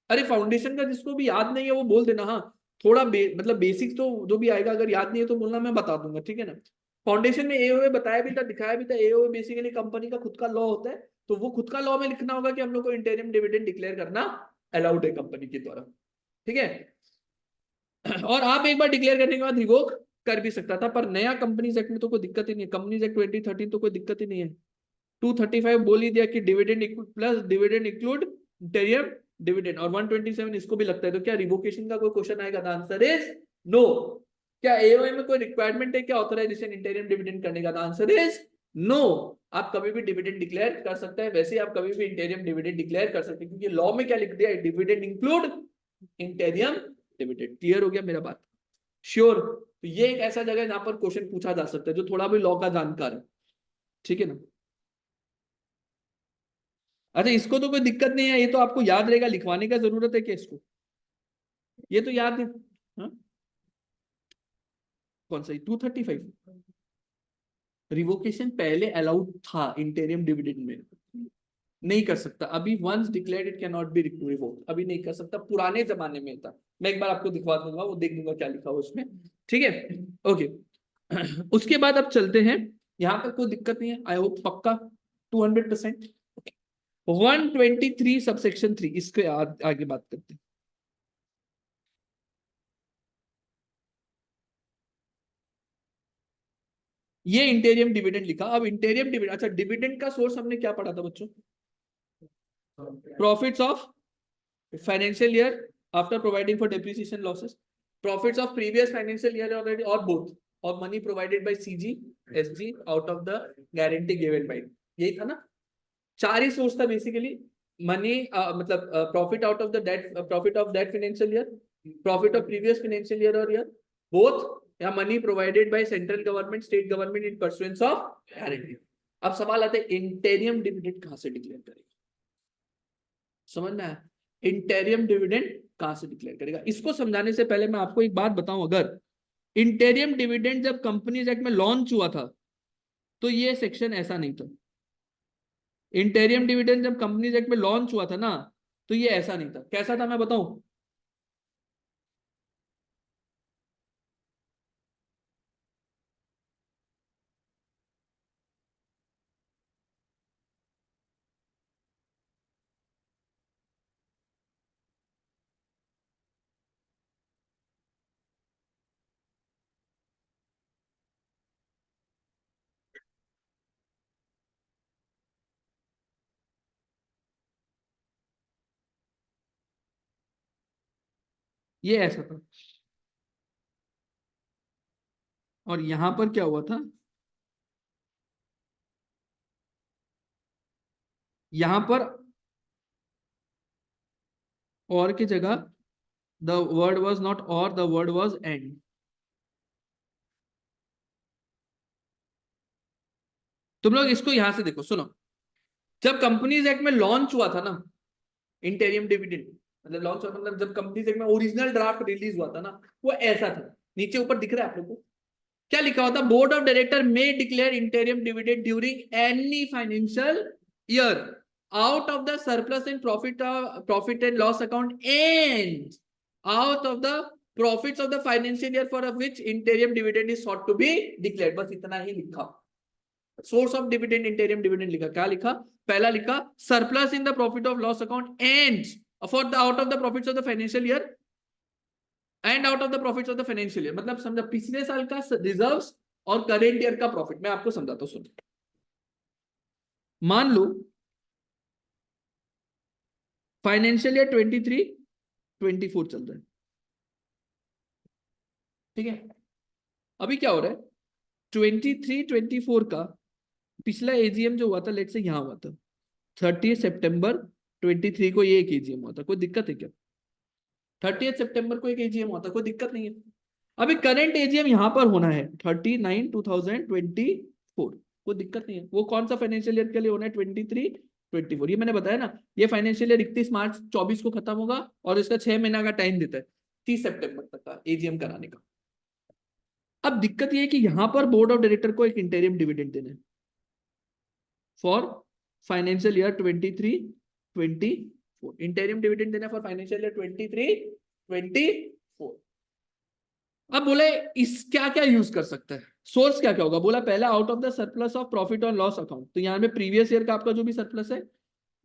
अरे फाउंडेशन का जिसको भी याद नहीं है वो बोल देना, हाँ थोड़ा मतलब बेसिक तो जो भी आएगा, अगर याद नहीं है तो बोलना, मैं बता दूंगा, ठीक है ना। फाउंडेशन में एओए बताया भी था, दिखाया भी था। एओए बेसिकली कंपनी का खुद का लॉ होता है, तो वो खुद का लॉ में लिखना होगा कि हम लोग को इंटरिम डिविडेंड डिक्लेयर करना अलाउड है कंपनी की द्वारा, ठीक है। और आप एक बार डिक्लेयर करने के बाद रिवोक कर भी सकता था, पर नया कंपनीज एक्ट में तो कोई दिक्कत ही नहीं है। कंपनीज एक्ट 2013 तो कोई दिक्कत ही नहीं है। 235 बोल ही दिया कि dividend plus dividend include interim dividend, और 127 इसको भी लगता है। तो क्या रिवोकेशन का कोई क्वेश्चन आएगा? The answer is no. क्या एओए में कोई रिक्वायरमेंट है क्या ऑथराइजेशन इंटरिम डिविडेंड करने का? The answer is no. आप कभी भी डिविडेंड डिक्लेयर कर सकते हैं, वैसे आप कभी भी इंटरिम डिविडेंड डिक्लेयर कर सकते हैं, क्योंकि लॉ में क्या लिख दिया है? Dividend include interim dividend. Clear हो गया मेरा बात? श्योर। तो ये एक ऐसा जगह है जहां पर क्वेश्चन पूछा जा सकता है जो थोड़ा भी लॉ का जानकार है, ठीक है ना। अच्छा, इसको तो कोई दिक्कत नहीं है, ये तो आपको याद रहेगा, लिखवाने का जरूरत है क्या इसको? ये तो याद है। हाँ? कौन सा 235? रिवोकेशन पहले अलाउड था इंटेरियम डिविडेंड में, नहीं कर सकता अभी। Once declared it can not be revoked, अभी नहीं कर सकता, पुराने जमाने में था। मैं एक बार आपको दिखवा दूंगा, वो देख लूंगा क्या लिखा हो उसमें, ठीक है। ओके। उसके बाद अब चलते हैं, यहाँ पर कोई दिक्कत नहीं है आई होप, पक्का 200%। 123 सबसेक्शन 3, इसके आगे बात करते हैं। ये इंटेरियम डिविडेंड लिखा। अब इंटेरियम डिविडेंड, अच्छा डिविडेंड का सोर्स हमने क्या पढ़ा था बच्चों? Profits of financial year after providing for depreciation losses, profits of previous financial year already, और बोथ, और money provided by CG SG out of the guarantee given by, यही था ना। चार ही सोर्स था बेसिकली। मनी मतलब profit out of the date, profit of that financial year, profit of previous financial year और ईयर बोथ, या money provided by central government state government in pursuance of guarantee. अब सवाल आता है इंटेरियम डिविडेंड कहां से डिक्लेयर करेगा? समझ में आया? इंटेरियम डिविडेंड कहां से डिक्लेयर करेगा? इसको समझाने से पहले मैं आपको एक बात बताऊं, अगर इंटेरियम डिविडेंड जब कंपनीज एक्ट में लॉन्च हुआ था तो ये सेक्शन ऐसा नहीं था। इंटेरियम डिविडेंड जब कंपनीज एक्ट में लॉन्च हुआ था ना, तो ये ऐसा नहीं था। कैसा था मैं बताऊं? ये ऐसा था। और यहां पर क्या हुआ था? यहां पर और की जगह द वर्ड वाज नॉट और, द वर्ड वाज एंड। तुम लोग इसको यहां से देखो, सुनो। जब कंपनीज एक्ट में लॉन्च हुआ था ना इंटेरियम डिविडेंड, मतलब लॉन्च हुआ मतलब जब कंपनीज एक्ट में ओरिजिनल ड्राफ्ट रिलीज हुआ था ना, वो ऐसा था। नीचे ऊपर दिख रहा है आप लोगों को? क्या लिखा होता? Board of director may declare interim dividend during any financial year out of the surplus in profit and loss account and out of the profits of the financial year for which interim dividend is sought to be declared. बस इतना ही लिखा। Source of dividend interim dividend लिखा, क्या लिखा? पहला लिखा surplus in the profit of loss account and for the out of the profits of the financial year and out of the profits of the financial year. मतलब समझा, पिछले साल का रिजर्व्स और करेंट ईयर का प्रॉफिट। मैं आपको समझाता हूं, सुनो। मान लो फाइनेंशियल ईयर 23-24 चल रहा है, ठीक है। अभी क्या हो रहा है? 23-24 का पिछला एजीएम जो हुआ था, लेट से यहां हुआ था 30 सितंबर 23 को, ये एक एजीएम हुआ था। कोई दिक्कत है क्या? 30 सितंबर को एक एजीएम हुआ था, कोई दिक्कत नहीं है। अभी करेंट एजीएम यहां पर होना है 30/9/2024, कोई दिक्कत नहीं है। वो कौन सा फाइनेंशियल ईयर के लिए होना है? 23-24। ये मैंने बताया ना, ये फाइनेंशियल ईयर 31 मार्च 24 को खत्म होगा, और इसका 6 महीना का टाइम देता है, 30 सितंबर तक का एजीएम कराने का। अब दिक्कत ये है कि यहां पर बोर्ड ऑफ डायरेक्टर को एक इंटेरियम डिविडेंड देना है for financial year 23-24। 24 interim dividend देना फॉर फाइनेंशियल ईयर 23-24। अब बोले इस क्या क्या यूज कर सकता है, सोर्स क्या क्या होगा, बोला पहला out of the surplus of profit और लॉस अकाउंट, तो यहां में प्रीवियस ईयर का आपका जो भी सरप्लस है,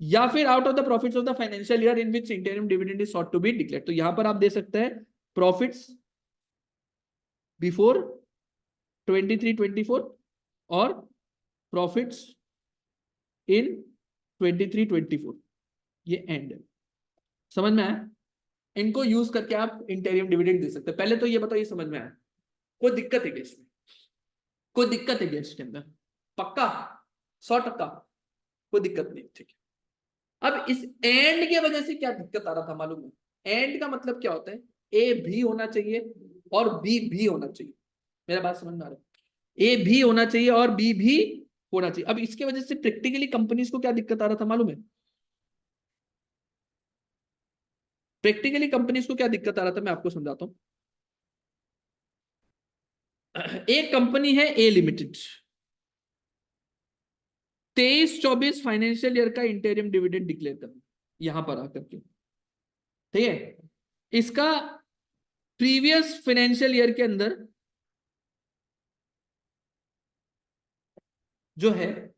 या फिर out of the profits of the financial year in which interim dividend is sought to be declared, तो यहां पर आप दे सकते हैं प्रॉफिट्स बिफोर 23-24 और प्रॉफिट्स इन 23-24, ये एंड है। समझ में आया? इनको यूज करके आप इंटरिम डिविडेंड दे सकते हैं। पहले तो ये बताओ, ये समझ में आया? कोई दिक्कत है क्या इसमें? कोई दिक्कत है क्या इसके अंदर? पक्का 100%? कोई दिक्कत नहीं, ठीक है। अब इस एंड के वजह से क्या दिक्कत आ रहा था मालूम है? एंड का मतलब क्या होता है, ए भी होना चाहिए और बी भी होना चाहिए। मेरा बात समझ में आ रहा है? ए भी होना चाहिए और बी भी होना चाहिए। अब इसके वजह से प्रैक्टिकली कंपनीज को क्या दिक्कत आ रहा था मालूम है? प्रैक्टिकली कंपनीज को क्या दिक्कत आ रहा था मैं आपको समझाता हूं। एक कंपनी है ए लिमिटेड, 23-24 फाइनेंशियल ईयर का इंटरिम डिविडेंड डिक्लेयर कर यहां पर आकर के, ठीक है। इसका प्रीवियस फाइनेंशियल ईयर के अंदर जो है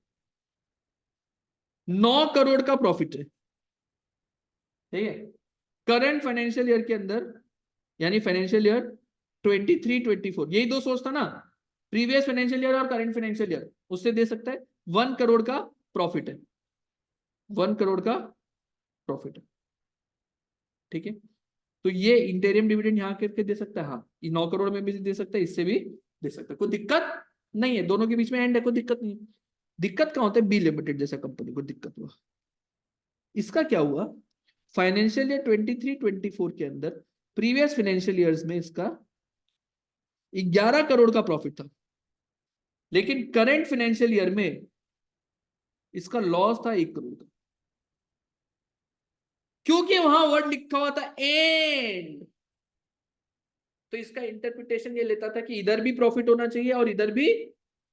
9 करोड़ का प्रॉफिट है, ठीक है। करंट फाइनेंशियल ईयर के अंदर यानी फाइनेंशियल ईयर 23-24, यही दो सोर्स था ना, प्रीवियस फाइनेंशियल ईयर और करंट फाइनेंशियल ईयर, उससे दे सकता है 1 करोड़ का प्रॉफिट है, 1 करोड़ का प्रॉफिट है, ठीक है। तो ये इंटरिम डिविडेंड यहां करके दे सकता है, हाँ 9 करोड़ में भी दे सकता है, इससे भी दे सकता है, कोई दिक्कत नहीं है, दोनों के बीच में एंड है, कोई दिक्कत नहीं है। दिक्कत क्या होता है, बी लिमिटेड जैसा कंपनी को दिक्कत हुआ। इसका क्या हुआ, फाइनेंशियल ईयर 23-24 के अंदर प्रीवियस फाइनेंशियल ईयर्स में इसका 11 करोड़ का प्रॉफिट था, लेकिन करंट फाइनेंशियल ईयर में इसका लॉस था 1 करोड़ का, क्योंकि वहां वर्ड लिखा हुआ था एंड। तो इसका इंटरप्रिटेशन ये लेता था कि इधर भी प्रॉफिट होना चाहिए और इधर भी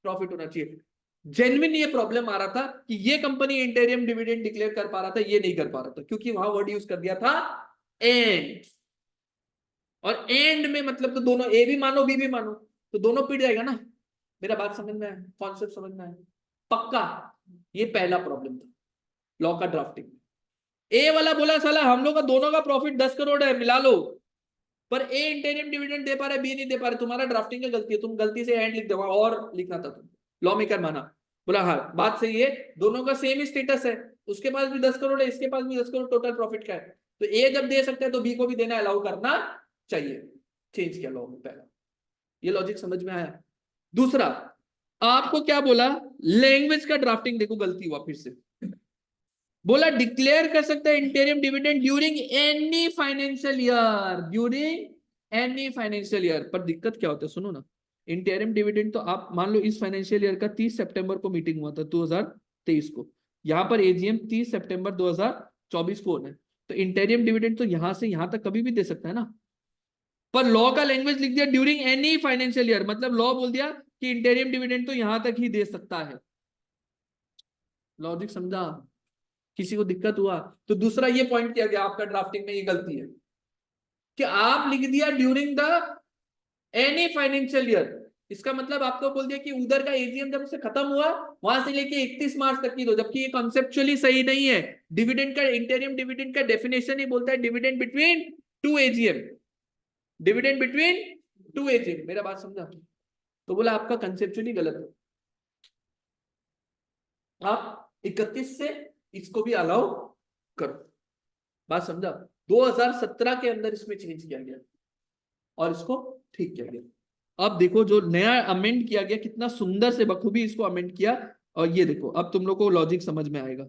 प्रॉफिट होना चाहिए। जेन्युइन ये प्रॉब्लम आ रहा था कि ये कंपनी इंटरिम डिविडेंड डिक्लेयर कर पा रहा था, ये नहीं कर पा रहा था, क्योंकि वहां वर्ड यूज कर दिया था एंड। और एंड में मतलब तो दोनों ए भी मानो बी भी मानो, तो दोनों पिट जाएगा ना। मेरा बात समझ में आया, कॉन्सेप्ट समझ में आया? पक्का। ये पहला प्रॉब्लम था लॉ का ड्राफ्टिंग। ए वाला बोला साला हम लोग का दोनों का प्रॉफिट 10 करोड़ है, मिला लो, पर ए इंटरिम डिविडेंड दे पा रहा है, बी नहीं दे पा रहे, तुम्हारा ड्राफ्टिंग की गलती है, तुम गलती से एंड लिख दो, और लिखना था तुम। लॉ मेकर माना, बोला हाँ बात सही है, दोनों का सेम ही स्टेटस है, उसके पास भी 10 करोड़ है, इसके पास भी 10 करोड़ टोटल प्रॉफिट का है, तो ए जब दे सकता है तो बी को भी देना अलाउ करना चाहिए। चेंज किया लॉ में पहला, ये लॉजिक समझ में आया? दूसरा, आपको क्या बोला, लैंग्वेज का ड्राफ्टिंग देखो गलती हुआ फिर से। बोला डिक्लेयर कर सकते हैं interim dividend during any financial year, during any financial year. पर दिक्कत क्या होता है, सुनो ना, इंटरिम डिविडेंड तो आप मान लो इस फाइनेंशियल ईयर का 30 सितंबर को मीटिंग हुआ था 2023 को, यहां पर एजीएम 30 सितंबर 2024 को होना है, तो इंटरिम डिविडेंड तो यहां से यहां तक कभी भी दे सकता है ना। पर लॉ का लैंग्वेज लिख दिया ड्यूरिंग एनी फाइनेंशियल ईयर, मतलब लॉ बोल दिया कि इंटरिम डिविडेंड तो यहां तक ही दे सकता है। लॉजिक समझा? किसी को दिक्कत हुआ? तो दूसरा ये पॉइंट किया गया आपका ड्राफ्टिंग में, ये गलती है कि आप लिख दिया during the any financial year. इसका मतलब आपको बोल दिया कि उधर का एजीएम जब से खत्म हुआ वहां से लेके 31 मार्च तक की दो, जबकि ये कॉन्सेप्चुअली सही नहीं है। डिविडेंड का, इंटरिम डिविडेंड का डेफिनेशन ही बोलता है dividend between two AGM, dividend between two AGM. मेरा बात समझा? तो बोला आपका कंसेप्चुअली गलत है, आप 31 से इसको भी अलाउ करो। बात समझा? 2017 के अंदर इसमें चेंज किया गया और इसको ठीक किया गया। अब देखो जो नया अमेंड किया गया, कितना सुंदर से बखूबी इसको अमेंड किया, और ये देखो अब तुम लोग को लॉजिक समझ में आएगा।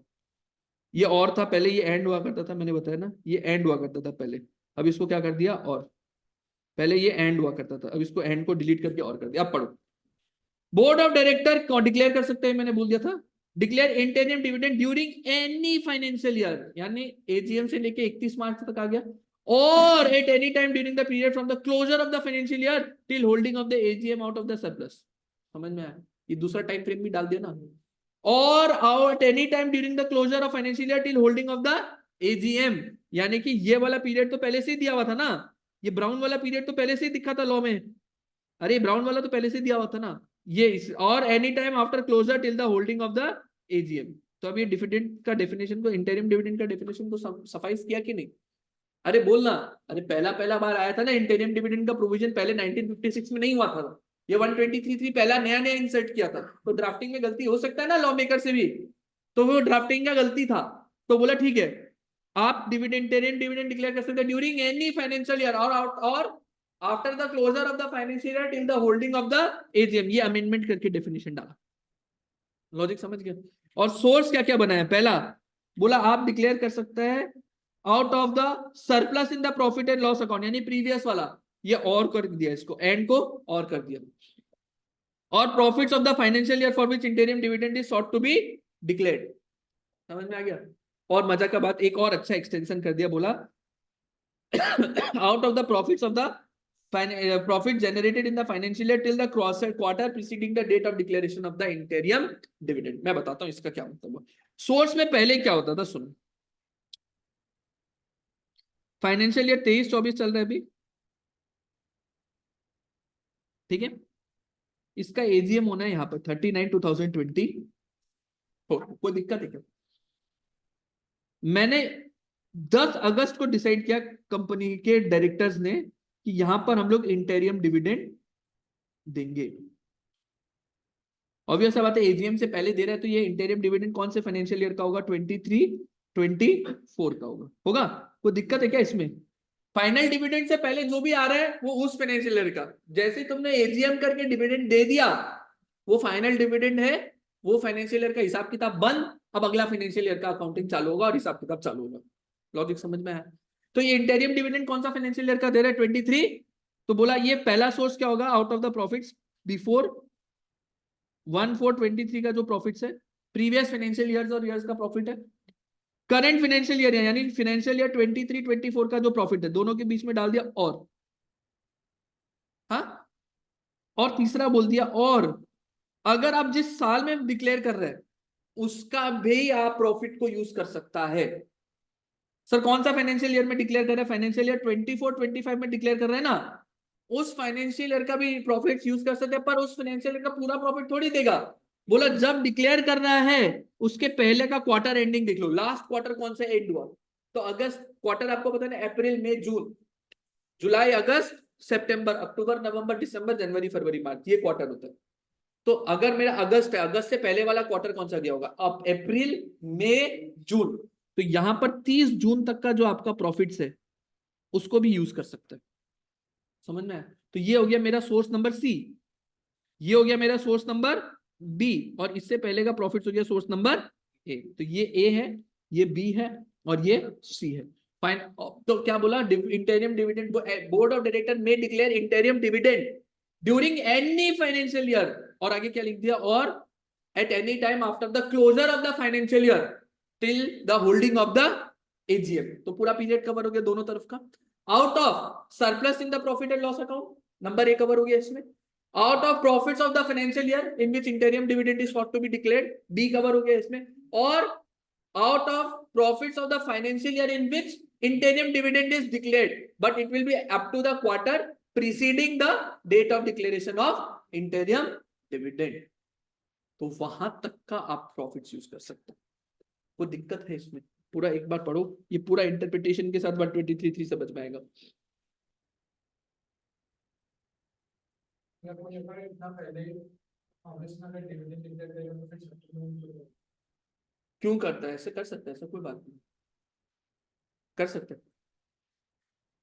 ये और था पहले, ये एंड हुआ करता था, मैंने बताया ना ये एंड हुआ करता था पहले, अब इसको क्या कर दिया और, पहले ये एंड हुआ करता था, अब इसको एंड को डिलीट करके और कर दिया। अब पढ़ो, बोर्ड ऑफ डायरेक्टर डिक्लेयर कर सकते हैं, मैंने बोल दिया था, declare interim dividend during any financial year, यानी एजीएम से लेके 31 मार्च तक आ गया, और at any time during the period from the closure of the financial year till holding of the AGM out of the surplus. समझ में आया? ये दूसरा टाइम फ्रेम भी डाल दिया ना, और at any time during the closure of financial year till holding of the AGM, यानी कि ये वाला पीरियड तो पहले से ही दिया हुआ था ना, ये ब्राउन वाला पीरियड तो पहले से ही दिखा था लॉ में। अरे ब्राउन वाला तो पहले से दिया हुआ था ना, ये और any time after closure till the holding of the AGM. तो अब ये डिविडेंड का डेफिनेशन को, इंटरिम डिविडेंड का डेफिनेशन को सफाइस किया कि नहीं? अरे बोलना। अरे पहला पहला बार आया था ना इंटरिम डिविडेंड का प्रोविजन, पहले 1956 में नहीं हुआ था, ये 123(3) पहला नया नया इंसर्ट किया था। तो ड्राफ्टिंग में गलती हो सकता है ना लॉ मेकर से भी, तो वो ड्राफ्टिंग का गलती था। तो बोला ठीक है, आप डिविडेंड, इंटरिम डिविडेंड डिक्लेयर कर सकते हैं ड्यूरिंग एनी फाइनेंशियल ईयर और after the closure of the financial year till the holding of the AGM. ये अमेंडमेंट करके डेफिनेशन डाला। लॉजिक समझ गए? और सोर्स क्या क्या बनाया? पहला बोला आप डिक्लेयर कर सकते हैं out of the surplus in the profit and loss account, यानी प्रीवियस वाला, ये और कर दिया, इसको एंड को और कर दिया। और profits of the financial year for which interim dividend is sought to be declared. समझ में आ गया? और मजा का बात, एक और अच्छा एक्सटेंशन कर दिया, बोला out of the profits of the profit generated in the financial year till the quarter preceding the date of declaration of the interim dividend। मैं बताता हूं इसका क्या मतलब है। सोर्स में पहले क्या होता था, सुनो, फाइनेंशियल ईयर 23-24 चल रहा है अभी, ठीक है, इसका एजीएम होना है यहाँ पर 39/2020। कोई दिक्कत है क्या? मैंने 10 अगस्त को डिसाइड किया कंपनी के डायरेक्टर्स ने कि यहां पर हम लोग इंटेरियम डिविडेंड देंगे। ऑब्वियस बात है, एजीएम से पहले दे रहे हैं, तो ये इंटेरियम डिविडेंड कौन से फाइनेंशियल ईयर का होगा? 23-24 का होगा। कोई दिक्कत है क्या इसमें? फाइनल डिविडेंड से पहले जो भी आ रहा है वो उस फाइनेंशियल ईयर का, जैसे तुमने एजीएम करके डिविडेंड दे दिया, वो फाइनल डिविडेंड है, वो फाइनेंशियल ईयर का हिसाब किताब बंद। अब अगला फाइनेंशियल ईयर का अकाउंटिंग चालू होगा और हिसाब किताब चालू होगा। लॉजिक समझ में आया? तो ये इंटेरियम डिविडेंड कौन सा फाइनेंशियल ईयर का दे रहा है? 23। तो बोला ये पहला सोर्स क्या होगा? Out of the profits before 1/4/23 का जो प्रॉफिट्स है, प्रीवियस फाइनेंशियल ईयर्स और ईयर्स का प्रॉफिट है, करंट फाइनेंशियल ईयर यानी फाइनेंशियल ईयर 23-24 का जो प्रॉफिट है, दोनों के बीच में डाल दिया और, हाँ, और तीसरा बोल दिया और अगर आप जिस साल में डिक्लेयर कर रहे हैं उसका भी आप प्रॉफिट को यूज कर सकता है। सर कौन सा फाइनेंशियल ईयर में डिक्लेयर कर रहे हैं? फाइनेंशियल ईयर 24-25 में डिक्लेयर कर रहे हैं ना, उस फाइनेंशियल ईयर का भी प्रॉफिट यूज कर सकते हैं, पर उस फाइनेंशियल ईयर का पूरा प्रॉफिट थोड़ी देगा। बोला जब डिक्लेयर कर रहा है उसके पहले का क्वार्टर एंडिंग देख लो, लास्ट क्वार्टर कौन सा एंड हुआ। तो अगस्त क्वार्टर आपको पता है, अप्रैल मई जून जुलाई अगस्त सितंबर अक्टूबर नवंबर दिसंबर जनवरी फरवरी मार्च, ये क्वार्टर होता है। तो अगर मेरा अगस्त है, अगस्त से पहले वाला क्वार्टर कौन सा गया होगा? अब अप्रैल मई जून, तो यहां पर 30 जून तक का जो आपका प्रॉफिट्स है उसको भी यूज कर सकते हैं। समझ में आया? तो ये हो गया मेरा सोर्स नंबर सी, ये हो गया मेरा सोर्स नंबर बी, और इससे पहले का प्रॉफिट हो गया सोर्स नंबर ए। तो ये ए है, ये बी है और ये सी है। फाइन। तो क्या बोला? Interim dividend, board of director में declare interim dividend during any financial year, और आगे क्या लिख दिया? और at any time after the closure of the financial year till the holding of the AGM. तो पूरा पीरियड कवर हो गया दोनों तरफ का। Out of surplus in the profit and loss account, number A cover हो गया इसमें। Out of profits of the financial year in which interim dividend is sought to be declared, B cover हो गया इसमें। और out of profits of the financial year in which interim dividend is declared but it will be up to the quarter preceding the date of declaration of interim dividend. तो वहां तक का आप प्रॉफिट्स यूज कर सकते हैं। कोई दिक्कत है इसमें? पूरा एक बार पढ़ो, ये पूरा इंटरप्रिटेशन के साथ 123(3) समझ में आएगा। क्यों करता है ऐसे? कर सकता है ऐसा, कोई बात नहीं, कर सकते हैं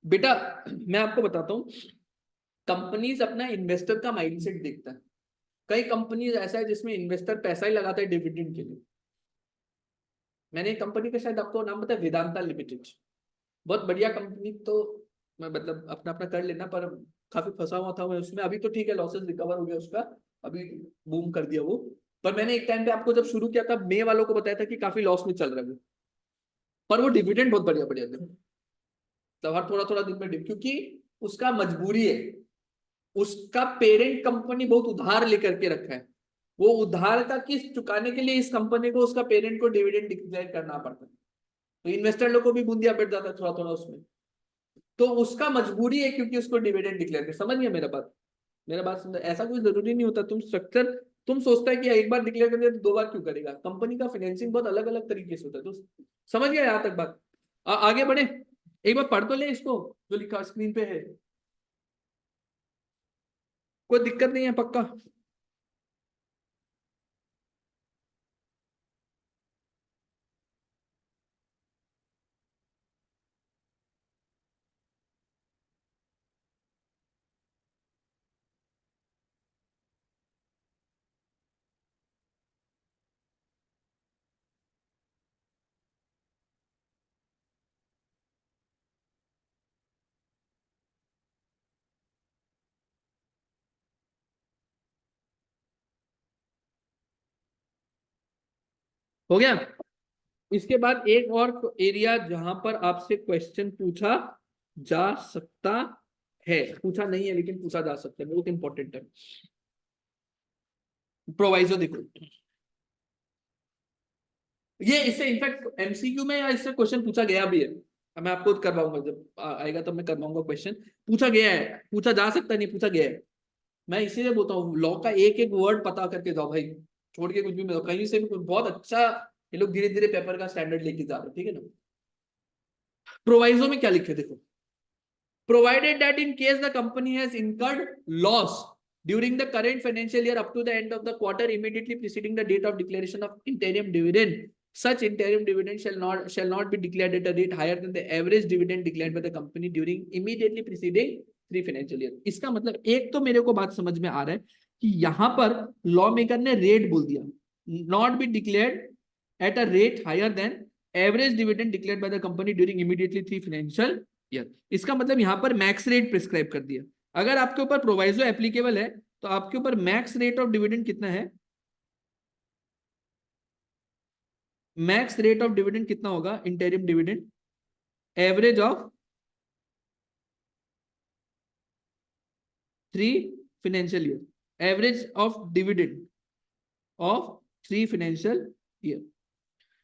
बेटा। मैं आपको बताता हूँ, कंपनीज अपना इन्वेस्टर का माइंडसेट देखता है। कई कंपनीज ऐसा है जिसमें इन्वेस्टर पैसा ही लगाता है डिविडेंड के लिए। मैंने एक कंपनी का शायद आपको नाम बताया, वेदांता लिमिटेड, बहुत बढ़िया कंपनी। तो मैं मतलब अपना अपना कर लेना, पर काफी फंसा हुआ था मैं उसमें। अभी तो ठीक है, लॉसेस रिकवर हो गया उसका, अभी बूम कर दिया वो। पर मैंने एक टाइम पे आपको जब शुरू किया था, मे वालों को बताया था कि काफी लॉस में चल रहा है वो, पर वो डिविडेंड बहुत बढ़िया बढ़िया थे। तो हर थोड़ा थोड़ा दिन में क्योंकि उसका मजबूरी है, उसका पेरेंट कंपनी बहुत उधार लेकर के रखा है, वो उधार का किस्त चुकाने के लिए इस कंपनी को उसका पेरेंट को डिविडेंड डिक्लेयर करना पड़ता है। तो इन्वेस्टर लोग को भी बूंदिया बैठ जाता है थोड़ा थोड़ा उसमें, तो उसका मजबूरी है क्योंकि उसको डिविडेंड डिक्लेयर कर। समझ गया मेरा बात? मेरा बात समझ, ऐसा कोई जरूरी नहीं होता तुम स्ट्रक्चर, तुम सोचता है कि एक बार डिक्लेयर कर दिया तो 2 बार क्यों करेगा। कंपनी का फाइनेंसिंग बहुत अलग अलग तरीके से होता है। तो समझ गया यहाँ तक बात? आगे बढ़े, एक बार पढ़ तो ले इसको जो लिखा स्क्रीन पे है। कोई दिक्कत नहीं है पक्का? हो गया? इसके बाद एक और एरिया जहां पर आपसे क्वेश्चन पूछा जा सकता है, पूछा नहीं है लेकिन पूछा जा सकता है, बहुत इंपॉर्टेंट है। प्रोवाइजो देखो, ये इससे इनफैक्ट एमसीक्यू में या इससे क्वेश्चन पूछा गया भी है। अब मैं आपको करवाऊंगा, जब आएगा तब मैं करवाऊंगा क्वेश्चन। पूछा गया है, पूछा जा सकता है, नहीं पूछा गया है। मैं इसीलिए बोलता हूँ लॉ का एक एक वर्ड पता करके जाओ भाई, छोड़ के कुछ भी मत, कहीं से भी बहुत अच्छा। ये लोग धीरे धीरे पेपर का स्टैंडर्ड लेके जा रहे हैं, ठीक है ना? प्रोवाइजो में क्या लिखे देखो, provided that in case the company has incurred loss during the current financial year up to the end of the quarter immediately preceding the date of declaration of interim dividend, such interim dividend shall not be declared at a rate higher than the average dividend declared by the company during immediately preceding 3 financial year। इसका मतलब एक तो मेरे को बात समझ में आ रहा है कि यहां पर लॉ मेकर ने रेट बोल दिया, not be declared at a rate higher than average dividend declared by the company during immediately 3 financial year. इसका मतलब यहां पर मैक्स रेट प्रिस्क्राइब कर दिया। अगर आपके ऊपर प्रोवाइजो एप्लीकेबल है तो आपके ऊपर मैक्स रेट ऑफ डिविडेंड कितना है, मैक्स रेट ऑफ डिविडेंड कितना होगा, interim dividend average of 3 financial year, average of dividend of 3 financial year.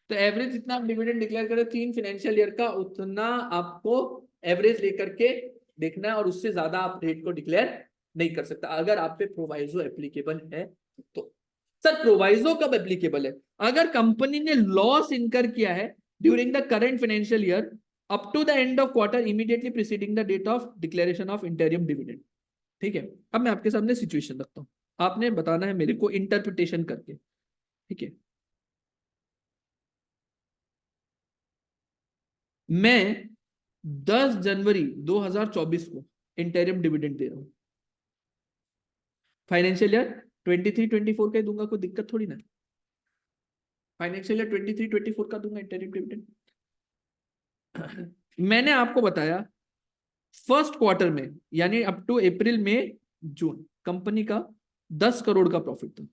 तो एवरेज जितना आप डिविडेंड डिक्लेयर करें 3 फाइनेंशियल ईयर का, उतना आपको एवरेज लेकर के देखना है, और उससे ज्यादा आप रेट को डिक्लेयर नहीं कर सकता अगर आप पे प्रोवाइजो एप्लीकेबल है तो। सर प्रोवाइजो कब एप्लीकेबल है, अगर कंपनी ने लॉस इनकर किया है during the current financial year up to the end of quarter immediately preceding the date of declaration of interim dividend. ठीक है, अब मैं आपके सामने सिचुएशन रखता हूं, आपने बताना है मेरे को इंटरप्रिटेशन करके, ठीक है? मैं 10 जनवरी 2024 को इंटरिम डिविडेंड दे रहा हूं, फाइनेंशियल ईयर 23-24 का ही दूंगा, कोई दिक्कत थोड़ी ना। फाइनेंशियल ईयर 23-24 का दूंगा इंटरिम डिविडेंड। मैंने आपको बताया फर्स्ट क्वार्टर में यानी अप टू अप्रैल मई जून कंपनी का 10 करोड़ का प्रॉफिट था।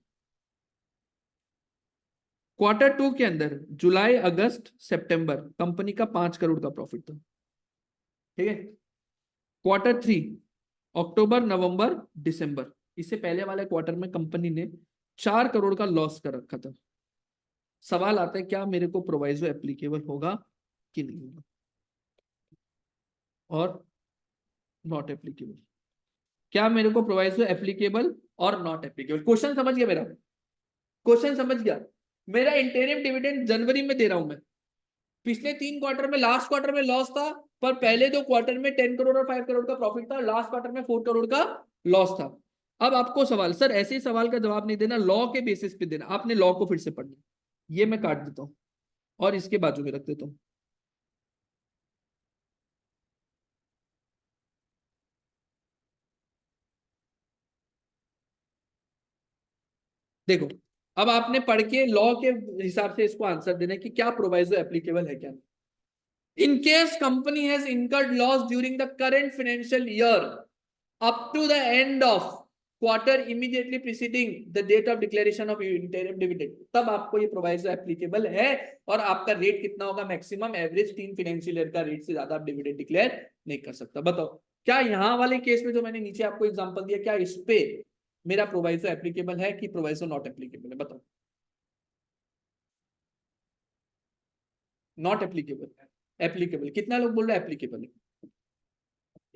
क्वार्टर 2 के अंदर जुलाई अगस्त सितंबर कंपनी का 5 करोड़ का प्रॉफिट था, ठीक है? क्वार्टर 3 अक्टूबर नवंबर दिसंबर, इससे पहले वाले क्वार्टर में कंपनी ने 4 करोड़ का लॉस कर रखा था। सवाल आता है क्या मेरे को प्रोवाइजो एप्लीकेबल होगा कि नहीं होगा, और नॉट एप्लीकेबल, क्या मेरे को प्रोवाइजो एप्लीकेबल और नॉट एप्लीकेबल। क्वेश्चन समझ गया मेरा? क्वेश्चन समझ गया? मेरा इंटरिम डिविडेंड जनवरी में दे रहा हूं मैं, पिछले 3 क्वार्टर में लास्ट क्वार्टर में लॉस था, पर पहले 2 क्वार्टर में 10 करोड़ और 5 करोड़ का प्रॉफिट था, लास्ट क्वार्टर में 4 करोड़ का लॉस था। अब आपको सवाल, सर ऐसे ही सवाल का जवाब नहीं देना, लॉ के बेसिस पे देना, आपने लॉ को फिर से पढ़ना। ये मैं काट देता हूं और इसके बाजू में रख देता हूं। देखो, अब आपने पढ़ के लॉ के हिसाब से इसको आंसर देना है कि क्या प्रोवाइजो एप्लीकेबल है क्या। In case company has incurred loss during the current financial year up to the end of quarter immediately preceding the date of declaration of interim dividend, तब आपको ये प्रोवाइजो एप्लीकेबल है। और आपका रेट कितना होगा, मैक्सिमम एवरेज 3 फाइनेंशियल ईयर का रेट से ज्यादा आप डिविडेंड डिक्लेयर नहीं कर सकता। बताओ क्या यहां वाले केस में जो मैंने नीचे आपको एग्जांपल दिया, क्या इस पे मेरा प्रोवाइजो एप्लीकेबल है कि प्रोवाइजो नॉट एप्लीकेबल है? बताओ। Not applicable. एप्लीकेबल कितना लोग बोल रहे हैं एप्लीकेबल?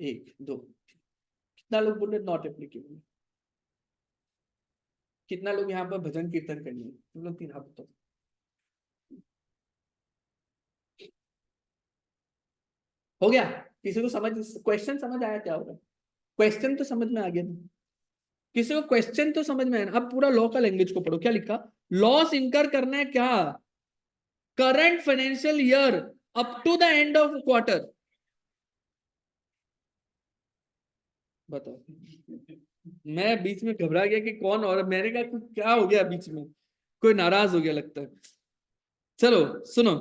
एक दो। कितना लोग बोल रहे नॉट एप्लीकेबल? कितना लोग यहाँ पर भजन कीर्तन करनी है? तुम लोग तीन हाथ बताओ। हो गया? किसी को समझ, क्वेश्चन समझ आया क्या होगा? क्वेश्चन तो समझ में आ गया ना? किसी को क्वेश्चन तो समझ में आया ना? अब पूरा लॉ का लैंग्वेज को पढ़ो। क्या लिखा? लॉस इनकर करना है क्या? Current financial year up to the end of quarter. बताओ। मैं बीच में घबरा गया कि कौन, और मैंने कहा क्या हो गया बीच में, कोई नाराज हो गया लगता है। चलो सुनो,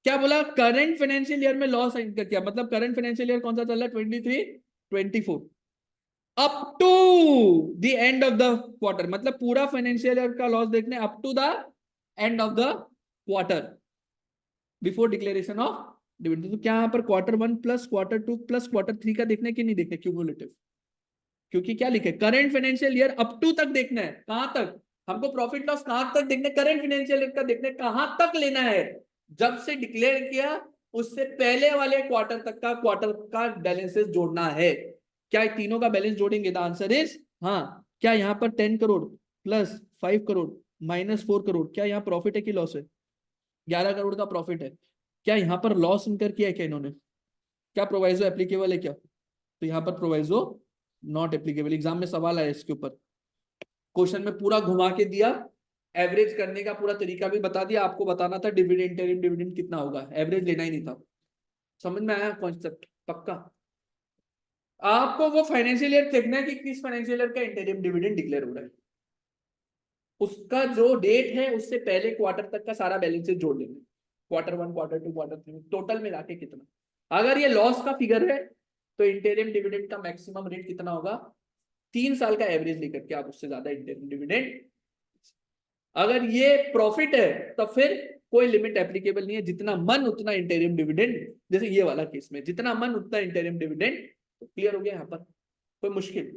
क्या बोला? करंट फाइनेंशियल ईयर में लॉस इनकर किया, मतलब करंट फाइनेंशियल ईयर कौन सा चल रहा है? 23 24 up to the end of the quarter, मतलब पूरा फाइनेंशियल ईयर का लॉस देखने up to the end of the quarter before declaration of dividend. तो क्या यहाँ पर quarter one plus quarter two plus quarter three का देखने की नहीं देखने, क्यूमुलेटिव? क्योंकि क्या लिखे? Current financial year up to तक देखना है। कहां तक? हमको प्रॉफिट लॉस कहां तक देखना है? करंट फाइनेंशियल ईयर का देखना है। कहां तक लेना है? जब से डिक्लेयर किया उससे पहले वाले क्वार्टर तक का, क्वार्टर का बैलेंसेस जोड़ना है। क्या तीनों का बैलेंस जोड़ेंगे? द आंसर इज हाँ। क्या यहाँ पर 10 करोड़ प्लस 5 करोड़ माइनस 4 करोड़, क्या यहाँ प्रॉफिट है कि लॉस है? 11 करोड़ का प्रॉफिट है। क्या यहाँ पर लॉस इनकर किया है क्या इन्होंने? क्या प्रोवाइजो एप्लीकेबल है क्या? तो यहाँ पर प्रोवाइजो नॉट एप्लीकेबल। एग्जाम में सवाल आया इसके ऊपर, क्वेश्चन में पूरा घुमा के दिया, एवरेज करने का पूरा तरीका भी बता दिया। आपको बताना था डिविडेंड, इंटरिम डिविडेंड कितना होगा, एवरेज लेना ही नहीं था। समझ में आया कॉन्सेप्ट? पक्का? आपको वो फाइनेंशियल ईयर देखना है कि किस फाइनेंशियल ईयर का इंटरिम डिविडेंड डिक्लेयर हो रहा है, उसका जो डेट है उससे पहले क्वार्टर तक का सारा बैलेंसेस जोड़ लेंगे। Quarter one, quarter two, quarter three, total मिला के कितना। अगर ये लॉस का फिगर है तो इंटरिम डिविडेंड का मैक्सिमम रेट कितना होगा? 3 साल का एवरेज लेकर के आप उससे ज्यादा इंटरिम डिविडेंड। अगर ये प्रॉफिट है तो फिर कोई लिमिट एप्लीकेबल नहीं है, जितना मन उतना इंटरिम डिविडेंड। जैसे ये वाला केस में जितना मन उतना इंटरिम डिविडेंड। तो क्लियर हो गया यहाँ पर? कोई मुश्किल,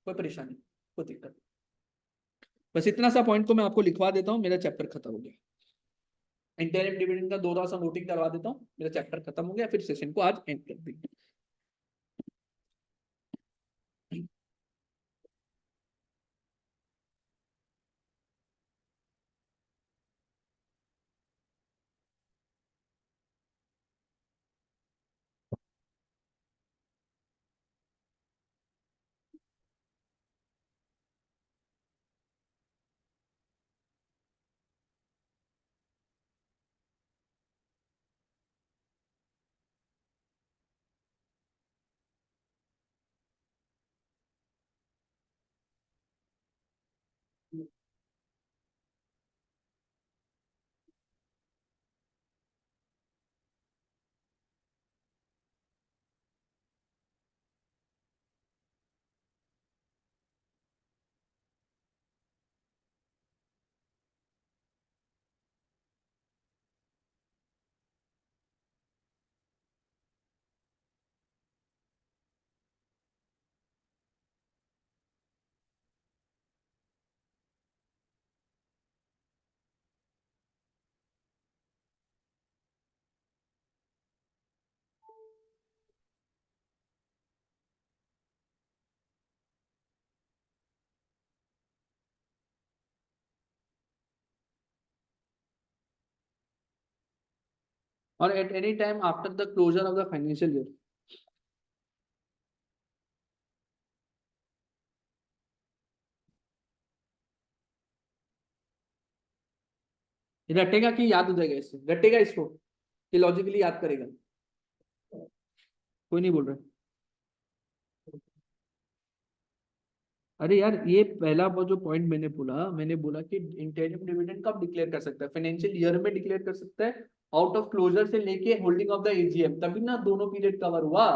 कोई परेशानी, कोई दिक्कत? बस इतना सा पॉइंट को मैं आपको लिखवा देता हूँ, मेरा चैप्टर खत्म हो गया। इंटरिम डिविडेंड का दोहरा सा नोटिंग करवा देता हूँ, मेरा चैप्टर खत्म हो गया, फिर सेशन को आज एंड कर देंगे। और at any time after the closure of the financial year. रटेगा कि याद हो जाएगा? इससे रटेगा इसको कि लॉजिकली याद करेगा? कोई नहीं बोल रहा। अरे यार, ये पहला वो जो पॉइंट मैंने बोला कि इंटरिम डिविडेंड कब डिक्लेयर कर सकता है? फाइनेंशियल ईयर में डिक्लेयर कर सकता है, आउट ऑफ क्लोजर से लेके होल्डिंग ऑफ द एजीएम, तभी ना दोनों पीरियड कवर हुआ।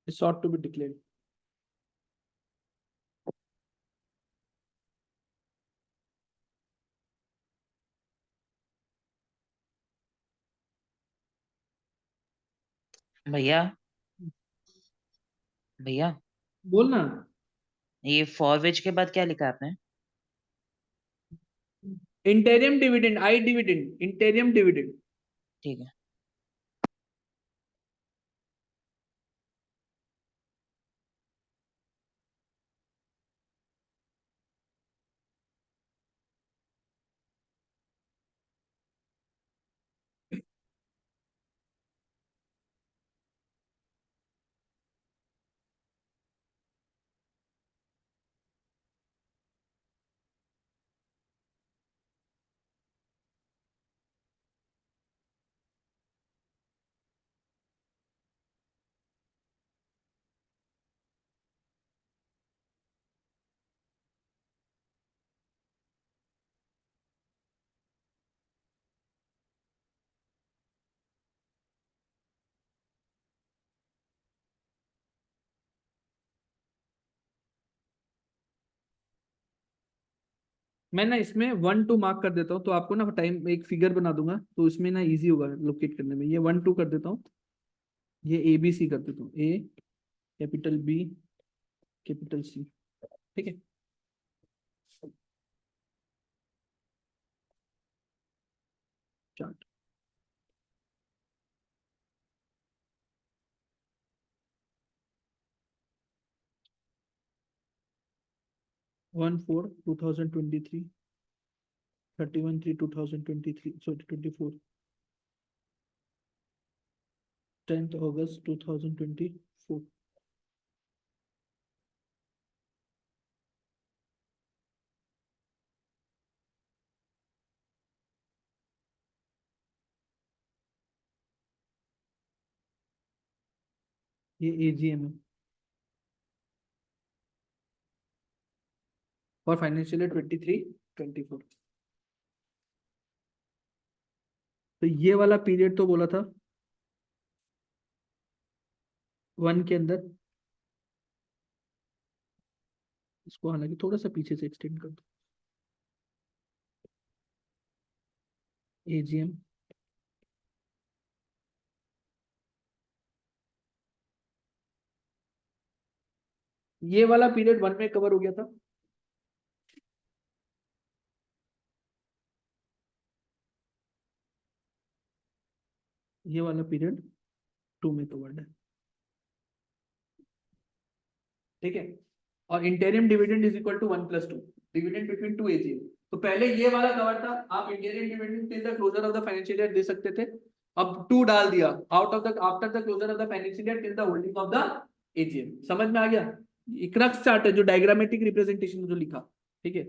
Short to be declared. भैया, भैया, बोलना। ये फॉर विच के बाद क्या लिखा आपने? इंटेरियम डिविडेंड, आई डिविडेंड, इंटेरियम डिविडेंड। ठीक है। मैं ना इसमें 1 2 मार्क कर देता हूँ, तो आपको ना टाइम एक फिगर बना दूंगा, तो इसमें ना इजी होगा लोकेट करने में। ये 1 2 कर देता हूँ, ये ABC कर देता हूँ, A, capital B, capital C। ठीक है। Chart 1/4/2023, 31/3/2023, sorry 24, 10th August 2024। ये AGM है और फाइनेंशियल ईयर 23-24। तो ये वाला पीरियड तो बोला था 1 के अंदर, इसको हालांकि थोड़ा सा पीछे से एक्सटेंड कर दो। AGM, ये वाला पीरियड 1 में कवर हो गया था। ये वाला पीरियड 2 में कवर्ड है। ठीक है। और interim dividend is equal to 1+2, dividend between 2 AGM। तो पहले ये वाला कवर था, आप interim dividend till the closure of the financial year दे सकते थे। अब 2 डाल दिया, out of the after the closure of the financial year till the holding of the AGM। समझ में आ गया? क्रक्स चार्ट है जो डायग्रामेटिक रिप्रेजेंटेशन में जो लिखा। ठीक है।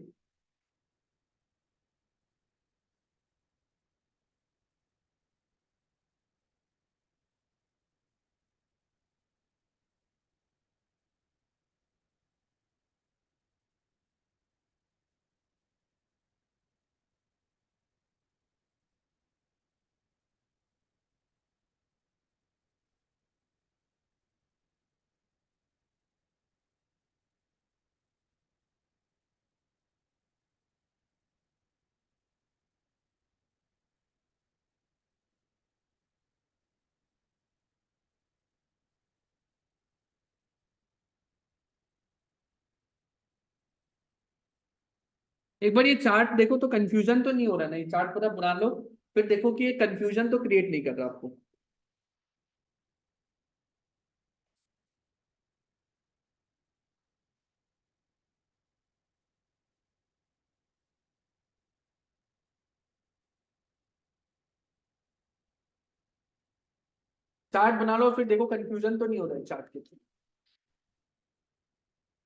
एक बार ये चार्ट देखो तो कंफ्यूजन तो नहीं हो रहा ना, ये चार्ट पूरा बना लो, फिर देखो कि ये कंफ्यूजन तो क्रिएट नहीं कर रहा आपको। चार्ट बना लो, फिर देखो कंफ्यूजन तो नहीं हो रहा है चार्ट के थ्रू।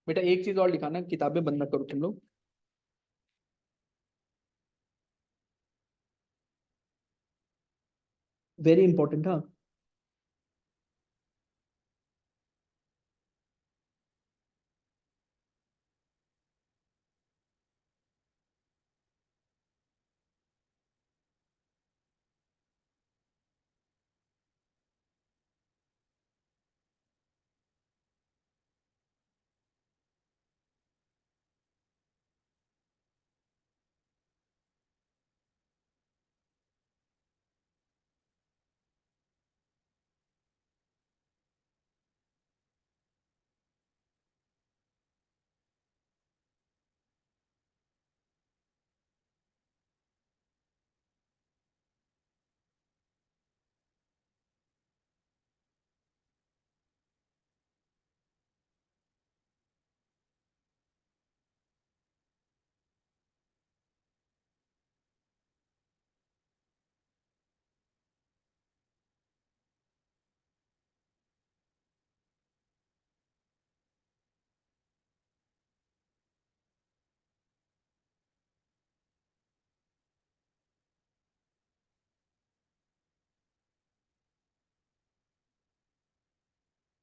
बेटा एक चीज और लिखाना, किताबें बंद ना करो तुम लोग। Very important. हाँ।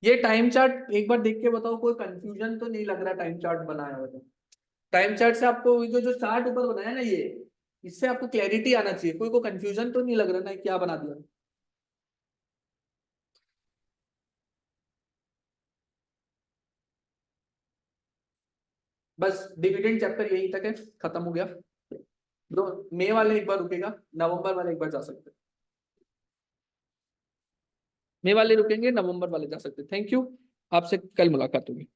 ये टाइम चार्ट एक बार देख के बताओ, कोई कंफ्यूजन तो नहीं लग रहा टाइम चार्ट बनाया हुआ तो? टाइम चार्ट से आपको जो जो चार्ट ऊपर बनाया ना ये, इससे आपको क्लैरिटी आना चाहिए, कोई को कंफ्यूजन तो नहीं लग रहा ना क्या बना दिया? बस डिविडेंड चैप्टर यही तक है, खत्म हो गया। दो मई वाले एक बार रुकेगा, नवंबर वाले एक बार जा सकते हैं। मई वाले रुकेंगे, नवंबर वाले जा सकते हैं। थैंक यू, आपसे कल मुलाकात होगी।